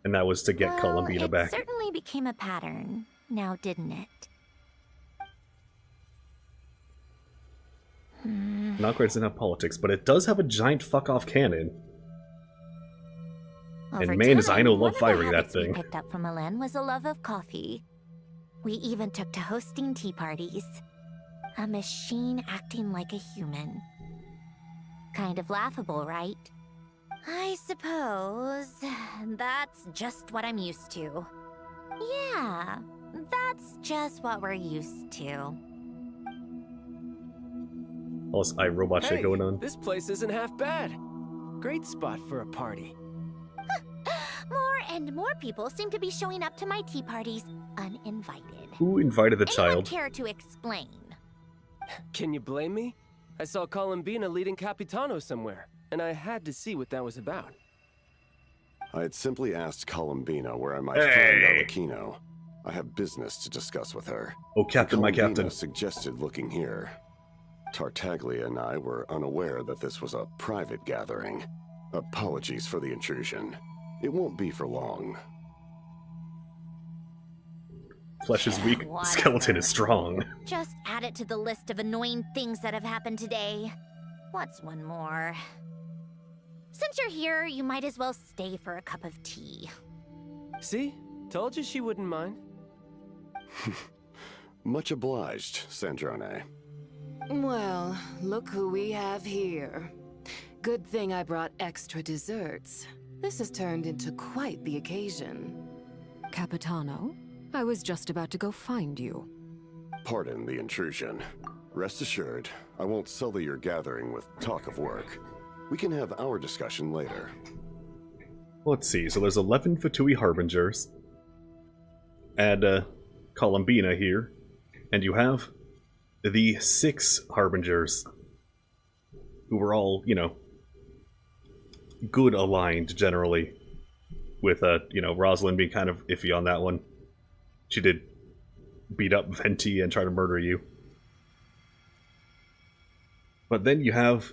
and that was to get Well, Columbina it back. certainly became a pattern, now didn't it? Not quite doesn't have politics, but it does have a giant fuck-off cannon. Over man, does time, Aino one love of the firing that habits we thing. picked up from Alain was a love of coffee. We even took to hosting tea parties. A machine acting like a human. Kind of laughable, right? I suppose that's just what I'm used to. Yeah, that's just what we're used to. All this iRobot shit going on. This place isn't half bad. Great spot for a party. More and more people seem to be showing up to my tea parties uninvited. Who invited the Anyone child? care to explain? Can you blame me? I saw Columbina leading Capitano somewhere, and I had to see what that was about. I had simply asked Columbina where I might Hey. find Arlecchino. I have business to discuss with her. Oh, Captain, my Columbina captain. suggested looking here. Tartaglia and I were unaware that this was a private gathering. Apologies for the intrusion. It won't be for long. Flesh is weak, Whatever. skeleton is strong. Just add it to the list of annoying things that have happened today. What's one more? Since you're here, you might as well stay for a cup of tea. See? Told you she wouldn't mind. Much obliged, Sandrone. Well, look who we have here. Good thing I brought extra desserts. This has turned into quite the occasion. Capitano, I was just about to go find you. Pardon the intrusion. Rest assured, I won't sully your gathering with talk of work. We can have our discussion later. Let's see, so there's 11 Fatui Harbingers. Add Columbina here. And you have the 6 Harbingers. Who were all, you know, good aligned, generally. with, Rosalind being kind of iffy on that one. She did beat up Venti and try to murder you. But then you have,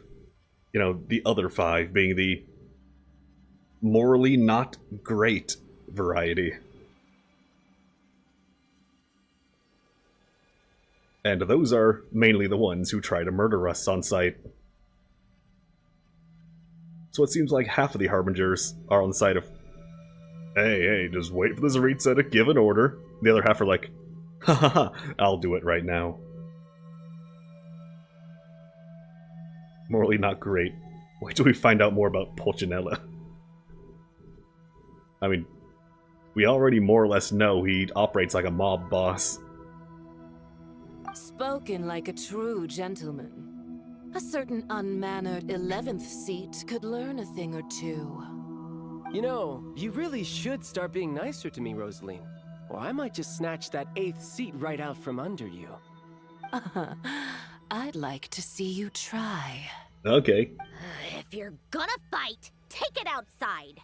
the other 5 being the morally not great variety. And those are mainly the ones who try to murder us on sight. So it seems like half of the Harbingers are on the side of, hey, just wait for the Tsaritsa to give an order. The other half are like, ha ha ha, I'll do it right now. Morally not great. Wait till we find out more about Pulcinella. I mean, we already more or less know he operates like a mob boss. Spoken like a true gentleman. A certain unmannered 11th seat could learn a thing or two. You know, you really should start being nicer to me, Rosaline. Or I might just snatch that 8th seat right out from under you. I'd like to see you try. Okay. If you're gonna fight, take it outside.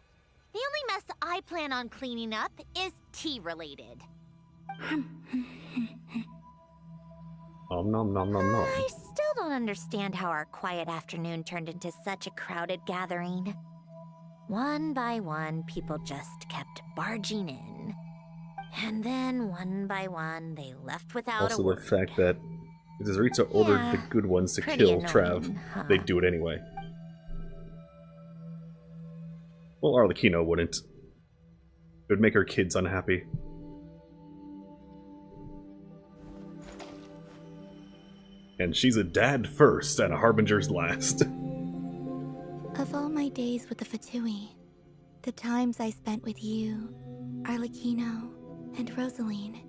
The only mess I plan on cleaning up is tea-related. Nom nom nom nom nom. I still don't understand how our quiet afternoon turned into such a crowded gathering. One by one, people just kept barging in. And then, one by one, they left without a Also word. the fact that if the Tsaritsa ordered the good ones to pretty kill annoying, Trav, huh? they'd do it anyway. Well, Arlecchino wouldn't. It would make her kids unhappy. And she's a dad first and a Harbinger's last. Of all my days with the Fatui, the times I spent with you, Arlecchino, and Rosaline.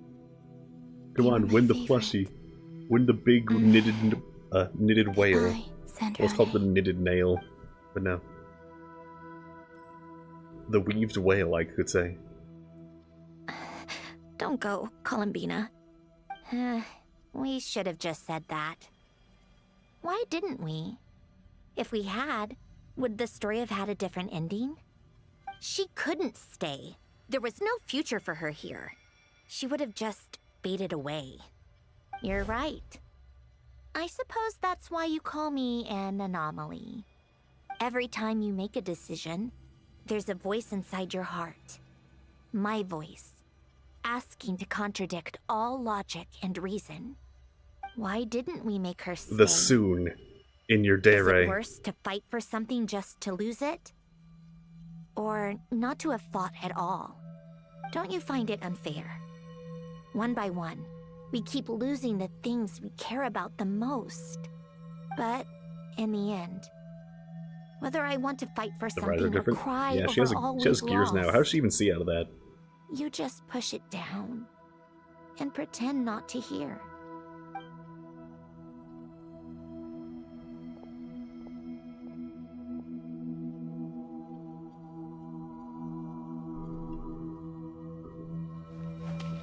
Come on, win the plushie. Win the big knitted whale. Sandrone. Well, it's called the knitted nail, but no. The weaved whale, I could say. Don't go, Columbina. We should have just said that. Why didn't we? If we had, would the story have had a different ending? She couldn't stay. There was no future for her here. She would have just faded away. You're right. I suppose that's why you call me an anomaly. Every time you make a decision, there's a voice inside your heart. My voice. Asking to contradict all logic and reason. Why didn't we make her stay? The soon in your day, Is Ray. it worse to fight for something just to lose it? Or not to have fought at all? Don't you find it unfair? One by one, we keep losing the things we care about the most. But in the end, whether I want to fight for The riders are something or different. cry Yeah, over she has all she has we've gears now. lost, How does she even see out of that? you just push it down and pretend not to hear.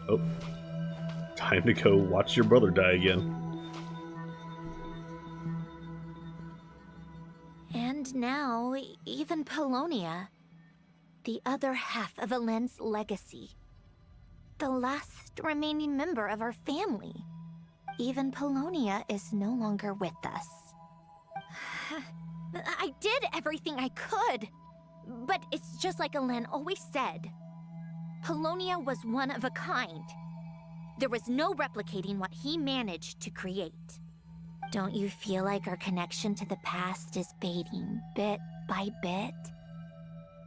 Oh. Time to go watch your brother die again. And now, even Polonia, the other half of Elend's legacy, the last remaining member of our family. Even Polonia is no longer with us. I did everything I could, but it's just like Elend always said. Polonia was one of a kind. There was no replicating what he managed to create. Don't you feel like our connection to the past is fading bit by bit?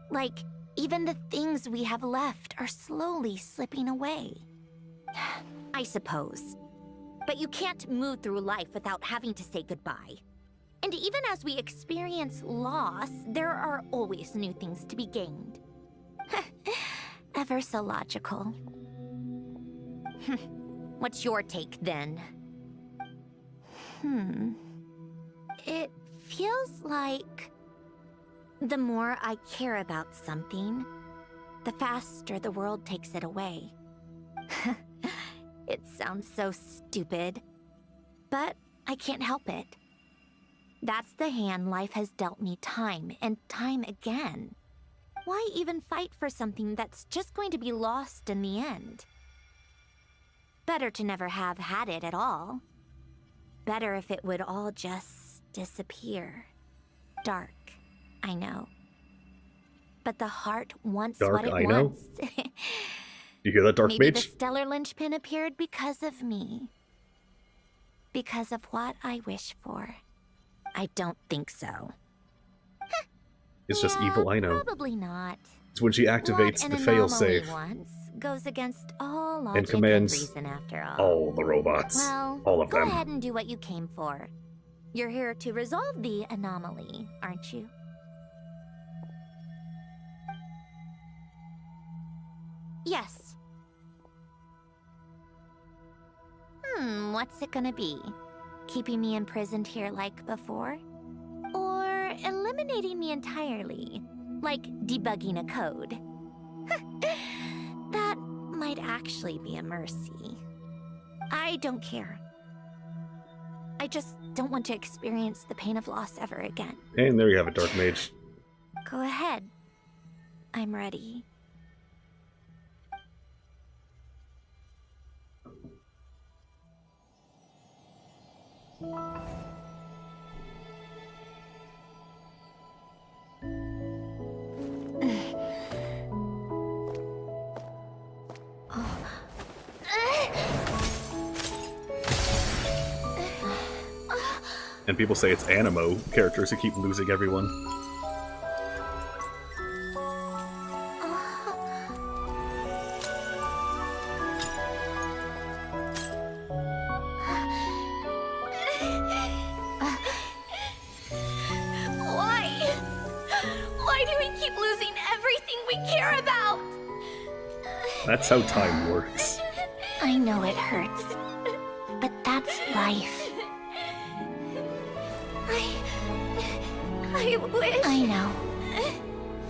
Like, even the things we have left are slowly slipping away. I suppose. But you can't move through life without having to say goodbye. And even as we experience loss, there are always new things to be gained. Ever so logical. What's your take, then? It feels like the more I care about something, the faster the world takes it away. It sounds so stupid, but I can't help it. That's the hand life has dealt me time and time again. Why even fight for something that's just going to be lost in the end? Better to never have had it at all. Better if it would all just disappear. Dark, I know. But the heart wants Dark, what it I know. wants. You hear that, Dark Maybe the Mage? stellar linchpin appeared because of me. Because of what I wish for. I don't think so. It's just evil, I know. Probably not. It's when she activates What the an anomaly failsafe wants goes against all logic and commands reason after all. all the robots. Well, all of go them. ahead and do what you came for. You're here to resolve the anomaly, aren't you? Yes. What's it gonna be? Keeping me imprisoned here like before? Or eliminating me entirely, like debugging a code? That might actually be a mercy. I don't care. I just don't want to experience the pain of loss ever again. And there you have it, Dark Mage. Go ahead. I'm ready. And people say it's Animo characters who keep losing everyone. Why do we keep losing everything we care about? That's how time works. I know it hurts, but that's life. I wish... I know.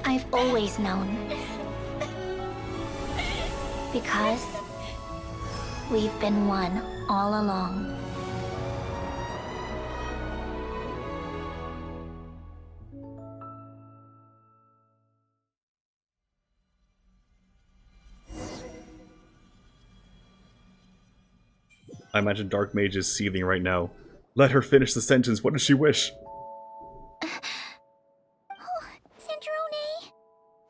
I've always known. Because we've been one all along. I imagine Dark Mage is seething right now. Let her finish the sentence. What does she wish? Sandrone?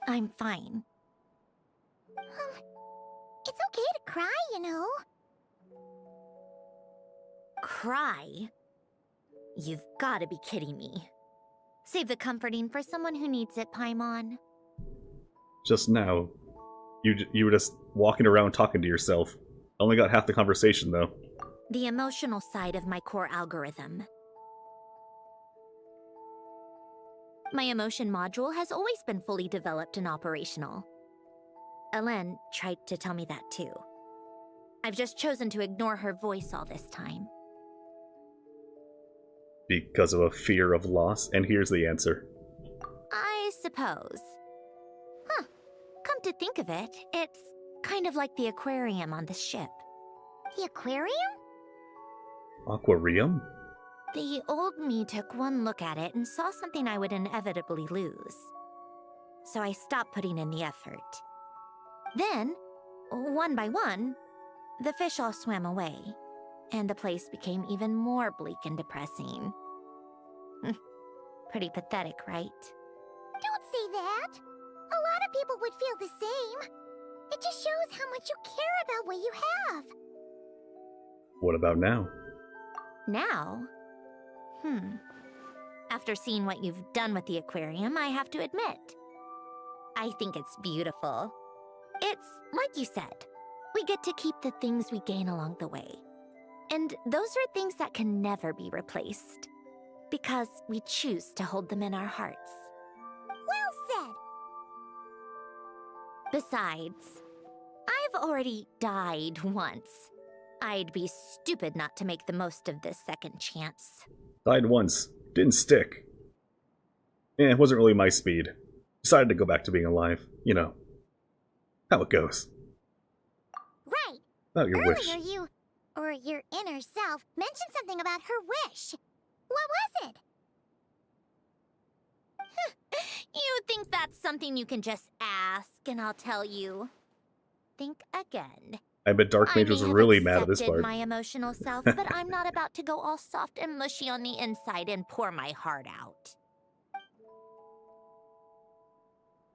I'm fine. It's okay to cry, you know. Cry? You've got to be kidding me. Save the comforting for someone who needs it, Paimon. Just now, you were just walking around talking to yourself. Only got half the conversation, though. The emotional side of my core algorithm. My emotion module has always been fully developed and operational. Elen tried to tell me that too. I've just chosen to ignore her voice all this time. Because of a fear of loss, and here's the answer. I suppose. Huh. Come to think of it, it's kind of like the aquarium on the ship. The aquarium? Aquarium? The old me took one look at it and saw something I would inevitably lose. So I stopped putting in the effort. Then, one by one, the fish all swam away, and the place became even more bleak and depressing. Pretty pathetic, right? Don't say that. A lot of people would feel the same. It just shows how much you care about what you have. What about now? Now? After seeing what you've done with the aquarium, I have to admit, I think it's beautiful. It's like you said, we get to keep the things we gain along the way. And those are things that can never be replaced, because we choose to hold them in our hearts. Well said. Besides, I've already died once. I'd be stupid not to make the most of this second chance. Died once. Didn't stick. It wasn't really my speed. Decided to go back to being alive. You know. How it goes. Right. About your wish. Earlier you, or your inner self, mentioned something about her wish. What was it? You think that's something you can just ask, and I'll tell you. Think again. I bet Dark Mage was really mad at this part. My emotional self, but I'm not about to go all soft and mushy on the inside and pour my heart out.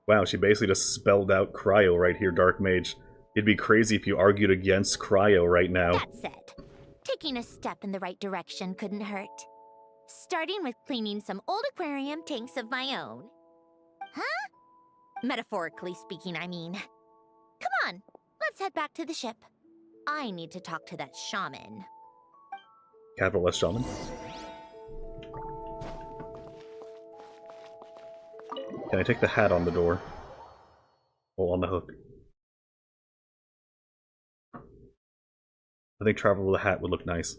Wow, she basically just spelled out Cryo right here, Dark Mage. It'd be crazy if you argued against Cryo right now. That said, taking a step in the right direction couldn't hurt. Starting with cleaning some old aquarium tanks of my own. Huh? Metaphorically speaking, I mean. Come on, let's head back to the ship. I need to talk to that shaman. Capital S Shaman? Can I take the hat on the door? Oh, on the hook. I think travel with a hat would look nice.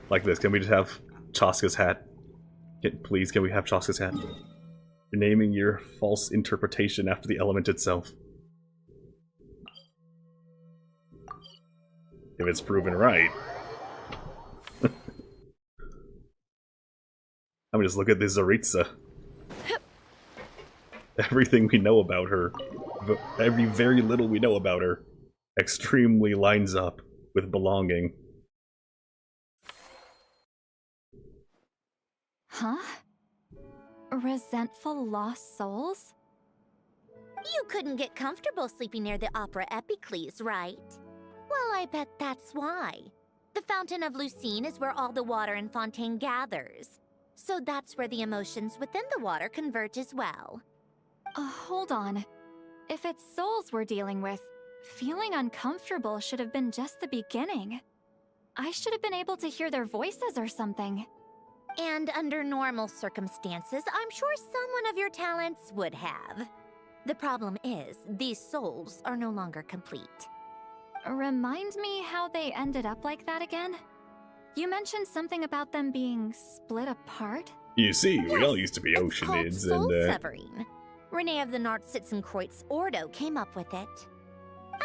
Like this. Can we just have Chaska's hat? Please, can we have Chaska's hat? You're naming your false interpretation after the element itself. If it's proven right. I mean, just look at this Zaritza. Everything we know about her, very little we know about her, extremely lines up with belonging. Huh? Resentful lost souls? You couldn't get comfortable sleeping near the Opera Epicles, right? Well, I bet that's why. The Fountain of Lucine is where all the water in Fontaine gathers. So that's where the emotions within the water converge as well. Hold on. If it's souls we're dealing with, feeling uncomfortable should have been just the beginning. I should have been able to hear their voices or something. And under normal circumstances, I'm sure someone of your talents would have. The problem is, these souls are no longer complete. Remind me how they ended up like that again? You mentioned something about them being split apart? You see, we all used to be Oceanids, soul severing. Renee of the Nartsitzenkreuz Ordo came up with it.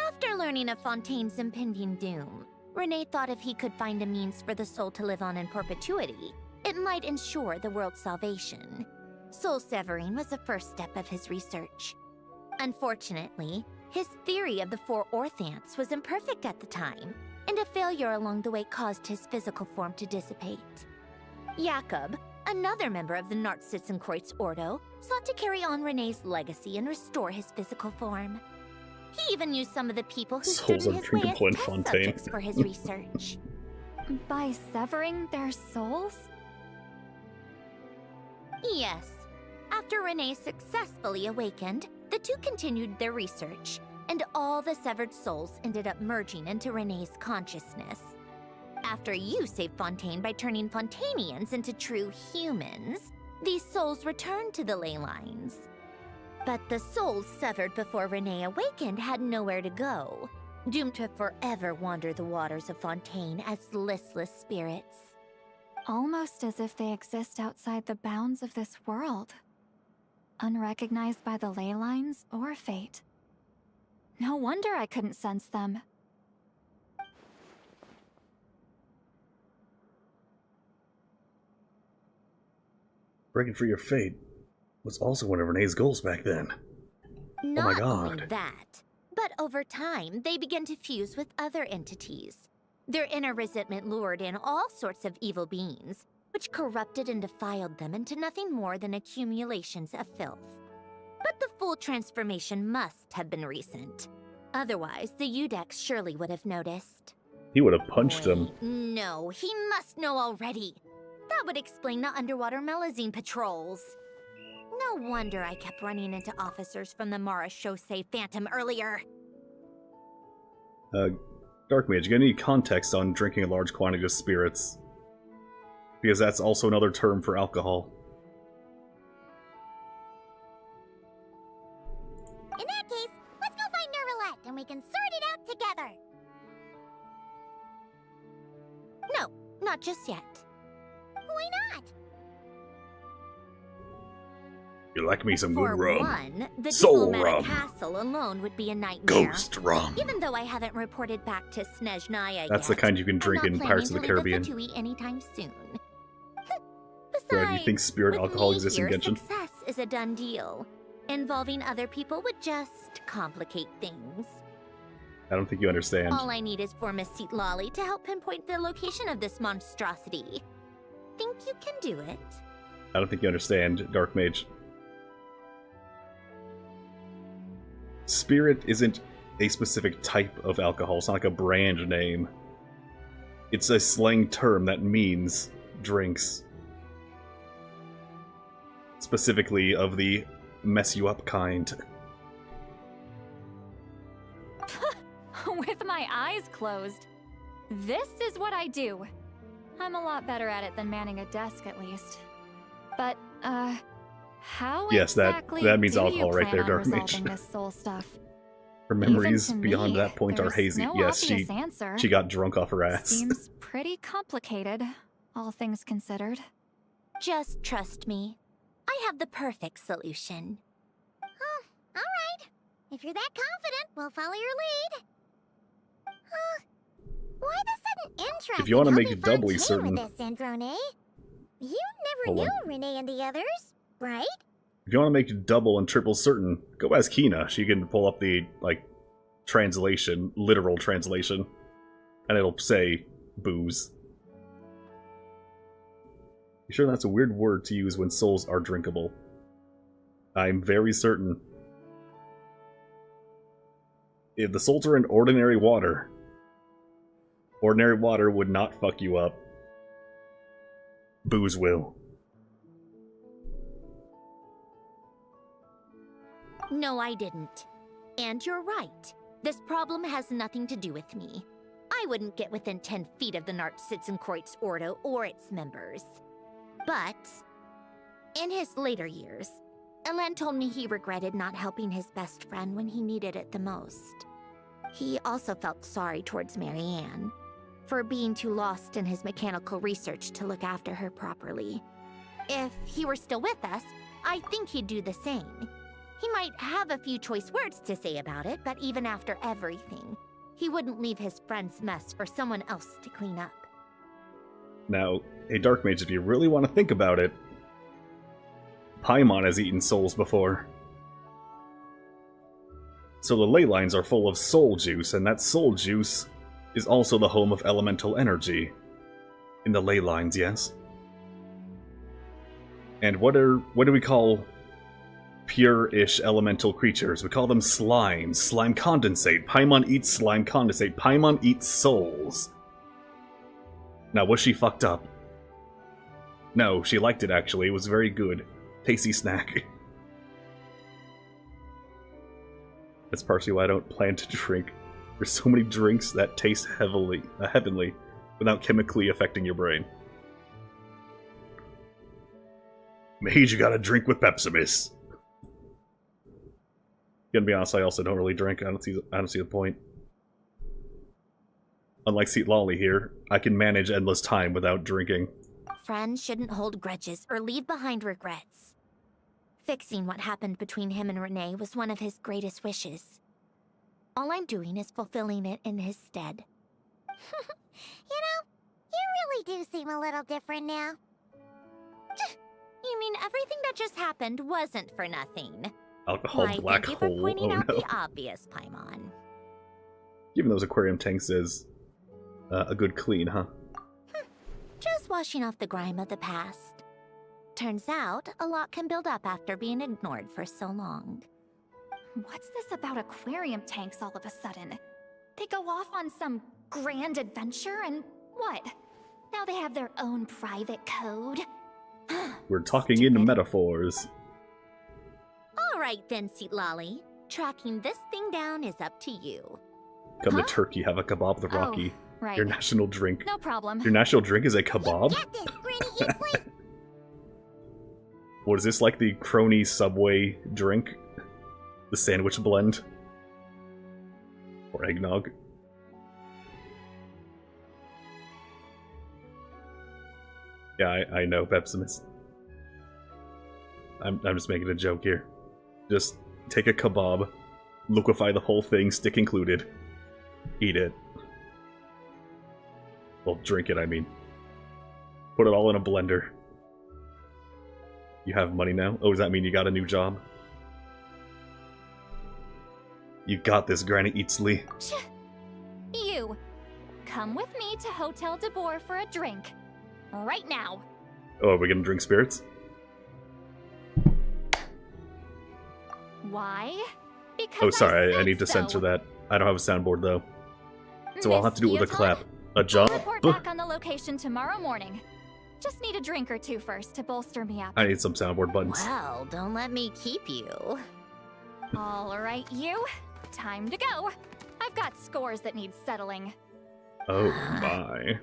After learning of Fontaine's impending doom, Renee thought if he could find a means for the soul to live on in perpetuity, it might ensure the world's salvation. Soul severing was the first step of his research. Unfortunately, his theory of the 4 orthants was imperfect at the time, and a failure along the way caused his physical form to dissipate. Jakob, another member of the Nartsitzenkreuz Ordo, sought to carry on Renee's legacy and restore his physical form. He even used some of the people who stood in his way as test subjects for his research. By severing their souls? Yes. After Renee successfully awakened, the two continued their research, and all the severed souls ended up merging into Renee's consciousness. After you saved Fontaine by turning Fontainians into true humans, these souls returned to the ley lines. But the souls severed before Renee awakened had nowhere to go, doomed to forever wander the waters of Fontaine as listless spirits. Almost as if they exist outside the bounds of this world. Unrecognized by the ley lines or fate. No wonder I couldn't sense them. Breaking free of fate was also one of Renee's goals back then. Not oh my god. only that, but over time, they began to fuse with other entities. Their inner resentment lured in all sorts of evil beings, which corrupted and defiled them into nothing more than accumulations of filth. But the full transformation must have been recent. Otherwise, the Udex surely would have noticed. He would have punched him. No, he must know already. That would explain the underwater Melazine patrols. No wonder I kept running into officers from the Mara Chaussee Phantom earlier. Dark Mage, you got any context on drinking a large quantity of spirits? Because that's also another term for alcohol. In that case, let's go find Nervalette and we can sort it out together. No, not just yet. Why not? You like me some good For rum. one, the Soul diplomatic rum. castle alone would be a nightmare. Ghost rum. Even though I haven't reported back to Snezhnaya That's the yet, kind you can drink I'm in not Pirates of the planning to Caribbean. leave the Fatui anytime soon. Fred, you think spirit with alcohol me exists in here, Genshin? success is a done deal. Involving other people would just complicate things. I don't think you understand. All I need is for Miss Seat Lolly to help pinpoint the location of this monstrosity. Think you can do it? I don't think you understand, Dark Mage. Spirit isn't a specific type of alcohol. It's not like a brand name. It's a slang term that means drinks. Specifically of the mess you up kind. With my eyes closed. This is what I do. I'm a lot better at it than manning a desk, at least. But, how yes, exactly that means do alcohol you right there, plan on Dark Mage. resolving this soul stuff? Her memories Even to beyond me, that point are there's hazy. no Yes, obvious answer. she got drunk off her ass. Seems pretty complicated, all things considered. Just trust me. I have the perfect solution. Oh, alright. If you're that confident, we'll follow your lead. Why the sudden interest If you want to in make helping doubly Fontaine certain, with this, Sandrone? You never Hold knew on. Renee and the others, right? if you want to make double and triple certain, go ask Kina. She can pull up the translation, literal translation, and it'll say booze. You sure that's a weird word to use when souls are drinkable? I'm very certain. If the souls are in ordinary water would not fuck you up. Booze will. No, I didn't. And you're right. This problem has nothing to do with me. I wouldn't get within 10 feet of the Nartsitzenkreuz Ordo or its members. But, in his later years, Elen told me he regretted not helping his best friend when he needed it the most. He also felt sorry towards Marianne, for being too lost in his mechanical research to look after her properly. If he were still with us, I think he'd do the same. He might have a few choice words to say about it, but even after everything, he wouldn't leave his friend's mess for someone else to clean up. Now, hey Dark Mage, if you really want to think about it, Paimon has eaten souls before. So the ley lines are full of soul juice, and that soul juice is also the home of elemental energy. In the ley lines, yes? And what do we call pure-ish elemental creatures? We call them slimes. Slime condensate. Paimon eats slime condensate. Paimon eats souls. Now, was she fucked up? No, she liked it actually. It was very good. Tasty snack. That's partially why I don't plan to drink. There's so many drinks that taste heavenly without chemically affecting your brain. Mage, you gotta drink with Pepsimis. Gonna be honest, I also don't really drink. I don't see the point. Unlike Seat Lolly here, I can manage endless time without drinking. Friends shouldn't hold grudges or leave behind regrets. Fixing what happened between him and Renee was one of his greatest wishes. All I'm doing is fulfilling it in his stead. You know, you really do seem a little different now. You mean everything that just happened wasn't for nothing? Alcohol Why, black thank you hole. for pointing Oh out no. the obvious, Paimon. Giving those aquarium tanks is a good clean, huh? Just washing off the grime of the past. Turns out, a lot can build up after being ignored for so long. What's this about aquarium tanks all of a sudden? They go off on some grand adventure and what? Now they have their own private code? We're talking in metaphors. Alright then, Seat Lolly. Tracking this thing down is up to you. Come to Turkey, have a kebab with Rocky. Right. Your national drink. No problem. Your national drink is a kebab? Get this, Granny Easley! What is this, like the crony Subway drink? The sandwich blend? Or eggnog? Yeah, I know, Pepsimis. I'm just making a joke here. Just take a kebab, liquefy the whole thing, stick included, eat it. Well, drink it, I mean. Put it all in a blender. You have money now? Oh, does that mean you got a new job? You got this, Granny Eatsley. You! Come with me to Hotel de Boer for a drink. Right now. Oh, are we gonna drink spirits? Why? Because Oh, sorry, I said need to so. censor that. I don't have a soundboard, though. So I'll have to do it with a Miss clap. Guillotin, A job? I'll report back on the location tomorrow morning. Just need a drink or two first to bolster me up. I need some soundboard buttons. Well, don't let me keep you. All right, you. Time to go. I've got scores that need settling. Oh my.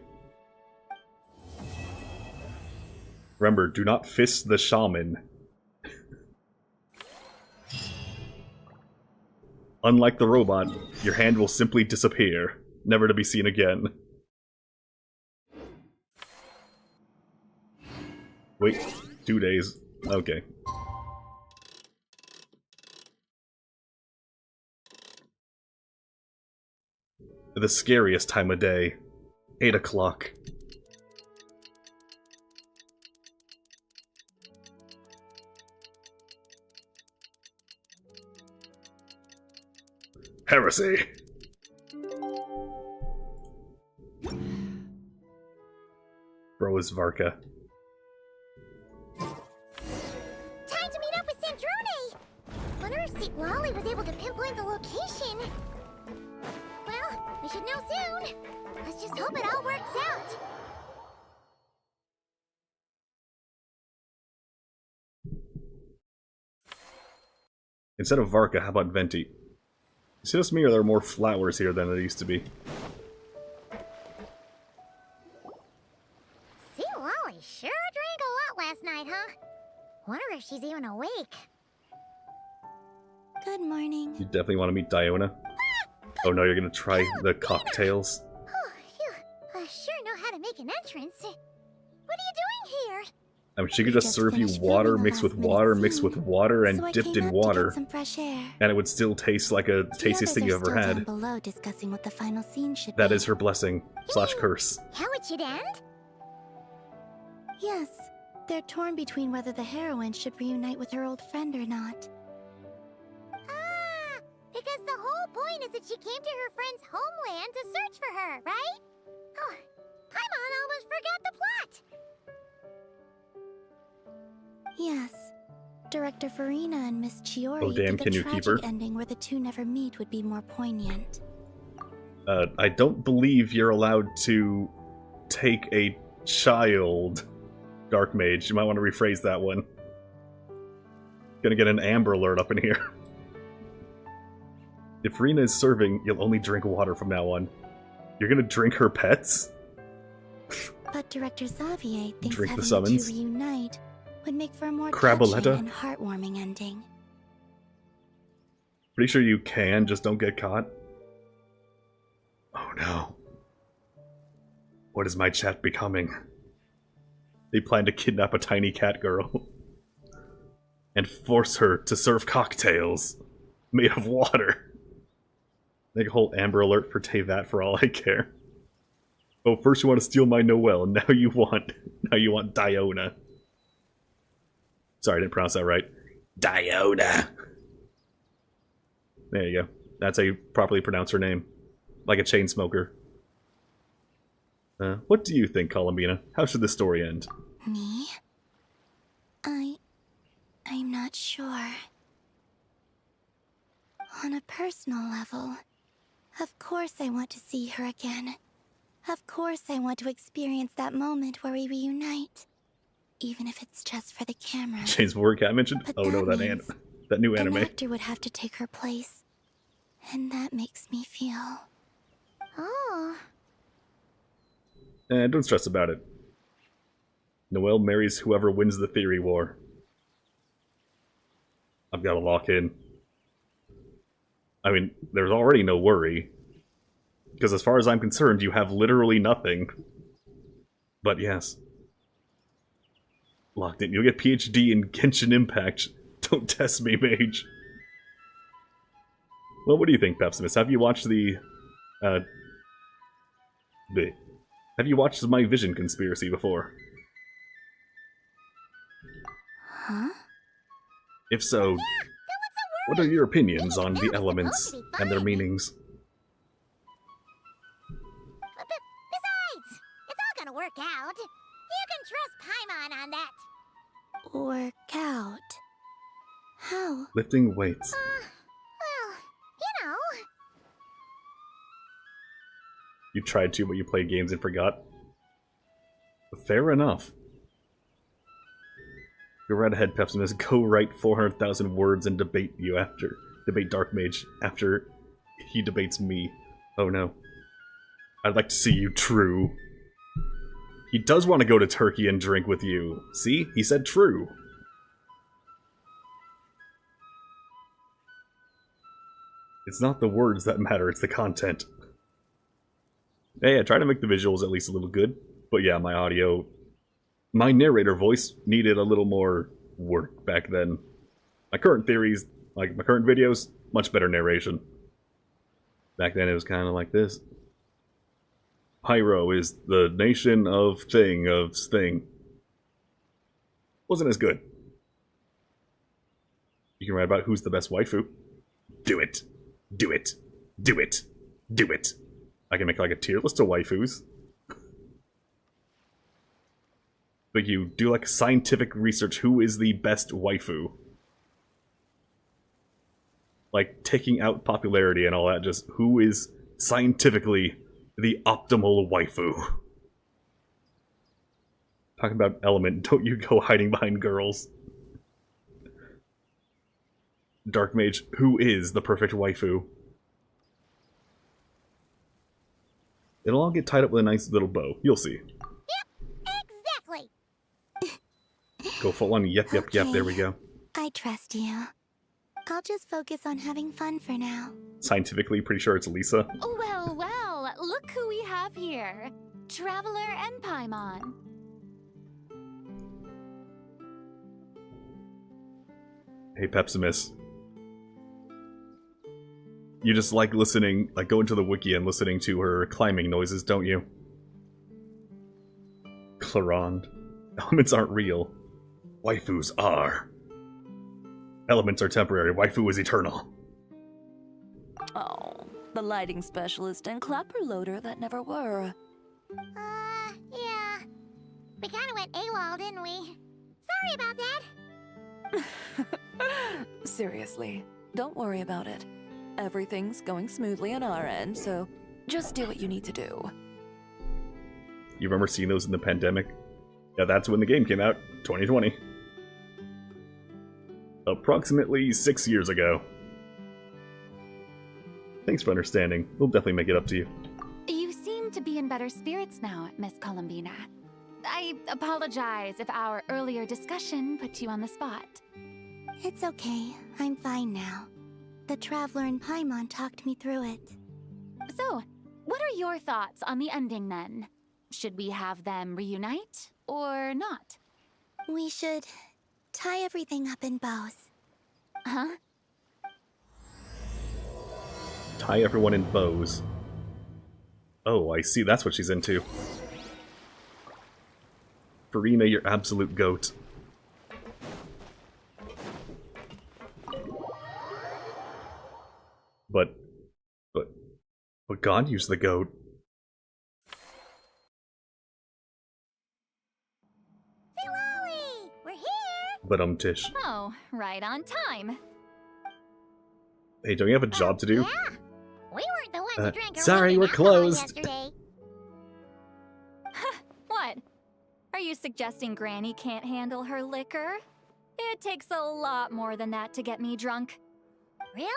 Remember, do not fist the shaman. Unlike the robot, your hand will simply disappear, never to be seen again. Wait, 2 days. Okay. The scariest time of day. 8 o'clock. Heresy! Bro is Varka. Time to meet up with Sandrone! Wonder if St. Lolly was able to pinpoint the location. Well, we should know soon. Let's just hope it all works out. Instead of Varka, how about Venti? Is it just me or there are more flowers here than there used to be? St. Lolly sure drank a lot last night, huh? Wonder if she's even awake. Good morning. You definitely want to meet Diona? Oh no, you're gonna try the cocktails? Oh, phew. I sure know how to make an entrance. What are you doing here? I mean, she could just serve you water mixed with water, mixed with water, and So I dipped came in up to water. get some fresh air. And it would still taste like a tastiest thing you ever The others are still had. down below discussing what the final scene should That be. is her blessing / curse. How it should end? Yes, they're torn between whether the heroine should reunite with her old friend or not. Ah, because the whole point is that she came to her friend's homeland to search for her, right? Oh, Paimon almost forgot the plot. Yes. Director Farina and Miss Chiori Oh, damn, think can a you keep tragic her? ending where the two never meet would be more poignant. I don't believe you're allowed to take a child, Dark Mage. You might want to rephrase that one. Gonna get an Amber Alert up in here. If Rena is serving, you'll only drink water from now on. You're gonna drink her pets? But Director Xavier thinks Drink the having the summons? two reunite would make for a more Craboletta? touching and heartwarming ending. Pretty sure you can, just don't get caught. Oh no. What is my chat becoming? They plan to kidnap a tiny cat girl. And force her to serve cocktails made of water. Make a whole Amber Alert for Teyvat for all I care. Oh, first you want to steal my Noelle, now you want Diona. Sorry, I didn't pronounce that right. Diona! There you go. That's how you properly pronounce her name. Like a chain smoker. What do you think, Columbina? How should this story end? Me? I'm not sure. On a personal level, of course I want to see her again. Of course I want to experience that moment where we reunite. Even if it's just for the camera. James Cat mentioned? But Oh no, that means that new an anime. actor would have to take her place. And that makes me feel... Oh. Don't stress about it. Noelle marries whoever wins the theory war. I've got to lock in. I mean, there's already no worry. Because as far as I'm concerned, you have literally nothing. But yes. Locked in. You'll get PhD in Genshin Impact. Don't test me, mage. Well, what do you think, Pepsimus? Have you watched have you watched My Vision Conspiracy before? Huh? If so, what are your opinions on the elements and their meanings? Besides, it's all gonna work out. You can trust Paimon on that. Work out. How? Lifting weights. Well, you know. You tried to, but you played games and forgot. Fair enough. Go right ahead, Pepsimus. Go write 400,000 words and debate Dark Mage after he debates me. Oh no. I'd like to see you true. He does want to go to Turkey and drink with you. See? He said true. It's not the words that matter, it's the content. Hey, I try to make the visuals at least a little good. But yeah, my audio... My narrator voice needed a little more work back then. My current theories, like my current videos, much better narration. Back then it was kind of like this. Pyro is the nation of thing. Wasn't as good. You can write about who's the best waifu. Do it. Do it. Do it. Do it. I can make like a tier list of waifus. But you do like scientific research, who is the best waifu? Like taking out popularity and all that, just who is scientifically the optimal waifu? Talking about Element, don't you go hiding behind girls. Dark Mage, who is the perfect waifu? It'll all get tied up with a nice little bow. You'll see. Exactly. Go full on yep, there we go. I trust you. I'll just focus on having fun for now. Scientifically, pretty sure it's Lisa. Well, well, look who we have here. Traveler and Paimon. Hey, Pepsimus. You just like listening, like going to the wiki and listening to her climbing noises, don't you? Clarond. Elements aren't real. Waifus are. Elements are temporary. Waifu is eternal. Oh, the lighting specialist and clapper loader that never were. Yeah. We kinda went AWOL, didn't we? Sorry about that. Seriously, don't worry about it. Everything's going smoothly on our end, so just do what you need to do. You remember seeing those in the pandemic? Yeah, that's when the game came out, 2020. Approximately 6 years ago. Thanks for understanding. We'll definitely make it up to you. You seem to be in better spirits now, Miss Columbina. I apologize if our earlier discussion put you on the spot. It's okay. I'm fine now. The Traveler and Paimon talked me through it. So, what are your thoughts on the ending then? Should we have them reunite, or not? We should tie everything up in bows. Huh? Tie everyone in bows. Oh, I see, that's what she's into. Farina, you're absolute goat. But God used the goat. Silali! We're here! But Tish. Oh, right on time. Hey, don't you have a job to do? Yeah. We weren't the ones who drank our sorry, wine we're and alcohol closed. yesterday. What? Are you suggesting Granny can't handle her liquor? It takes a lot more than that to get me drunk. Really?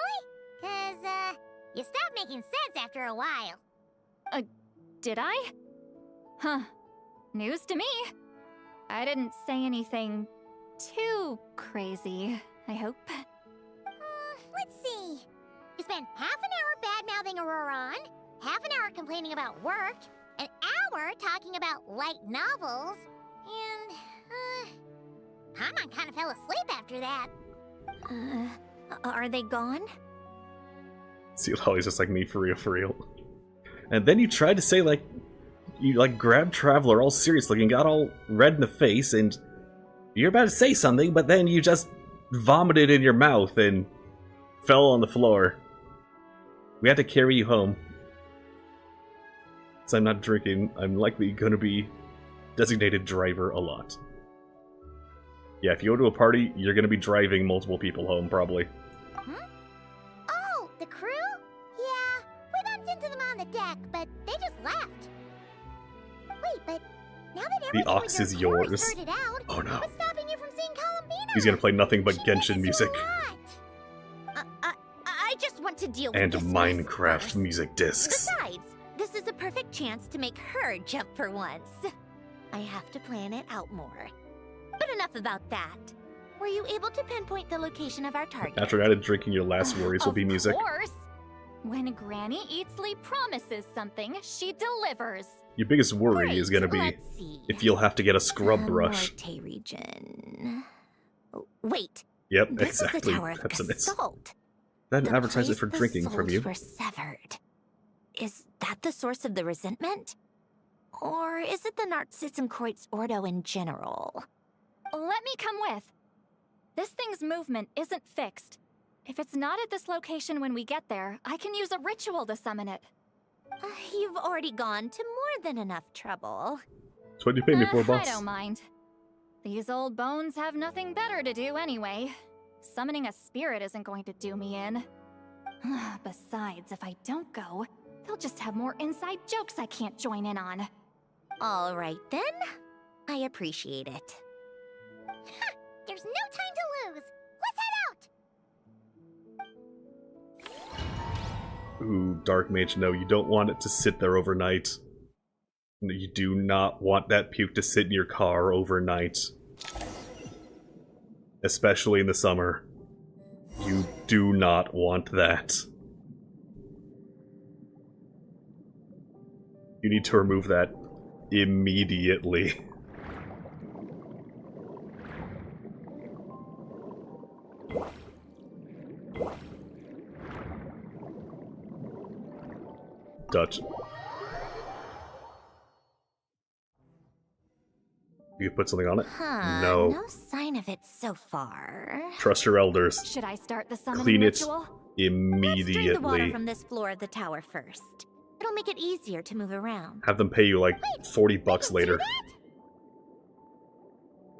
'Cause, you stopped making sense after a while. Did I? Huh. News to me. I didn't say anything too crazy, I hope. Let's see. You spent half an hour bad-mouthing Auroron, half an hour complaining about work, an hour talking about light novels, and, Paimon kind of fell asleep after that. Are they gone? See, Lolly's just like me, for real. And then you tried to say, like, you, like, grabbed Traveler all serious looking, got all red in the face, and You're about to say something, but then you just vomited in your mouth and fell on the floor. We had to carry you home. Since I'm not drinking, I'm likely gonna be designated driver a lot. Yeah, if you go to a party, you're gonna be driving multiple people home, probably. Huh? Oh, the crew? Yeah, we bumped into them on the deck, but they just left. Wait, but now that The everything ox with is your core yours. sorted out, Oh no. what's stopping you from seeing Columbina? He's gonna play nothing but She Genshin misses you music. a lot. I just want to deal with And this Minecraft first. music discs. Besides, this is a perfect chance to make her jump for once. I have to plan it out more. But enough about that. Were you able to pinpoint the location of our target? After added drinking, your last worries will be music. Of course. When Granny Eatsley promises something, she delivers. Your biggest worry is gonna be Let's see. if you'll have to get a scrub brush. Morte region. Oh, wait. Yep, This exactly. is the Tower of That's a miss. Gestalt. Then The advertise it place for the drinking from souls you. were severed. Is that the source of the resentment? Or is it the Narcissenkreuz Ordo in general? Let me come with. This thing's movement isn't fixed. If it's not at this location when we get there, I can use a ritual to summon it. You've already gone to more than enough trouble. That's what you pay me for, I boss. don't mind. These old bones have nothing better to do anyway. Summoning a spirit isn't going to do me in. Besides, if I don't go, they'll just have more inside jokes I can't join in on. All right then. I appreciate it. There's no time to lose. Let's head out. Ooh, Dark Mage, no, you don't want it to sit there overnight. No, you do not want that puke to sit in your car overnight. Especially in the summer. You do not want that. You need to remove that immediately. Dutch. You put something on it? No. No sign of it so far. Trust your elders. Should I start the summoning Clean it ritual? Drain the water immediately. from this floor of the tower first. It'll make it easier to move around. Have them pay you like 40 bucks later.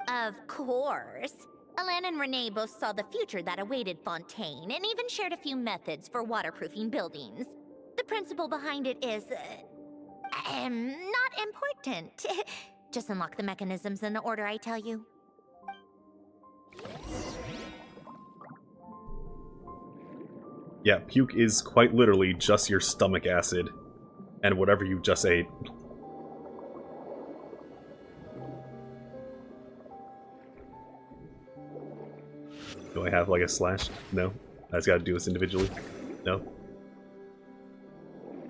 Of course. Alan and Renee both saw the future that awaited Fontaine, and even shared a few methods for waterproofing buildings. The principle behind it is... not important. Just unlock the mechanisms in the order I tell you. Yeah, puke is quite literally just your stomach acid. And whatever you just ate. Do I have like a slash? No. I just gotta do this individually. No.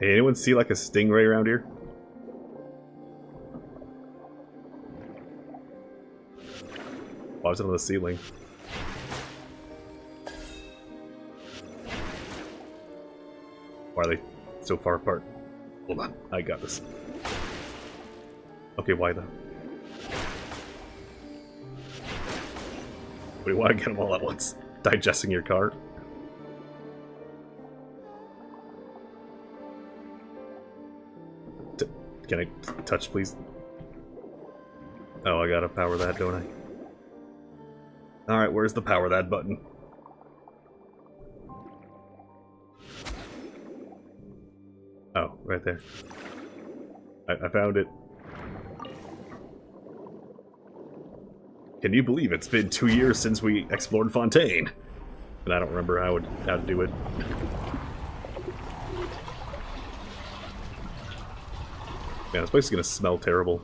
Hey, anyone see like a stingray around here? Why was it on the ceiling? Why are they so far apart? Hold on, I got this. Okay, why though? What do you want to get them all at once? Digesting your car? Can I touch, please? Oh, I gotta power that, don't I? Alright, where's the power that button? Oh, right there. I found it. Can you believe it's been 2 years since we explored Fontaine? And I don't remember how to do it. Man, this place is gonna smell terrible.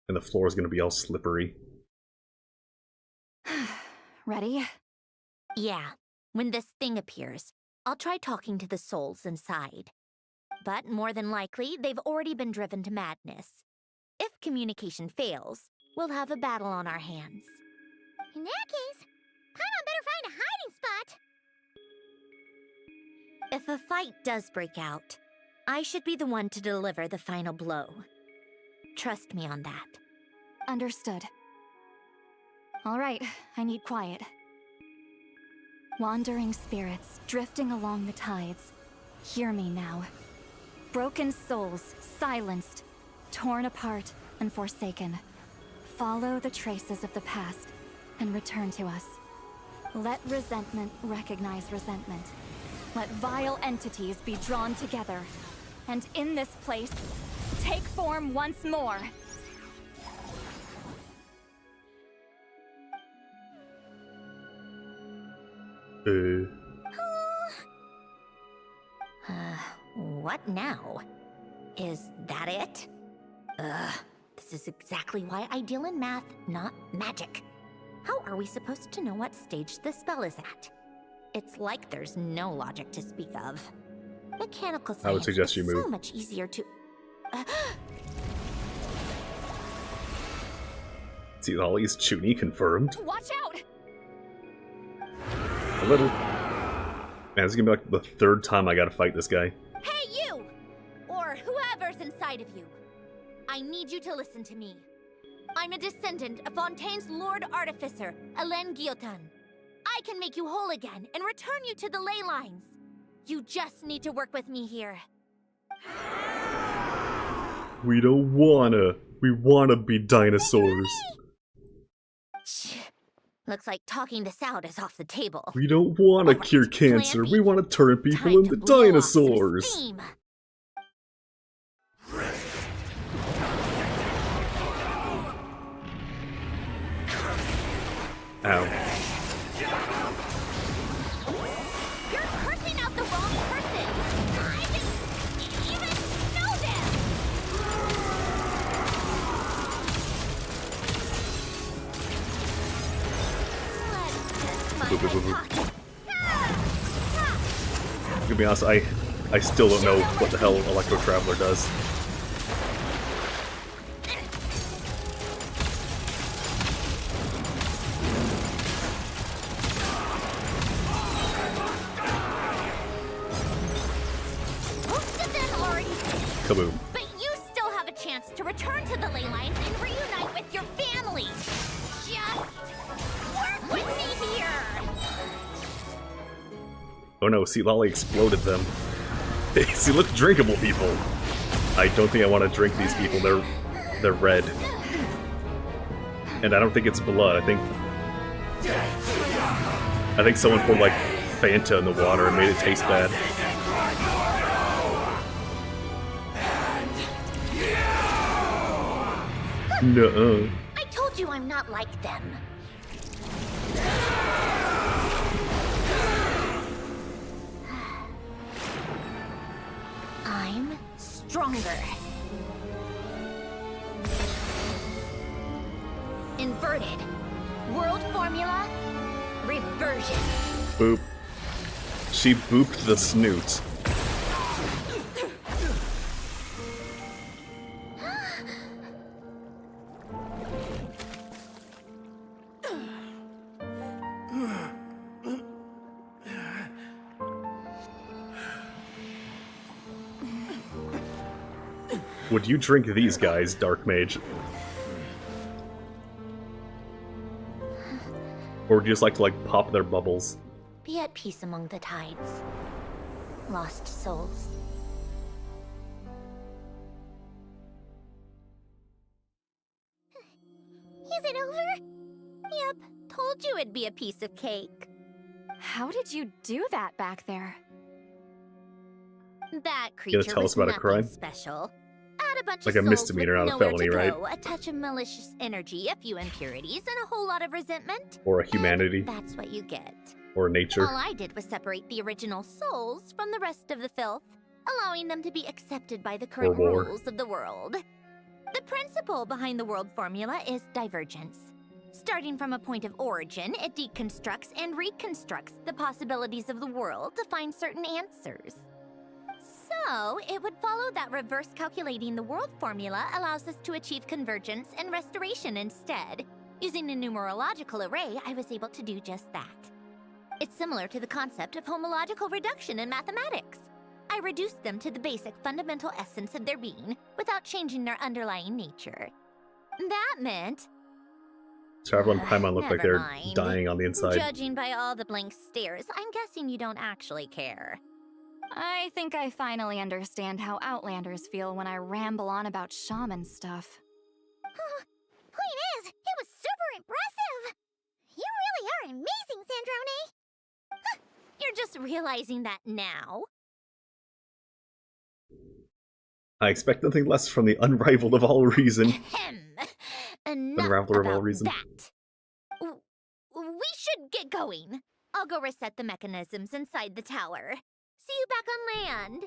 And the floor is gonna be all slippery. Ready? Yeah, when this thing appears, I'll try talking to the souls inside. But more than likely, they've already been driven to madness. If communication fails, we'll have a battle on our hands. In that case, Paimon better find a hiding spot. If a fight does break out, I should be the one to deliver the final blow. Trust me on that. Understood. All right, I need quiet. Wandering spirits, drifting along the tides. Hear me now. Broken souls, silenced, torn apart, and forsaken. Follow the traces of the past, and return to us. Let resentment recognize resentment. Let vile entities be drawn together. And in this place, take form once more. What now? Is that it? This is exactly why I deal in math, not magic. How are we supposed to know what stage the spell is at? It's like there's no logic to speak of. Mechanical science I would suggest is you move. so much easier to... See, Ollie's Chuni confirmed. Watch out! A little. Man, this is gonna be like the third time I gotta fight this guy. Hey, you! Or whoever's inside of you. I need you to listen to me. I'm a descendant of Fontaine's Lord Artificer, Hélène Guillotin. I can make you whole again and return you to the ley lines. You just need to work with me here. We don't wanna. We wanna be dinosaurs. Looks like talking this out is off the table. We don't wanna cure cancer. We wanna turn people into dinosaurs. Steam. Ow. You're cursing out the wrong person. I didn't even know them. Let's just To be honest, I still don't know what the hell Electro Traveler does. Most of them already finished. Kaboom. But you still have a chance to return to the ley lines and reunite with your family. Just work with me here. Oh no, see, Lolly exploded them. See, look, drinkable people. I don't think I want to drink these people. They're red. And I don't think it's blood. I think someone poured like Fanta in the water and made it taste bad. Nuh-uh. I told you I'm not like them. I'm stronger. Inverted. World formula. Reversion. Boop. She booped the snoot. Would you drink these guys, Dark Mage? Or would you just like to, pop their bubbles? Be at peace among the tides. Lost souls. Is it over? Yep, told you it'd be a piece of cake. How did you do that back there? That You gonna creature tell was us about a nothing crime? special. Add a bunch Like of a souls misdemeanor, with not a nowhere felony, to right? go, a touch of malicious energy, a few impurities, and a whole lot of resentment. Or a humanity? That's what you get. Or nature? All I did was separate the original souls from the rest of the filth, allowing them to be accepted by the current war. rules of the world. The principle behind the world formula is divergence. Starting from a point of origin, it deconstructs and reconstructs the possibilities of the world to find certain answers. So, it would follow that reverse calculating the world formula allows us to achieve convergence and restoration instead. Using a numerological array, I was able to do just that. It's similar to the concept of homological reduction in mathematics. I reduced them to the basic fundamental essence of their being without changing their underlying nature. That meant... Travel and Paimon look like Never they're mind. dying on the inside. Judging by all the blank stares, I'm guessing you don't actually care. I think I finally understand how Outlanders feel when I ramble on about shaman stuff. Point is, it was super impressive! You really are amazing, Sandrone! You're just realizing that now? I expect nothing less from the unrivaled of all reason. Enough Unraveler of all about reason. that. We should get going. I'll go reset the mechanisms inside the tower. See you back on land.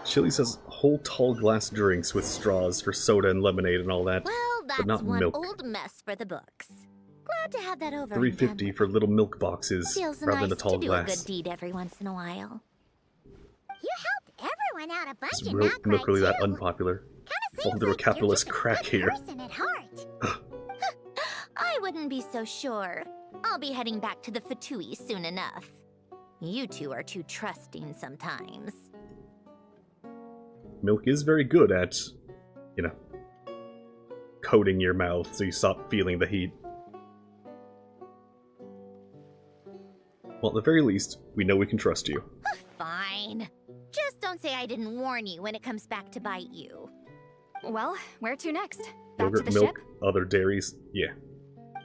Chili says whole tall glass drinks with straws for soda and lemonade and all that, Well, but that's not one milk. old mess for the books. Glad to have that over. $3.50 for little milk boxes Feels rather nice than a tall to do glass. a good deed every once in a while. You helped everyone out a bunch Is of milk not really that too. unpopular? Kinda Fall seems to a like capitalist you're just crack a good here. person at heart. I wouldn't be so sure. I'll be heading back to the Fatui soon enough. You two are too trusting sometimes. Milk is very good at, you know, coating your mouth so you stop feeling the heat. Well, at the very least, we know we can trust you. Fine. Just don't say I didn't warn you when it comes back to bite you. Well, where to next? Back Yogurt, to the milk, ship? other dairies, yeah.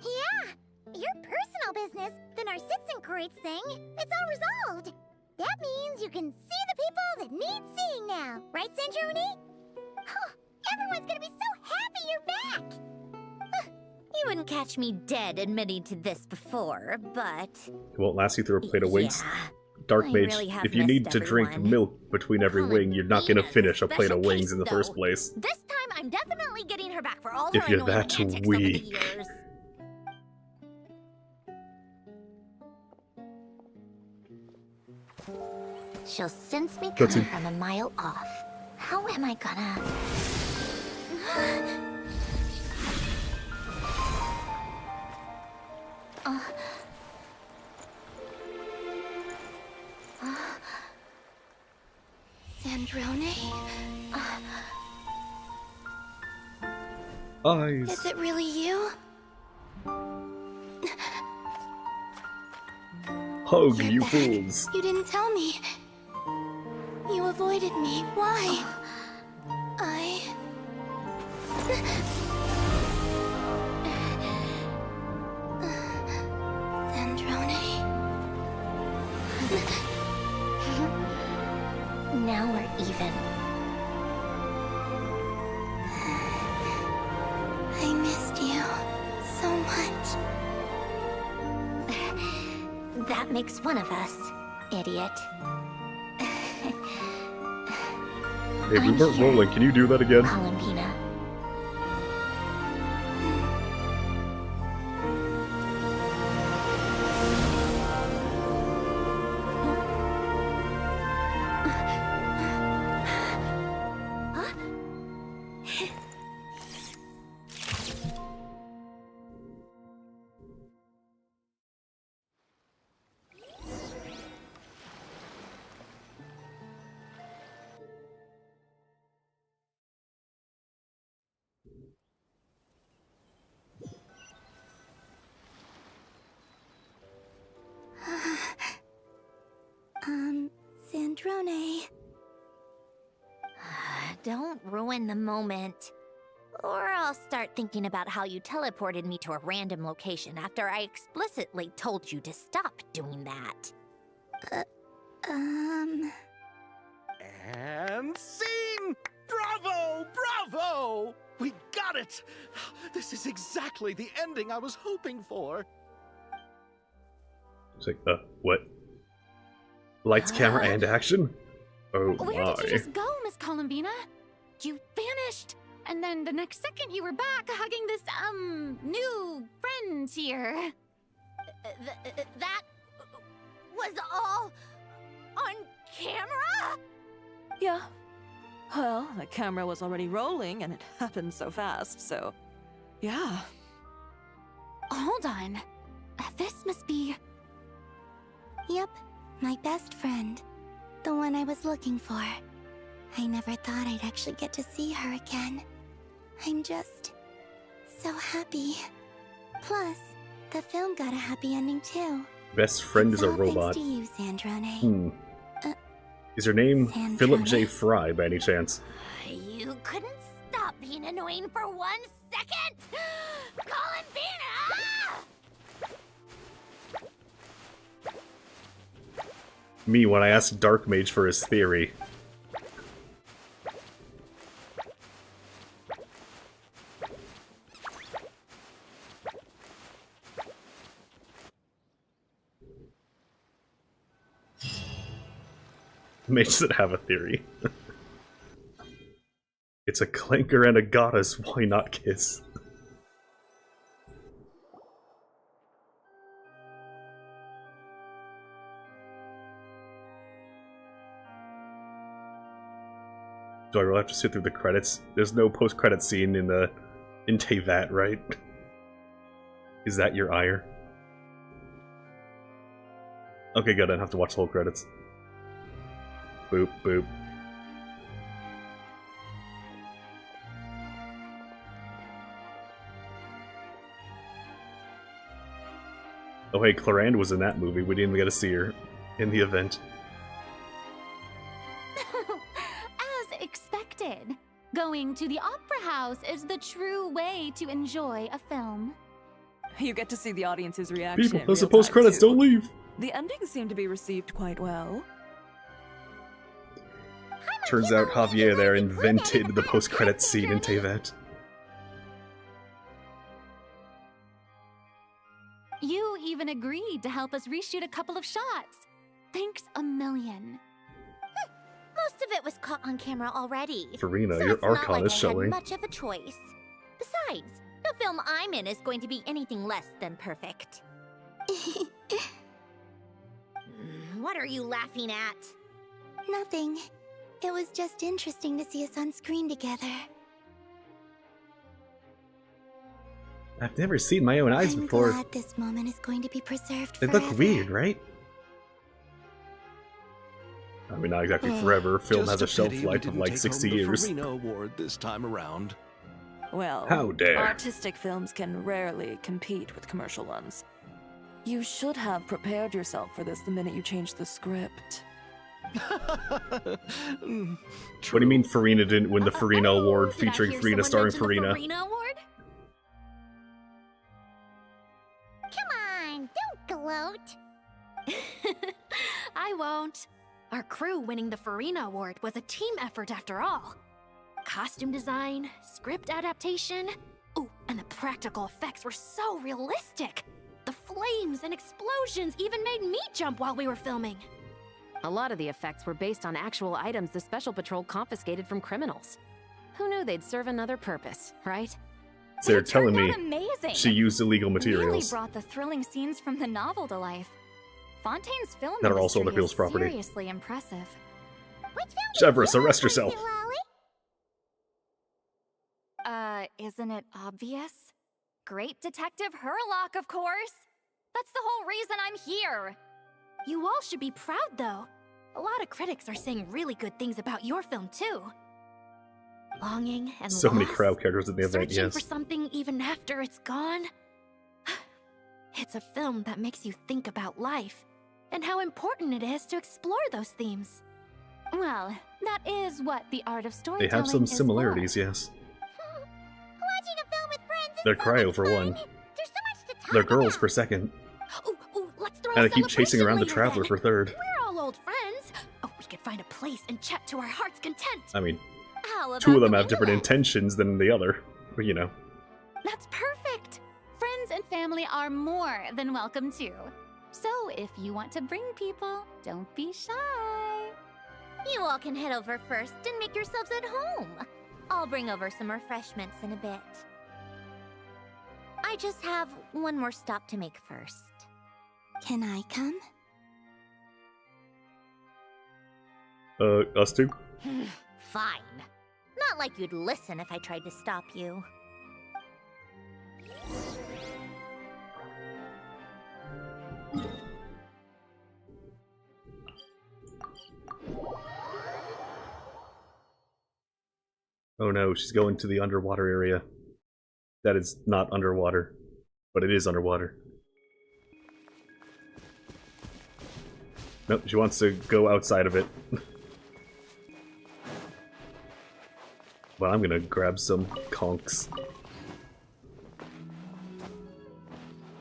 Yeah, your personal business, the Narcitsan Crates thing, it's all resolved. That means you can see the people that need seeing now, right, Sandrone? Everyone's gonna be so happy you're back! You wouldn't catch me dead admitting to this before, but... It won't last you through a plate of wings. Yeah, Dark I Mage, really have if you missed need to drink everyone. milk between every wing, you're not gonna finish a plate of special wings case, in the though. first place. This time I'm definitely getting her back for all If her you're annoying that antics over the weak. years. She'll sense me That's coming it. from a mile off. How am I gonna... Sandrone? Eyes. Is it really you? Hug, you fools. You didn't tell me. You avoided me. Why? Sandrone? Now we're even. I missed you so much. That makes one of us, idiot. Hey, we weren't rolling. Can you do that again? Columbina. Sandrone. Don't ruin the moment. Or I'll start thinking about how you teleported me to a random location after I explicitly told you to stop doing that. And scene! Bravo! Bravo! We got it! This is exactly the ending I was hoping for. It's like, what? Lights, camera, and action? Oh Where my. did you just go, Miss Columbina? You vanished! And then the next second you were back hugging this, new friend here. That was all on camera? Yeah. Well, the camera was already rolling and it happened so fast, so... Yeah. Hold on. This must be... Yep, my best friend. The one I was looking for. I never thought I'd actually get to see her again. I'm just... so happy. Plus, the film got a happy ending too. Best friend It's is a all robot. Thanks to you, Sandrone. Is your name Sandrone. Philip J. Fry by any chance? You couldn't stop being annoying for 1 second? Columbina! Me when I asked Dark Mage for his theory. Mage that have a theory. It's a clanker and a goddess, why not kiss? Do I really have to sit through the credits? There's no post-credit scene in Teyvat, right? Is that your ire? Okay, good, I don't have to watch the whole credits. Boop, boop. Oh hey, Clarande was in that movie. We didn't even get to see her in the event. As expected. Going to the opera house is the true way to enjoy a film. You get to see the audience's reaction. People, those are post-credits, don't leave! The ending seemed to be received quite well. Turns out Javier there invented the post-credit scene in Teyvat. You even agreed to help us reshoot a couple of shots. Thanks a million. Most of it was caught on camera already. Farina, so your it's not Archon like is I showing. had much of a choice. Besides, the film I'm in is going to be anything less than perfect. What are you laughing at? Nothing. It was just interesting to see us on screen together. I've never seen my own eyes I'm before. glad this moment is going to be preserved They forever. look weird, right? I mean, not exactly forever. Film has a shelf life of like 60 years. Farina Award this time around. Well, How dare. artistic films can rarely compete with commercial ones. You should have prepared yourself for this the minute you changed the script. What do you mean Farina didn't win the Farina Award Did I featuring hear Farina someone starring mention the Farina? Farina Award? Come on, don't gloat. I won't. Our crew winning the Farina Award was a team effort after all. Costume design, script adaptation. Ooh, and the practical effects were so realistic. The flames and explosions even made me jump while we were filming. A lot of the effects were based on actual items the Special Patrol confiscated from criminals. Who knew they'd serve another purpose, right? They're They telling turned me out amazing. she used illegal Really materials. brought the thrilling scenes from the novel to life. Fontaine's film That are also industry other people's is property. seriously impressive. Severus, arrest yourself! Isn't it obvious? Great Detective Herlock, of course! That's the whole reason I'm here! You all should be proud, though. A lot of critics are saying really good things about your film, too. Longing and So many loss, crowd characters in the event, searching yes. for something even after it's gone. It's a film that makes you think about life and how important it is to explore those themes. Well, that is what the art of They storytelling have some is for. similarities, yes. Watching a film with friends is They're so cryo much for fun. one. There's so much to talk They're girls about. per second. Ooh, let's throw And a they keep chasing celebration around the later Traveler then. for third. We're all old friends. Oh, we could find a place and chat to our heart's content. I mean, How about two of them the have different Reunite? intentions than the other. But, you know. That's perfect! Friends and family are more than welcome too. So if you want to bring people, don't be shy. You all can head over first and make yourselves at home. I'll bring over some refreshments in a bit. I just have one more stop to make first. Can I come? Us two? Fine. Not like you'd listen if I tried to stop you. Oh no, she's going to the underwater area. That is not underwater, but it is underwater. Nope, she wants to go outside of it. Well, I'm gonna grab some conchs.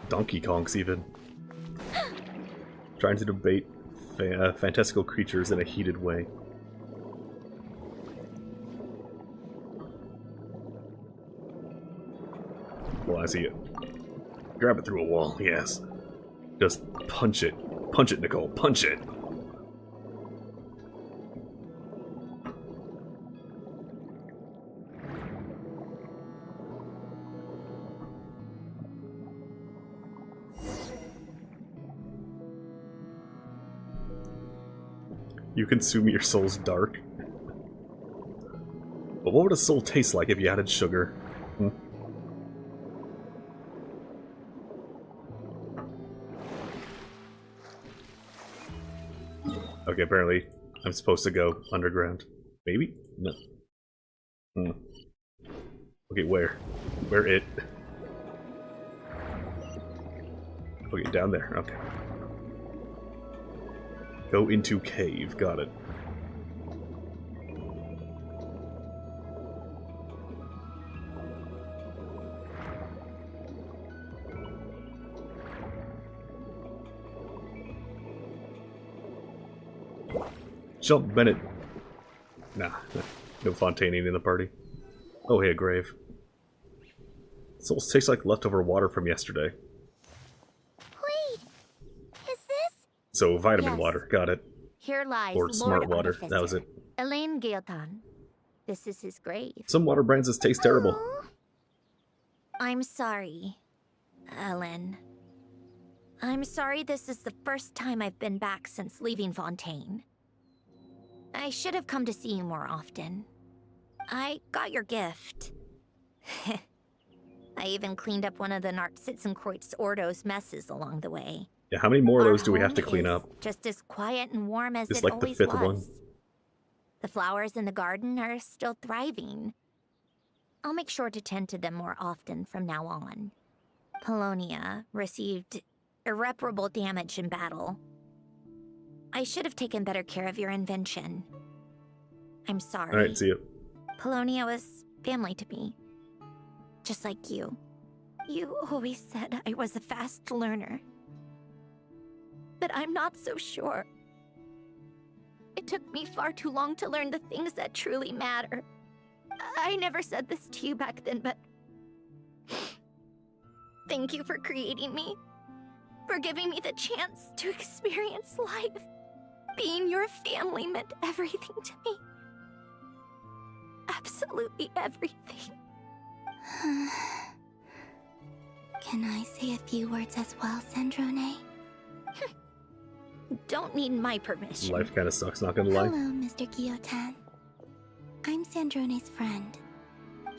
Donkey conchs, even. Trying to debate fantastical creatures in a heated way. Well, I see it. Grab it through a wall, yes. Just punch it. Punch it, Nicole. Punch it! You consume your soul's dark. But what would a soul taste like if you added sugar? Hmm? Okay, apparently I'm supposed to go underground. Maybe? No. Hmm. Okay, where? Where it? Okay, down there. Okay. Go into cave. Got it. Jump, Bennett. Nah, no Fontaining in the party. Oh, hey, a grave. Souls taste like leftover water from yesterday. Wait, is this? So, vitamin Yes. water. Got it. Here lies Or Lord smart water. Artificer, That was it. Elaine Gaeltan. This is his grave. Some water brands just taste terrible. Aw. I'm sorry, Ellen. I'm sorry this is the first time I've been back since leaving Fontaine. I should have come to see you more often. I got your gift. I even cleaned up one of the Nartsitzenkreuz Ordo's messes along the way. Yeah, how many more of Our those do we have to home clean is up? just as quiet and warm as It's it like the always fifth was. one. The flowers in the garden are still thriving. I'll make sure to tend to them more often from now on. Polonia received irreparable damage in battle. I should have taken better care of your invention. I'm sorry. Alright, see you. Polonia was family to me. Just like you. You always said I was a fast learner. But I'm not so sure. It took me far too long to learn the things that truly matter. I never said this to you back then, but... Thank you for creating me. For giving me the chance to experience life. Being your family meant everything to me. Absolutely everything. Can I say a few words as well, Sandrone? Don't need my permission. Life kinda sucks, not gonna lie. Hello, Mr. Guillotin. I'm Sandrone's friend.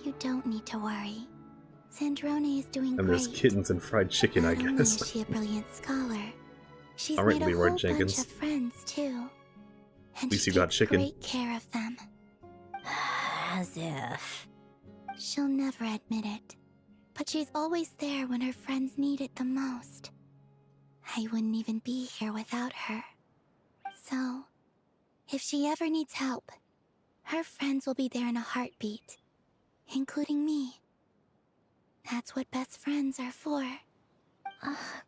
You don't need to worry. Sandrone is doing And there's great. kittens and fried chicken, I Not only guess. is she a brilliant scholar, she's Alright, made a Leroy whole Jenkins. bunch of friends too. And At least she you got takes chicken. great care of them. As if. She'll never admit it, but she's always there when her friends need it the most. I wouldn't even be here without her. So, if she ever needs help, her friends will be there in a heartbeat, including me. That's what best friends are for.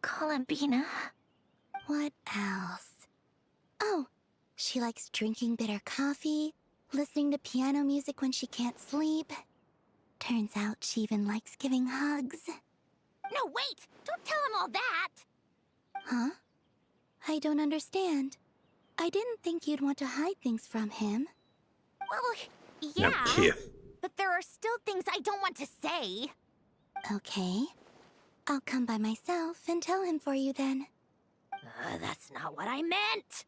Columbina. What else? Oh, she likes drinking bitter coffee, listening to piano music when she can't sleep. Turns out she even likes giving hugs. No, wait! Don't tell him all that! Huh? I don't understand. I didn't think you'd want to hide things from him. Well, Now, yeah. Kith. But there are still things I don't want to say. Okay. I'll come by myself and tell him for you then. That's not what I meant.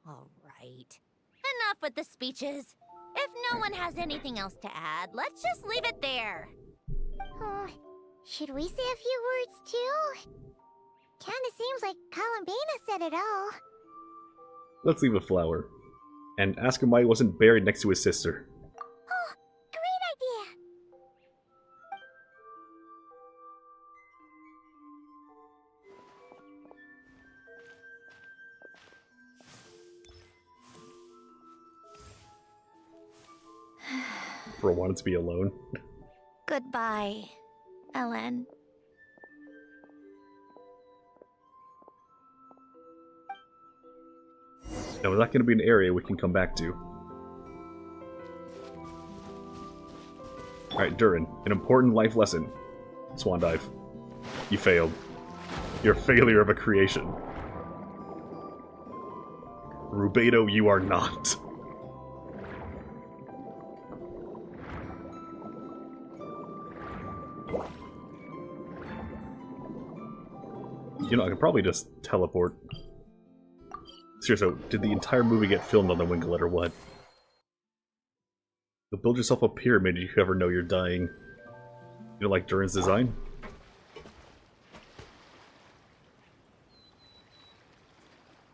All right. Enough with the speeches. If no one has anything else to add, let's just leave it there. Should we say a few words too? Kinda seems like Columbina said it all. Let's leave a flower. And ask him why he wasn't buried next to his sister. Emperor wanted to be alone. Goodbye, Ellen. Now, is that going to be an area we can come back to? Alright, Durin, an important life lesson. Swan dive. You failed. You're a failure of a creation. Rubedo, you are not. You know, I could probably just teleport. Seriously, did the entire movie get filmed on the Winglet or what? You'll build yourself a pyramid if you ever know you're dying. You don't like Durin's design?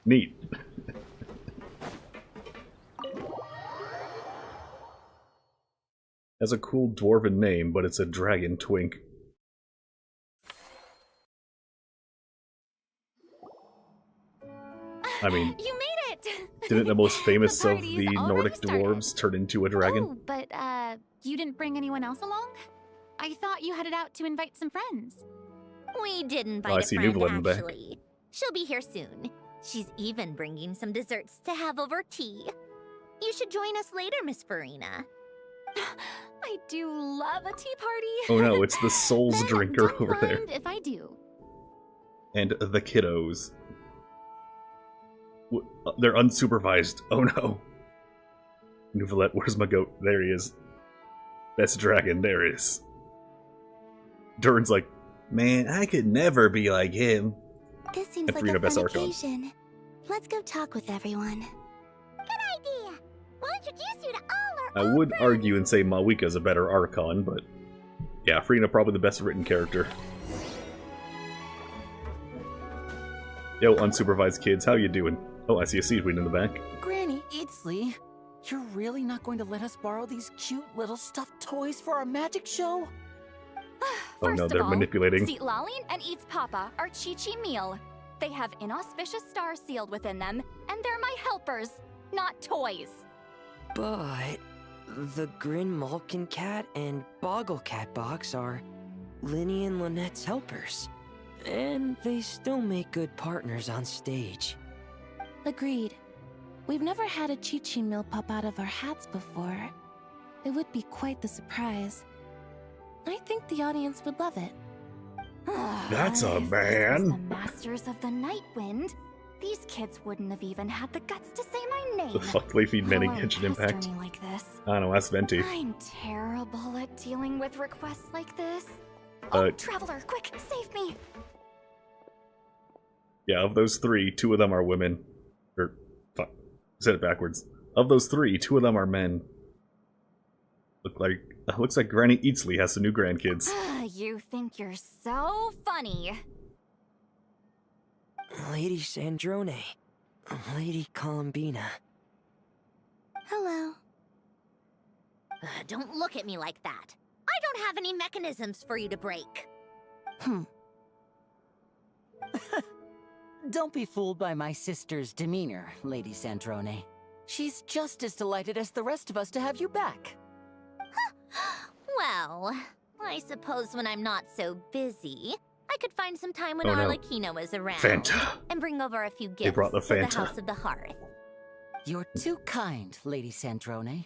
Neat. Has a cool dwarven name, but it's a dragon twink. I mean, You made it! didn't the most famous The of the party's Nordic already dwarves turn into a dragon? Oh, but, you didn't bring anyone else along? I thought you headed out to invite some friends. We did invite Oh, I a see friend, Nuvola in the back. actually. She'll be here soon. She's even bringing some desserts to have over tea. You should join us later, Miss Farina. I do love a tea party. Oh no, it's the Souls Then Drinker don't over there. mind if I do. And the kiddos. They're unsupervised. Oh no. Nuvolette, where's my goat? There he is. That's a dragon, there he is. Durin's like, man, I could never be like him. This seems And like Farina a Best fun Archon. occasion. Let's go talk with everyone. Good idea. We'll introduce you to all our I would argue and say Mawika's a better Archon, but yeah, Farina probably the best written character. Yo, unsupervised kids, how you doing? Oh, I see a seaweed in the back. Granny Eatsley, you're really not going to let us borrow these cute little stuffed toys for our magic show? Oh no, First they're of all, manipulating. Seat Lalin and Eats Papa are Chi-Chi meal. They have inauspicious stars sealed within them, and they're my helpers, not toys. But the Grin Malkin Cat and Boggle Cat box are Linny and Lynette's helpers. And they still make good partners on stage. Agreed. We've never had a Chi-Chi meal pop out of our hats before. It would be quite the surprise. I think the audience would love it. That's a If this was man. the Masters of the Night Wind, these kids wouldn't have even had the guts to say my name. The fuck do they feed Manny Let Genshin alone Impact? pester me like this. I don't know, ask Venti. I'm terrible at dealing with requests like this. Uh, Traveler, quick, save me! Yeah, of those three, two of them are women. Or, fuck, I said it backwards. Of those three, two of them are men. Looks like Granny Eatsley has some new grandkids. You think you're so funny. Lady Sandrone. Lady Columbina. Hello. Don't look at me like that. I don't have any mechanisms for you to break. Don't be fooled by my sister's demeanor, Lady Sandrone. She's just as delighted as the rest of us to have you back. Well, I suppose when I'm not so busy, I could find some time when Oh, no. Arlecchino is around. Fanta. And bring over a few gifts They brought the to the Fanta. House of the Hearth. You're too kind, Lady Sandrone.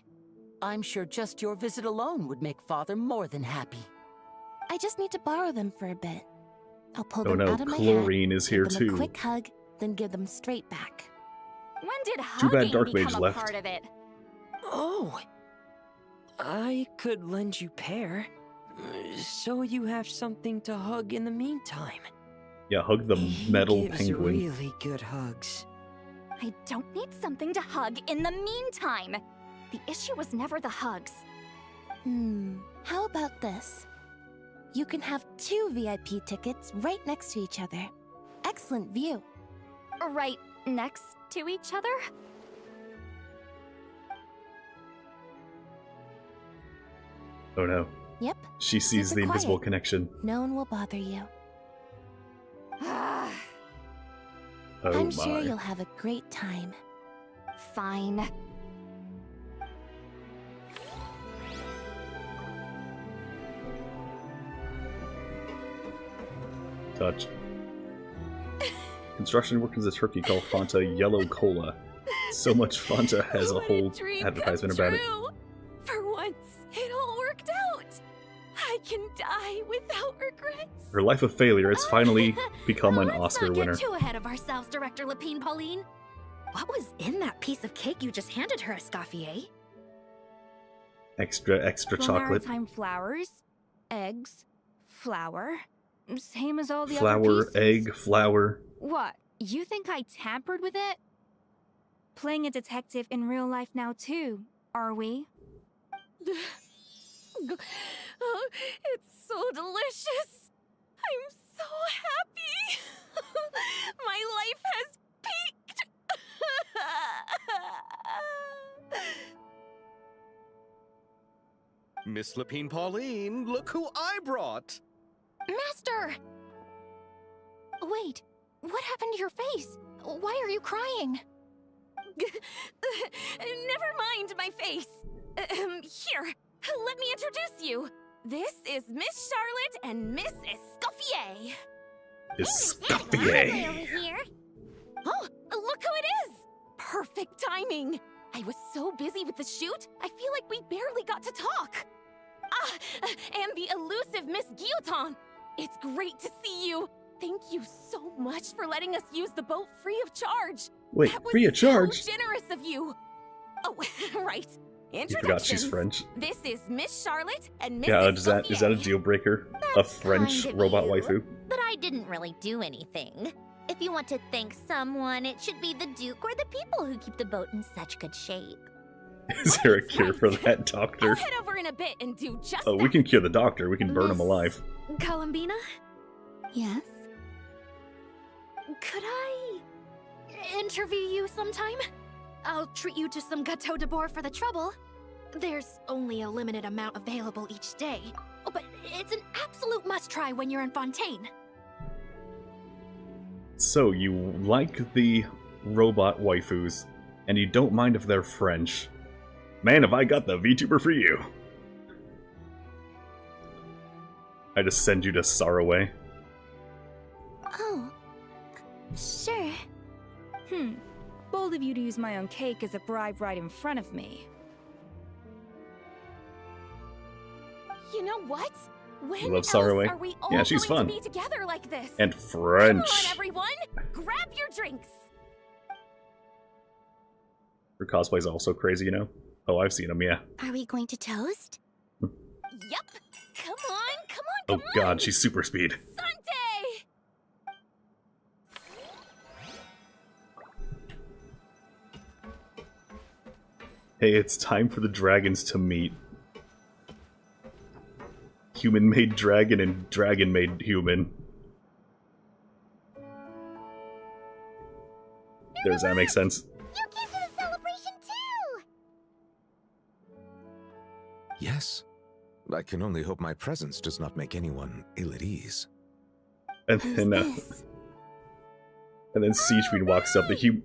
I'm sure just your visit alone would make Father more than happy. I just need to borrow them for a bit. I'll pull Oh them no, out of my Chlorine hat, is here give them too. a quick hug, then give them straight back. When did Too bad hugging Dark Mage become a left. part of it? Oh! I could lend you pair. So you have something to hug in the meantime. Yeah, hug the metal He gives penguin. really good hugs. I don't need something to hug in the meantime. The issue was never the hugs. How about this? You can have 2 VIP tickets right next to each other. Excellent view. Right next to each other? Oh no. Yep. She sees Super the invisible quiet. connection. No one will bother you. Oh I'm my. sure you'll have a great time. Fine. touch. Construction workers at Turkey call Fanta Yellow Cola. So much Fanta has a whole advertisement about it. For once, it all worked out. I can die without regrets. Her life of failure has finally become an Oscar Let's not winner. get too ahead of ourselves, Director Lapine Pauline. What was in that piece of cake you just handed her, Escoffier? Extra chocolate. Maritime flowers, eggs, flour. Same as all the other Flour, pieces. egg, flour. What? You think I tampered with it? Playing a detective in real life now too, are we? Oh, it's so delicious. I'm so happy. My life has peaked. Miss Lapine Pauline, look who I brought! Master! Wait, what happened to your face? Why are you crying? Never mind my face. Here, let me introduce you. This is Miss Charlotte and Miss Escoffier. Escoffier. Over here. Oh, look who it is! Perfect timing. I was so busy with the shoot, I feel like we barely got to talk. And the elusive Miss Guillotin. It's great to see you. Thank you so much for letting us use the boat free of charge. Wait, That was free of charge? So generous of you. Oh, right. You forgot she's French. This is Miss Charlotte and Miss Yeah, is that a deal breaker? A French kind of robot you, waifu? But I didn't really do anything. If you want to thank someone, it should be the Duke or the people who keep the boat in such good shape. Is there a cure for that, Doctor? I'll head over in a bit and do just Oh, we can cure the Doctor. We can burn him alive. Columbina? Yes? Could I interview you sometime? I'll treat you to some gâteau de bord for the trouble. There's only a limited amount available each day, but it's an absolute must-try when you're in Fontaine. So, you like the robot waifus, and you don't mind if they're French. Man, have I got the VTuber for you! I just send you to Saraway. Oh, sure. Bold of you to use my own cake as a bribe right in front of me. You know what? When Love else Saraway. are we all Yeah, she's going fun. to be together like this? And Come French. on, everyone! Grab your drinks! Her cosplay's also crazy, you know? Oh, I've seen them, yeah. Are we going to toast? Yep! Come on, Oh god, she's super speed. Sante! Hey, it's time for the dragons to meet. Human-made dragon and dragon-made human. Does that make sense? You came to the celebration too! Yes. I can only hope my presence does not make anyone ill at ease. And then Siege Queen walks up. The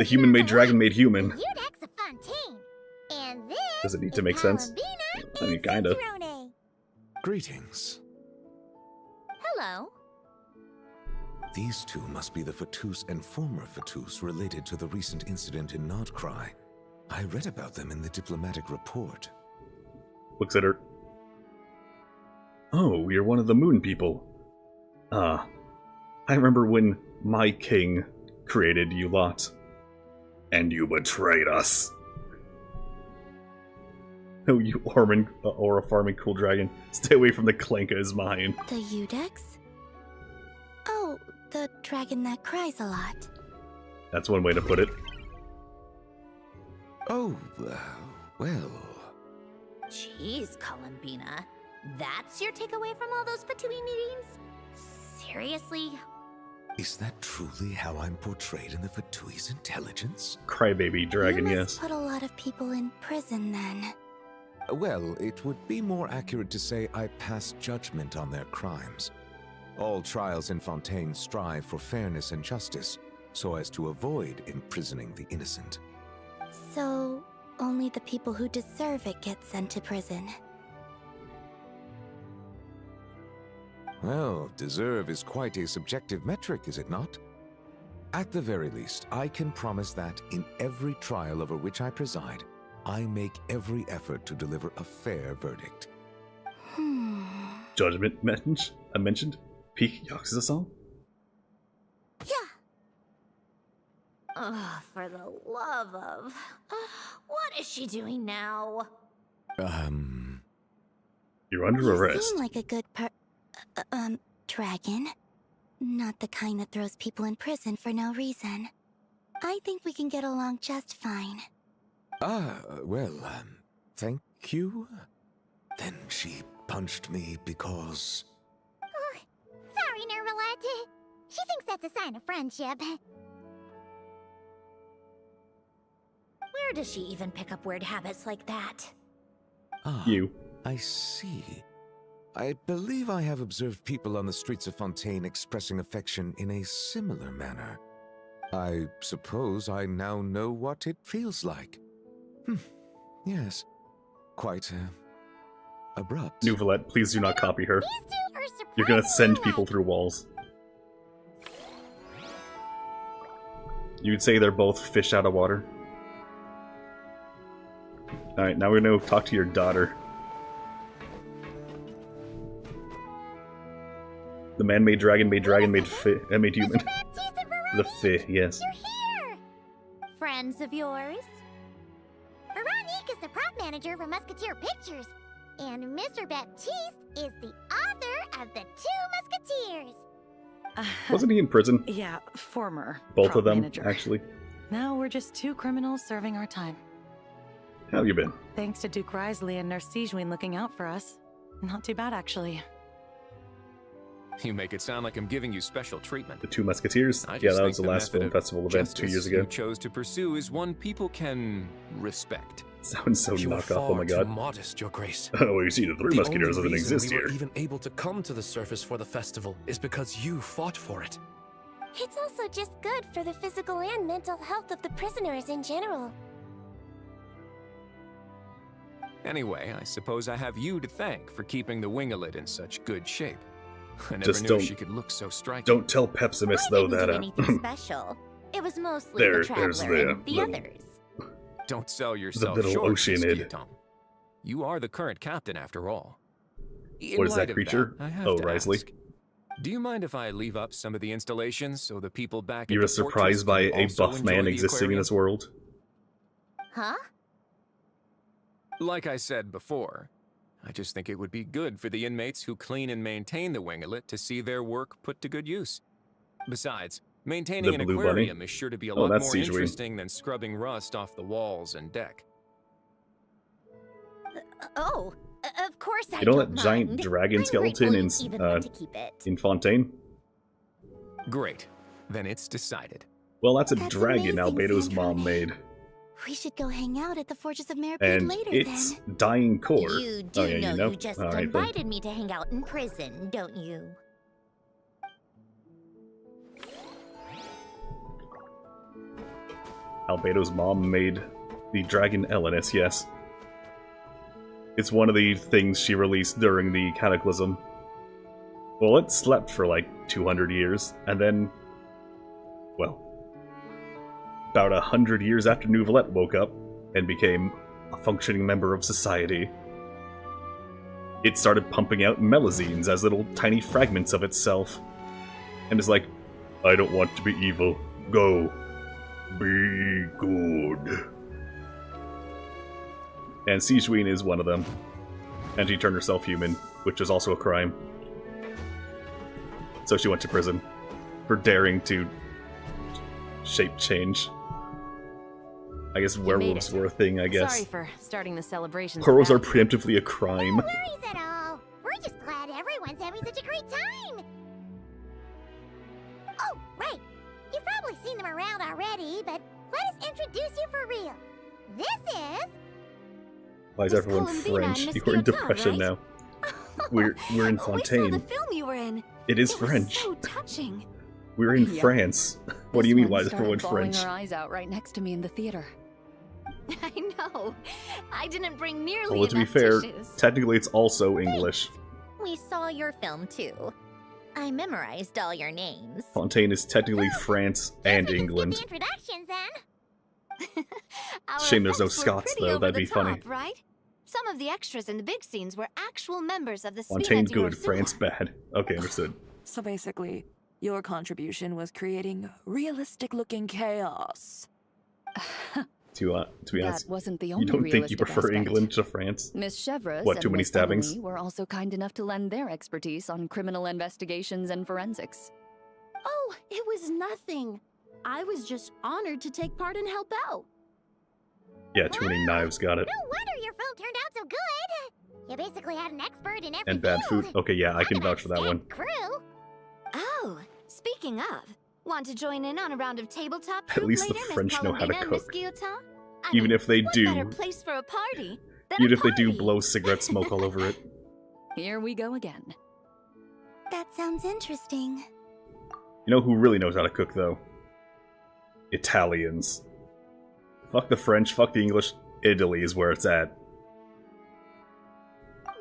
human-made dragon-made human. Udex of Fontaine. And this Does it need to make sense? I mean, kinda. Sandrone. Greetings. Hello. These two must be the Fatus and former Fatus related to the recent incident in Nordcry. I read about them in the diplomatic report. Looks at her. Oh, you're one of the moon people. I remember when my king created you lot. And you betrayed us. Oh, you aura farming cool dragon. Stay away from the Clanka is mine. The Udex? Oh, the dragon that cries a lot. That's one way to put it. Oh, well. Jeez, Columbina. That's your takeaway from all those Fatui meetings? Seriously? Is that truly how I'm portrayed in the Fatui's intelligence? Crybaby dragon, you yes. must put a lot of people in prison then. Well, it would be more accurate to say I pass judgment on their crimes. All trials in Fontaine strive for fairness and justice, so as to avoid imprisoning the innocent. So, only the people who deserve it get sent to prison. Well, deserve is quite a subjective metric, is it not? At the very least, I can promise that in every trial over which I preside, I make every effort to deliver a fair verdict. Judgment mentioned? Peak Yakuza song? Oh, for the love of... what is she doing now? You're under You arrest. seem like a good dragon. Not the kind that throws people in prison for no reason. I think we can get along just fine. Thank you? Then she punched me because... Sorry, Nervalette. She thinks that's a sign of friendship. Where does she even pick up weird habits like that? You. I see. I believe I have observed people on the streets of Fontaine expressing affection in a similar manner. I suppose I now know what it feels like. Yes. Quite, abrupt. Nouvellette, please do not copy her. You're gonna send people through walls. You'd say they're both fish out of water. Alright, now we're gonna talk to your daughter. The man made dragon, made made human. The fi, yes. You're here! Friends of yours? Veronique is the prop manager for Musketeer Pictures, and Mr. Baptiste is the author of The Two Musketeers. Wasn't he in prison? Yeah, former. Both prop of them, manager. actually. Now we're just two criminals serving our time. How have you been? Thanks to Duke Risley and Nurse Sijwin looking out for us. Not too bad, actually. You make it sound like I'm giving you special treatment. The Two Musketeers? Yeah, that was the last film festival event 2 years ago. You chose to pursue is one people can respect. Sounds so knockoff, oh my god. Too modest, Your Grace. Oh, you see, the Three Musketeers doesn't exist we here. were even able to come to the surface for the festival is because you fought for it. It's also just good for the physical and mental health of the prisoners in general. Anyway, I suppose I have you to thank for keeping the Winglet in such good shape. I never Just knew don't- she could look so striking. Don't tell Pepsimus, though, Didn't that, do anything special. It was mostly the there's Traveler and the little- others. Don't sell yourself little short, Oceanid. Mosquito. You are the current captain, after all. In What is light that of creature? I have Oh, to Risley. ask, do you mind if I leave up some of the installations so the people back at You're the surprised fortress by can a also buff enjoy man the existing in aquarium? this world? Huh? Like I said before, I just think it would be good for the inmates who clean and maintain the Winglet to see their work put to good use. Besides, maintaining The an Blue aquarium Bunny? is sure to be a Oh, lot that's more Sijwin. interesting than scrubbing rust off the walls and deck. Oh, of course I You know don't that giant mind. dragon I'm skeleton grateful in, you even want to keep it. in Fontaine? Great. Then it's decided. Well, that's a That's dragon amazing, Albedo's Sandrone. mom made. We should go hang out at the Fortress of Meripede And later it's then. dying core. You do Oh, yeah, know you know? you just Alright, then. invited me to hang out in prison, don't you? Albedo's mom made the dragon Elenus, yes. It's one of the things she released during the Cataclysm. Well, it slept for like 200 years, and then, well, about 100 years after Nouvellette woke up and became a functioning member of society, it started pumping out melazines as little tiny fragments of itself. And is like, I don't want to be evil. Go. Be good. And Sijwin is one of them. And she turned herself human, which was also a crime. So she went to prison for daring to shape change. I guess werewolves were a thing, I guess. Sorry for starting the celebrations. Werewolves are without- preemptively a crime. No worries at all. We're just glad everyone's having such a great time. Oh, right. You've probably seen them around already, but let us introduce you for real. This is... Why is Miss everyone Columbina French? and You were in Miss Guillotin, depression right? now. We're in We saw Fontaine. the film you were in. It is It French. was so touching. We're in Yep. France. What do you mean, why is everyone bawling French? her eyes out right next to me in the theater. I know. I didn't bring nearly Well, to be enough fair, tissues. technically it's also English. We saw your film too. I memorized all your names. Fontaine is technically France and England. Introductions, then. Shame there's no effects were Scots, pretty though. over That'd the be funny. top, right? Some of the extras in the big scenes were actual members of the Fontaine Spina good, Dior France bad. Okay, understood. So basically, your contribution was creating realistic-looking chaos. To be honest, That wasn't the you only don't think you realistic prefer aspect. England to France? Miss Chevreuse What, and too many Miss stabbings? Emily were also kind enough to lend their expertise on criminal investigations and forensics. Oh, it was nothing. I was just honored to take part and help out. Yeah, too many knives, got it. No wonder your film turned out so good. You basically had an expert in every And bad field. food. Okay, yeah, I can vouch for that one. Crew. Oh, speaking of, want to join in on a round of tabletop At poop least the later, Miss French know how to Colombina and Miss cook. Guillotin? I Even mean, if they what do, better place for a party than even a if they do party? blow cigarette smoke all over it. Here we go again. That sounds interesting. You know who really knows how to cook, though? Italians. Fuck the French, fuck the English. Italy is where it's at.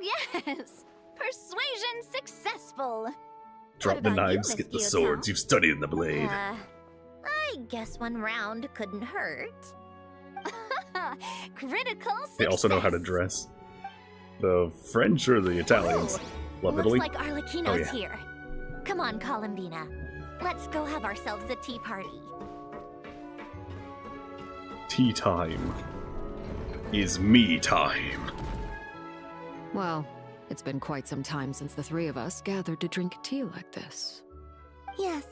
Yes, persuasion successful. Drop the about you, knives, Miss get the Guillotin? swords. You've studied the blade. I guess one round couldn't hurt. Critical They also know how to dress. The French or the Italians? Love Looks Italy? like Arlecchino's Oh, yeah. here. Come on, Colombina. Let's go have ourselves a tea party. Tea time. Is me time. Well, it's been quite some time since the three of us gathered to drink tea like this. Yes,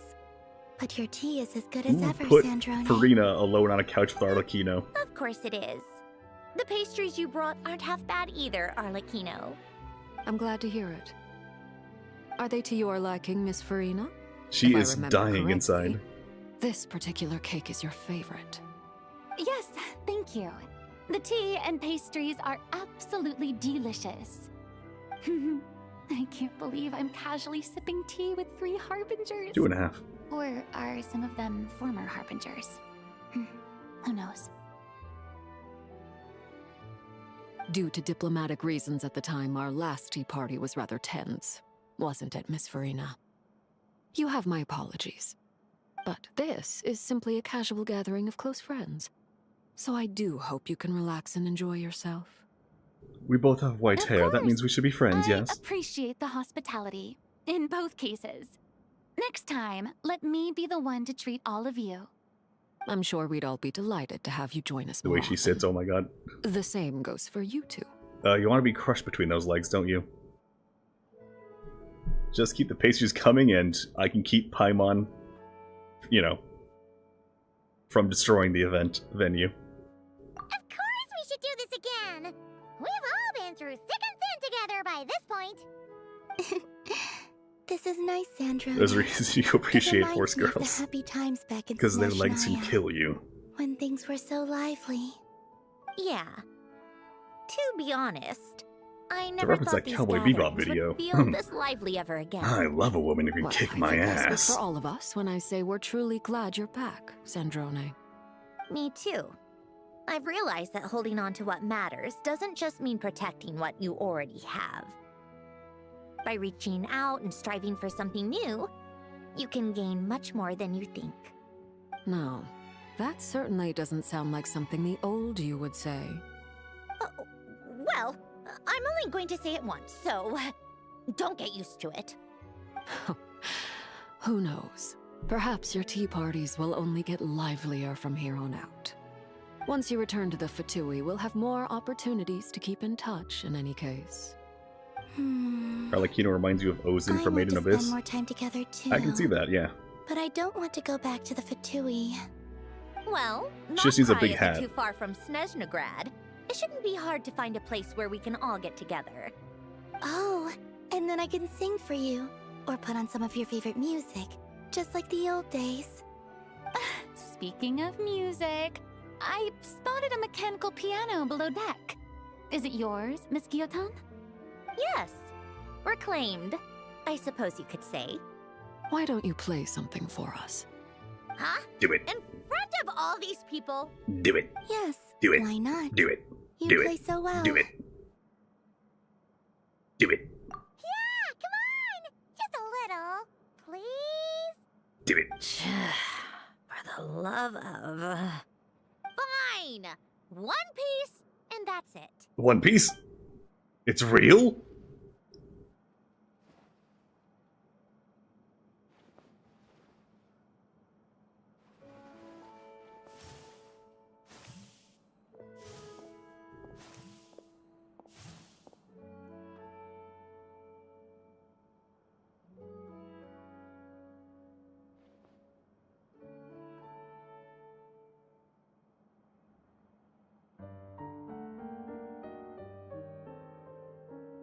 but your tea is as good as Who ever, put Sandrone. Farina alone on a couch with Arlecchino? Of course it is. The pastries you brought aren't half bad either, Arlecchino. I'm glad to hear it. Are they to your liking, Miss Farina? She If I is remember dying correctly, inside. This particular cake is your favorite. Yes, thank you. The tea and pastries are absolutely delicious. I can't believe I'm casually sipping tea with 3 harbingers. 2.5. Or are some of them former harbingers? Who knows? Due to diplomatic reasons at the time, our last tea party was rather tense, wasn't it, Miss Farina? You have my apologies. But this is simply a casual gathering of close friends. So I do hope you can relax and enjoy yourself. We both have white hair. That means we should be friends, I yes? appreciate the hospitality. In both cases. Next time, let me be the one to treat all of you. I'm sure we'd all be delighted to have you join us The way more she sits, oh my god. often. The same goes for you two. You want to be crushed between those legs, don't you? Just keep the pastries coming and I can keep Paimon, you know, from destroying the event venue. Of course we should do this again. We've all been through thick and thin together by this point. This is nice, Sandrone. There's a reason you appreciate horse The girls. happy times back in Because their legs can Snezhnaya, kill you. when things were so lively. Yeah. To be honest, I To never reference thought that these Cowboy Bebop gatherings video. would feel this lively ever again. I love a woman who can Well, kick I my think I ass. speak for all of us when I say we're truly glad you're back, Sandrone. Me too. I've realized that holding on to what matters doesn't just mean protecting what you already have. By reaching out and striving for something new, you can gain much more than you think. No, that certainly doesn't sound like something the old you would say. Well, I'm only going to say it once, so don't get used to it. Who knows? Perhaps your tea parties will only get livelier from here on out. Once you return to the Fatui, we'll have more opportunities to keep in touch in any case. Arlecchino reminds you of Ozin from I Made in want to Abyss. spend more time together too. I can see that, yeah. But I don't want to go back to the Fatui. Well, She just needs a big Malkai hat. isn't too far from Snezhnograd. It shouldn't be hard to find a place where we can all get together. Oh, and then I can sing for you. Or put on some of your favorite music. Just like the old days. Speaking of music, I spotted a mechanical piano below deck. Is it yours, Miss Guillotin? Yes. Reclaimed, I suppose you could say. Why don't you play something for us? Huh? Do it. In front of all these people? Do it. Yes. Do it. Why not? Do it. You Do play it. so well. Do it. Do it. Yeah, come on! Just a little. For the love of... Fine! One Piece, and that's it. One Piece? It's real?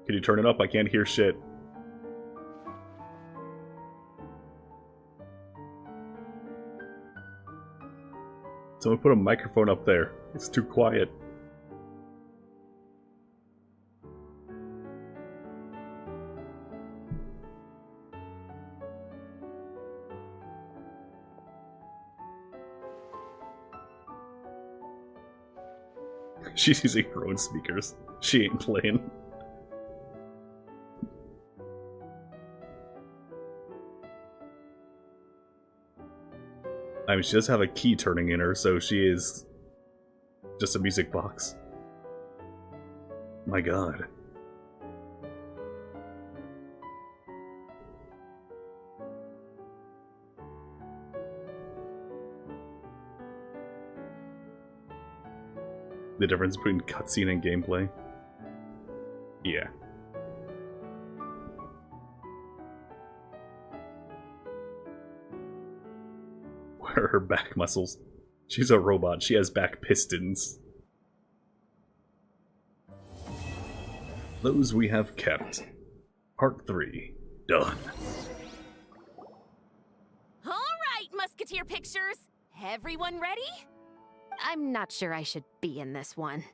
Can you turn it up? I can't hear shit. Someone put a microphone up there. It's too quiet. She's using her own speakers. She ain't playing. I mean, she does have a key turning in her, so she is just a music box. My god. The difference between cutscene and gameplay? Yeah. Where are her back muscles? She's a robot. She has back pistons. Those we have kept. Part 3. Done. All right, Musketeer Pictures. Everyone ready? I'm not sure I should be in this one.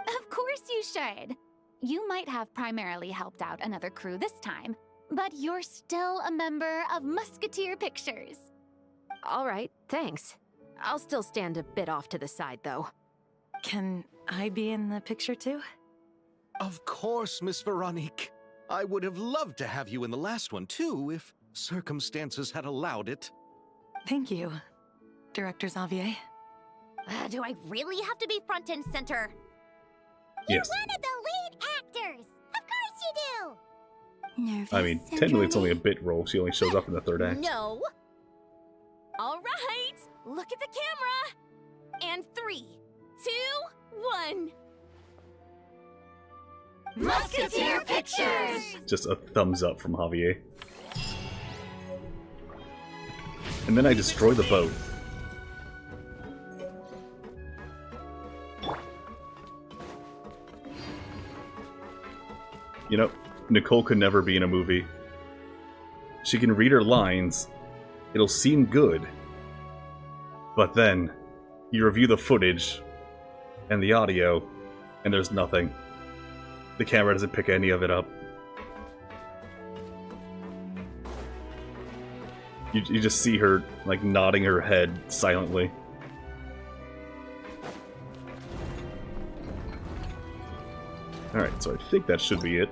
Of course you should. You might have primarily helped out another crew this time, but you're still a member of Musketeer Pictures. All right, thanks. I'll still stand a bit off to the side, though. Can I be in the picture too? Of course, Miss Veronique. I would have loved to have you in the last one too, if circumstances had allowed it. Thank you, Director Xavier. Do I really have to be front and center? Yes. You're one of the lead actors! Of course you do! Nervous, I mean, technically it's only a bit role. She only shows up in the third act. No. All right, look at the camera. And 3, 2, 1. Musketeer Pictures! Just a thumbs up from Javier. And then I destroy the boat. You know, Nicole could never be in a movie. She can read her lines, it'll seem good, but then you review the footage and the audio, and there's nothing. The camera doesn't pick any of it up. You just see her, like, nodding her head silently. Alright, so I think that should be it.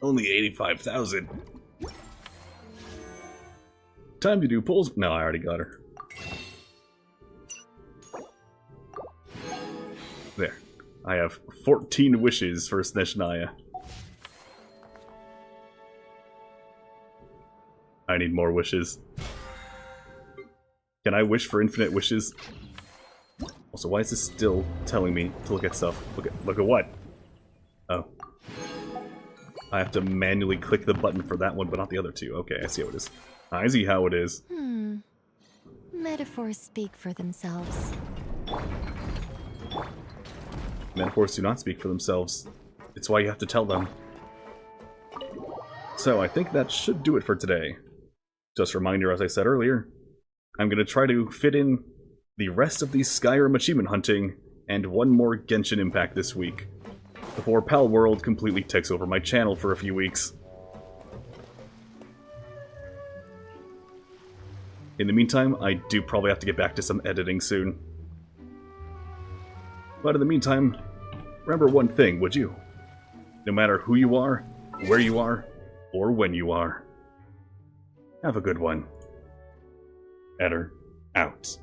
Only 85,000. Time to do polls. No, I already got her. There. I have 14 wishes for Snezhnaya. I need more wishes. Can I wish for infinite wishes? Also, why is this still telling me to look at stuff? Look at what? Oh. I have to manually click the button for that one, but not the other two. Okay, I see how it is. I see how it is. Metaphors speak for themselves. Metaphors do not speak for themselves. It's why you have to tell them. So, I think that should do it for today. Just a reminder, as I said earlier, I'm going to try to fit in the rest of the Skyrim achievement hunting and one more Genshin Impact this week, before Pal World completely takes over my channel for a few weeks. In the meantime, I do probably have to get back to some editing soon. But in the meantime, remember one thing, would you? no matter who you are, where you are, or when you are. Have a good one. Eder, out.